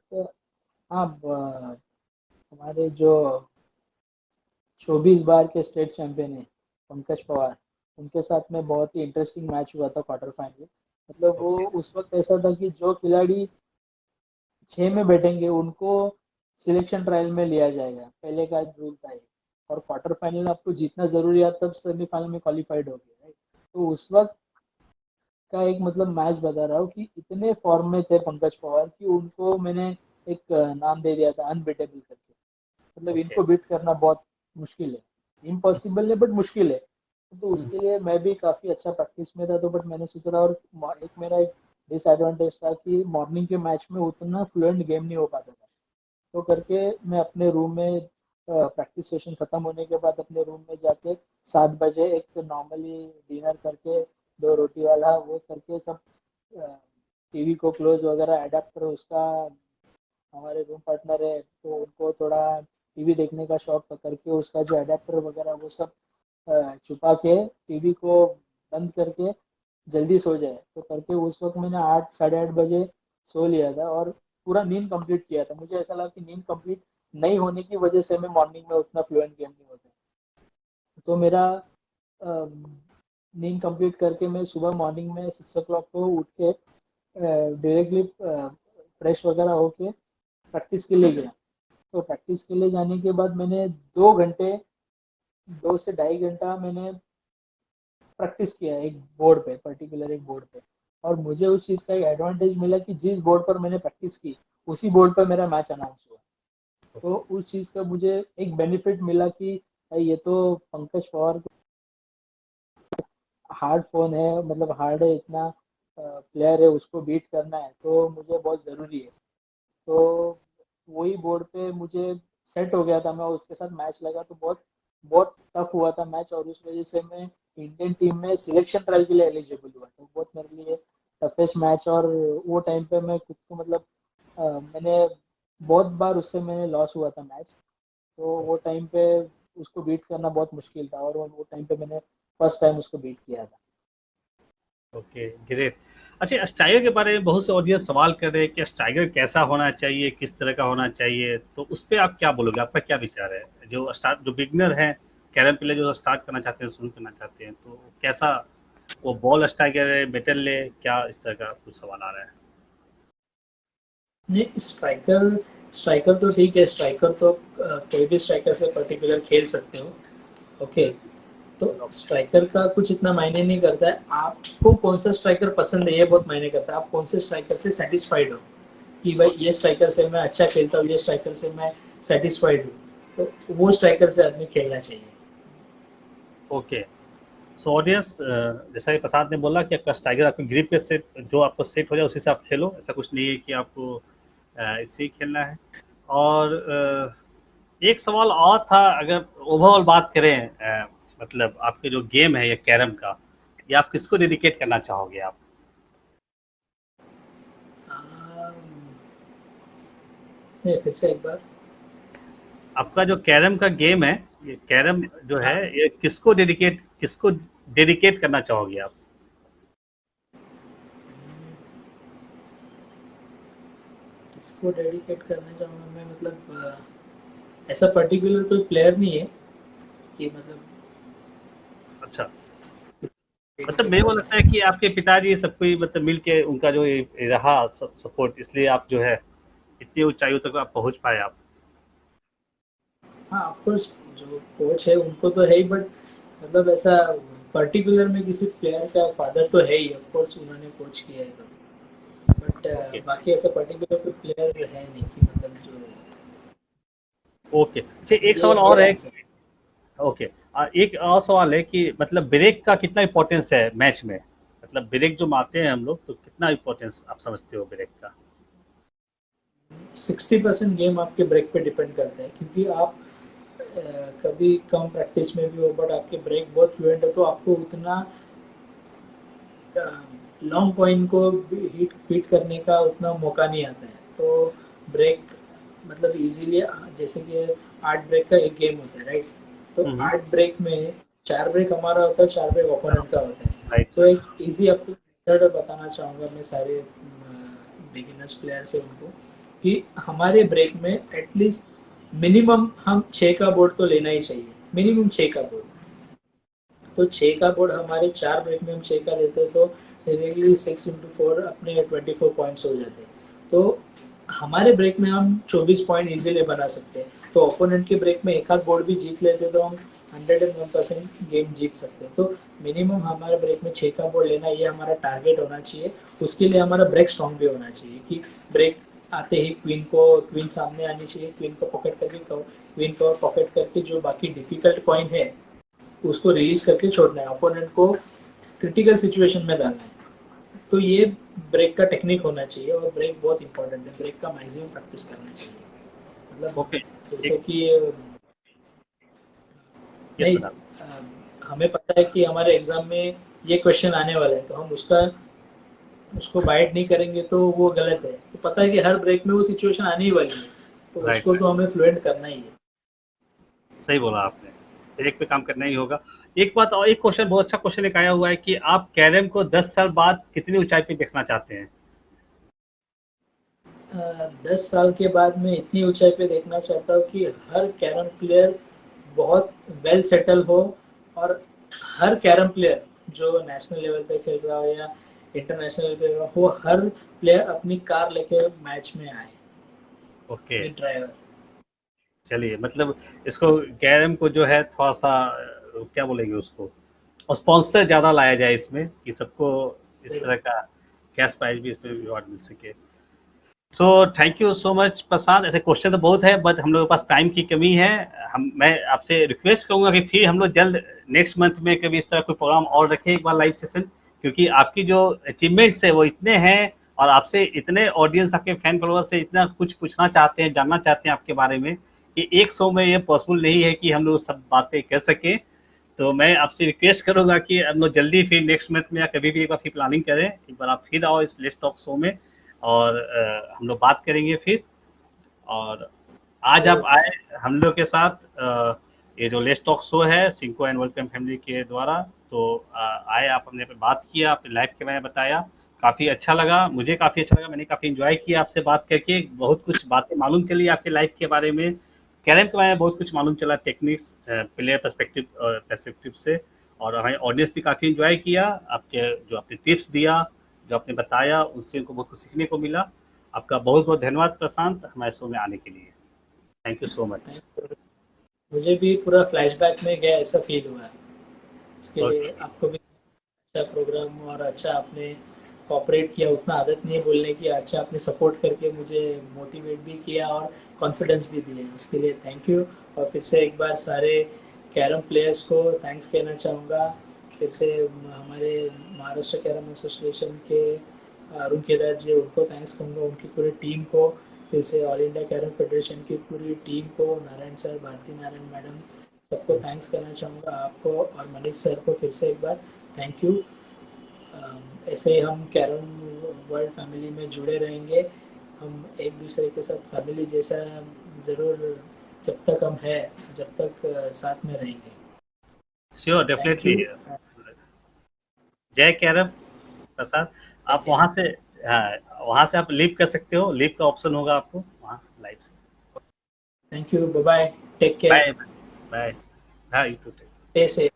हाँ, हमारे जो 24 बार के स्टेट चैंपियन है पंकज पवार, उनके साथ में बहुत ही इंटरेस्टिंग मैच हुआ था क्वार्टर फाइनल। मतलब वो ओके। उस वक्त ऐसा था कि जो खिलाड़ी 6 में बैठेंगे उनको सिलेक्शन ट्रायल में लिया जाएगा, पहले का रूल था ये। और क्वार्टर फाइनल में आपको जीतना जरूरी है, तब सेमीफाइनल में क्वालिफाइड हो गए, राइट। तो उस वक्त का एक मतलब मैच बता रहा हूँ कि इतने फॉर्म में थे पंकज पवार कि उनको मैंने एक नाम दे दिया था अनबीटेबल करके। मतलब ओके। इनको बीट करना बहुत मुश्किल है, इम्पॉसिबल है बट मुश्किल है। तो उसके लिए मैं भी काफी अच्छा प्रैक्टिस में था, तो बट मैंने सोचा था। और एक मेरा एक डिसएडवांटेज था कि मॉर्निंग के मैच में उतना फ्लुएंट गेम नहीं हो पाता था। तो करके मैं अपने रूम में प्रैक्टिस सेशन खत्म होने के बाद अपने रूम में जाके 7 बजे एक नॉर्मली डिनर करके, 2 रोटी वाला वो करके सब टीवी को क्लोज वगैरह एडाप्टर उसका, हमारे रूम पार्टनर है तो उनको थोड़ा टीवी देखने का शौक था, करके उसका जो एडाप्टर वगैरह वो सब छुपा के टीवी को बंद करके जल्दी सो जाए, तो करके उस वक्त मैंने 8 साढ़े 8 बजे सो लिया था और पूरा नींद कंप्लीट किया था। मुझे ऐसा लगा कि नींद कंप्लीट नहीं होने की वजह से मैं मॉर्निंग में उतना फ्लुएंट गेम नहीं होता। तो मेरा नींद कंप्लीट करके मैं सुबह मॉर्निंग में 6 o'clock को उठ के डायरेक्टली फ्रेश वगैरह होके प्रैक्टिस के लिए गया। तो प्रैक्टिस के लिए जाने के बाद मैंने 2 घंटे, 2 से ढाई घंटा मैंने प्रैक्टिस किया एक बोर्ड पे, पर्टिकुलर एक बोर्ड पे। और मुझे उस चीज़ का एक एडवांटेज मिला कि जिस बोर्ड पर मैंने प्रैक्टिस की उसी बोर्ड पर मेरा मैच अनाउंस हुआ। तो उस चीज़ का मुझे एक बेनिफिट मिला कि भाई ये तो पंकज पवार हार्ड फोन है, मतलब हार्ड है, इतना प्लेयर है, उसको बीट करना है तो मुझे बहुत ज़रूरी है। तो वही बोर्ड पे मुझे सेट हो गया था, मैं उसके साथ मैच लगा तो बहुत बहुत टफ हुआ था मैच। और उस वजह से मैं इंडियन टीम में सिलेक्शन ट्रायल के लिए एलिजिबल हुआ था। बहुत मेरे लिए टफेस्ट मैच। और वो टाइम पे मैं खुद को मतलब मैंने बहुत बार उससे मैंने लॉस हुआ था मैच। तो वो टाइम पे उसको बीट करना बहुत मुश्किल था, और वो टाइम पे मैंने फर्स्ट टाइम उसको बीट किया था। Okay, great. अच्छा, स्ट्राइकर के बारे में बहुत से ऑडियंस सवाल कर रहे हैं कि स्ट्राइकर कैसा होना चाहिए, किस तरह का होना चाहिए, तो उस पे आप क्या बोलोगे, आपका क्या विचार है, जो बिगनर हैं, कैरम प्ले जो स्टार्ट करना चाहते हैं, शुरू करना चाहते हैं, तो कैसा वो बॉल स्ट्राइकर है, बेटर ले, क्या इस तरह का कुछ सवाल आ रहा है। नहीं, स्ट्राइकर स्ट्राइकर तो ठीक है। स्ट्राइकर तो कोई भी स्ट्राइकर से पर्टिकुलर खेल सकते हो। ओके। तो स्ट्राइकर का कुछ इतना मायने नहीं करता है, आपको कौन सा स्ट्राइकर पसंद है ये बहुत मायने करता है। आप कौन से स्ट्राइकर से सेटिस्फाइड हो कि भाई ये स्ट्राइकर से मैं अच्छा खेलता हूँ, ये स्ट्राइकर से मैं सेटिस्फाइड हूँ, तो वो स्ट्राइकर से आदमी खेलना चाहिए। ओके। सो ऑडियंस, जैसा कि प्रसाद ने बोला कि आपका स्ट्राइकर आपके ग्रिप पे सेट, जो आपको सेट हो जाए उसी से आप खेलो, ऐसा कुछ नहीं है कि आपको इससे ही खेलना है। और एक सवाल और था, अगर ओवरऑल बात करें, मतलब आपके जो गेम है ये कैरम का, ये आप किसको डेडिकेट करना चाहोगे आप। नहीं, फिर से एक बार। आपका जो कैरम का गेम है, ये कैरम जो है, हाँ, ये किसको डेडिकेट करना चाहोगे आप। किसको डेडिकेट करना चाहूँगा मैं, मतलब ऐसा पर्टिकुलर कोई प्लेयर नहीं है कि मतलब अच्छा, मतलब डेडिकेट मेरे को करना लगता है है। कि आपके पिताजी सब कोई मतलब मिल के उनका जो ये रहा सपोर्ट, इसलिए आप जो है इतनी ऊंचाइयों तक आप पहुंच पाए आप। हाँ, ऑफ कोर्स जो कोच है उनको तो है ही, बट मतलब ऐसा पर्टिकुलर में किसी प्लेयर का फादर तो है ही, ऑफ कोर्स उन्होंने कोच किया है। But okay. बाकी ऐसा पर्टिकुलर कोई प्लेयर है नहीं कि मतलब जो ओके, अच्छा, एक ये सवाल और मेरा है। आंसर है। ओके, एक और सवाल है कि मतलब ब्रेक का कितना इम्पोर्टेंस है मैच में, मतलब ब्रेक जो मारते हैं हम लोग, तो कितना इम्पोर्टेंस आप समझते हो ब्रेक का। 60% गेम आपके ब्रेक पे डिपेंड करता है, क्योंकि आप कभी कम प्रैक्टिस में भी हो बट आपके ब्रेक बहुत फ्लुएंट है, तो आपको उतना लॉन्ग पॉइंट को हिट हिट करने का उतना मौका नहीं आता है। तो ब्रेक मतलब इजीली, जैसे कि 8 ब्रेक का एक गेम होता है राइट, तो 8 ब्रेक में 4 ब्रेक हमारा होता है, 4 ब्रेक ओपोनेंट का होता है। राइट। तो एक इजी आपको मेथड बताना चाहूँगा मैं सारे बिगिनर्स प्लेयर से उनको, कि हमारे ब्रेक में एटलीस्ट मिनिमम हम 6 का बोर्ड तो लेना ही चाहिए, मिनिमम 6 का बोर्ड। तो 6 का बोर्ड हमारे 4 ब्रेक में हम 6 का लेते हैं, तो डायरेक्टली 6 इंटू 4 अपने 24 पॉइंट्स हो जाते हैं। तो हमारे ब्रेक में हम 24 पॉइंट इजीली बना सकते हैं। तो ओपोनेंट के ब्रेक में एक आध बोर्ड भी जीत लेते तो हम 101% गेम जीत सकते हैं। तो मिनिमम हमारे ब्रेक में 6 का बोर्ड लेना, ये हमारा टारगेट होना चाहिए। उसके लिए हमारा ब्रेक स्ट्रॉन्ग भी होना चाहिए कि ब्रेक आते ही क्वीन सामने आनी चाहिए, क्वीन को पॉकेट करके क्वीन को पॉकेट करके जो बाकी डिफिकल्ट कॉइन है उसको रिलीज करके छोड़ना है, ओपोनेंट को क्रिटिकल सिचुएशन में डालना है। तो ये ब्रेक का टेक्निक होना चाहिए, और ब्रेक बहुत इंपॉर्टेंट है, ब्रेक का मैक्सिमम प्रैक्टिस करना चाहिए। मतलब जैसे कि नहीं, हमें पता है कि हमारे एग्जाम में ये क्वेश्चन आने वाला है, तो हम उसको बाइट नहीं करेंगे तो वो गलत है। तो पता है कि हर ब्रेक में वो सिचुएशन आने ही वाली है, तो उसको तो हमें फ्लुएंट करना ही है। सही बोला आपने, ब्रेक पे काम करना ही होगा। एक बात और, एक क्वेश्चन, बहुत अच्छा क्वेश्चन एक आया हुआ है कि आप कैरम को 10 साल बाद कितनी ऊंचाई पे देखना चाहते हैं? 10 साल के बाद मैं इतनी ऊंचाई पे देखना चाहता हूँ कि हर कैरम प्लेयर बहुत वेल सेटल हो, और हर कैरम प्लेयर जो नेशनल लेवल पे खेल रहा हो या इंटरनेशनल लेवल पे हो, हर प्लेयर अपनी कार लेके मैच में आए। Okay, driver. चलिए, मतलब इसको कैरम को जो है थोड़ा सा क्या बोलेंगे उसको, स्पॉन्सर ज़्यादा लाया जाए इसमें, कि सबको इस तरह का कैश प्राइज भी इसमें रिवॉर्ड मिल सके। So thank you so much Prashant. ऐसे क्वेश्चन तो बहुत है, बट हम लोग के पास टाइम की कमी है। मैं आपसे रिक्वेस्ट करूंगा कि फिर हम लोग जल्द नेक्स्ट मंथ में कभी इस तरह कोई प्रोग्राम और रखें, एक बार लाइव सेशन, क्योंकि आपकी जो अचीवमेंट्स है वो इतने हैं, और आपसे इतने ऑडियंस, आपके फैन फॉलोअर से इतना कुछ पूछना चाहते हैं, जानना चाहते हैं आपके बारे में, कि एक शो में ये पॉसिबल नहीं है कि हम लोग सब बातें कर सकें। तो मैं आपसे रिक्वेस्ट करूंगा कि हम लोग जल्दी फिर नेक्स्ट मंथ में या कभी भी एक बार फिर प्लानिंग करें, एक बार आप फिर आओ इस लेट्स टॉक शो में, और हम लोग बात करेंगे फिर। और आज आप आए हम लोग के साथ, ये जो लेट्स टॉक शो है सिंको एंड वेलकम फैमिली के द्वारा, तो आए आप, हमने पे बात किया, अपने लाइफ के बारे में बताया, काफ़ी अच्छा लगा, मुझे काफ़ी अच्छा लगा, मैंने काफ़ी एंजॉय किया आपसे बात करके, बहुत कुछ बातें मालूम चली आपके लाइफ के बारे में, कैरम के बारे में बहुत कुछ मालूम चला, टेक्निक्स, प्लेयर पर्सपेक्टिव से, और हमारे ऑडियंस भी काफ़ी एंजॉय किया, आपके जो आपने टिप्स दिया, जो आपने बताया, उससे उनको बहुत कुछ सीखने को मिला। आपका बहुत बहुत धन्यवाद प्रशांत, हमारे शो में आने के लिए। Thank you so much. मुझे भी पूरा फ्लैशबैक में गया ऐसा फील हुआ है। इसके लिए आपको भी अच्छा प्रोग्राम, और अच्छा आपने कोऑपरेट किया, उतना आदत नहीं है बोलने की, अच्छा आपने सपोर्ट करके मुझे मोटिवेट भी किया और कॉन्फिडेंस भी दिया, उसके लिए थैंक यू। और फिर से एक बार सारे कैरम प्लेयर्स को थैंक्स कहना चाहूँगा। फिर से हमारे महाराष्ट्र कैरम एसोसिएशन के अरुण केदार जी, उनको थैंक्स कहूँगा, उनकी पूरी टीम को, फिर से ऑल इंडिया कैरम फेडरेशन की पूरी टीम को, नारायण सर, भारती नारायण मैडम, सबको थैंक्स करना चाहूँगा। आपको और मनीष सर को फिर से एक बार थैंक यू। ऐसे ही हम कैरम वर्ल्ड फैमिली में जुड़े रहेंगे, हम एक दूसरे के साथ फैमिली जैसा ज़रूर, जब तक हम हैं, जब तक साथ में रहेंगे। Sure, definitely. जय कैरम प्रसाद। आप वहाँ से, हाँ, वहाँ से आप लीव कर सकते हो, लीव का ऑप्शन होगा आपको वहाँ लाइव से। Thank you, bye bye, take care, bye bye. हाँ, you too take. Stay safe.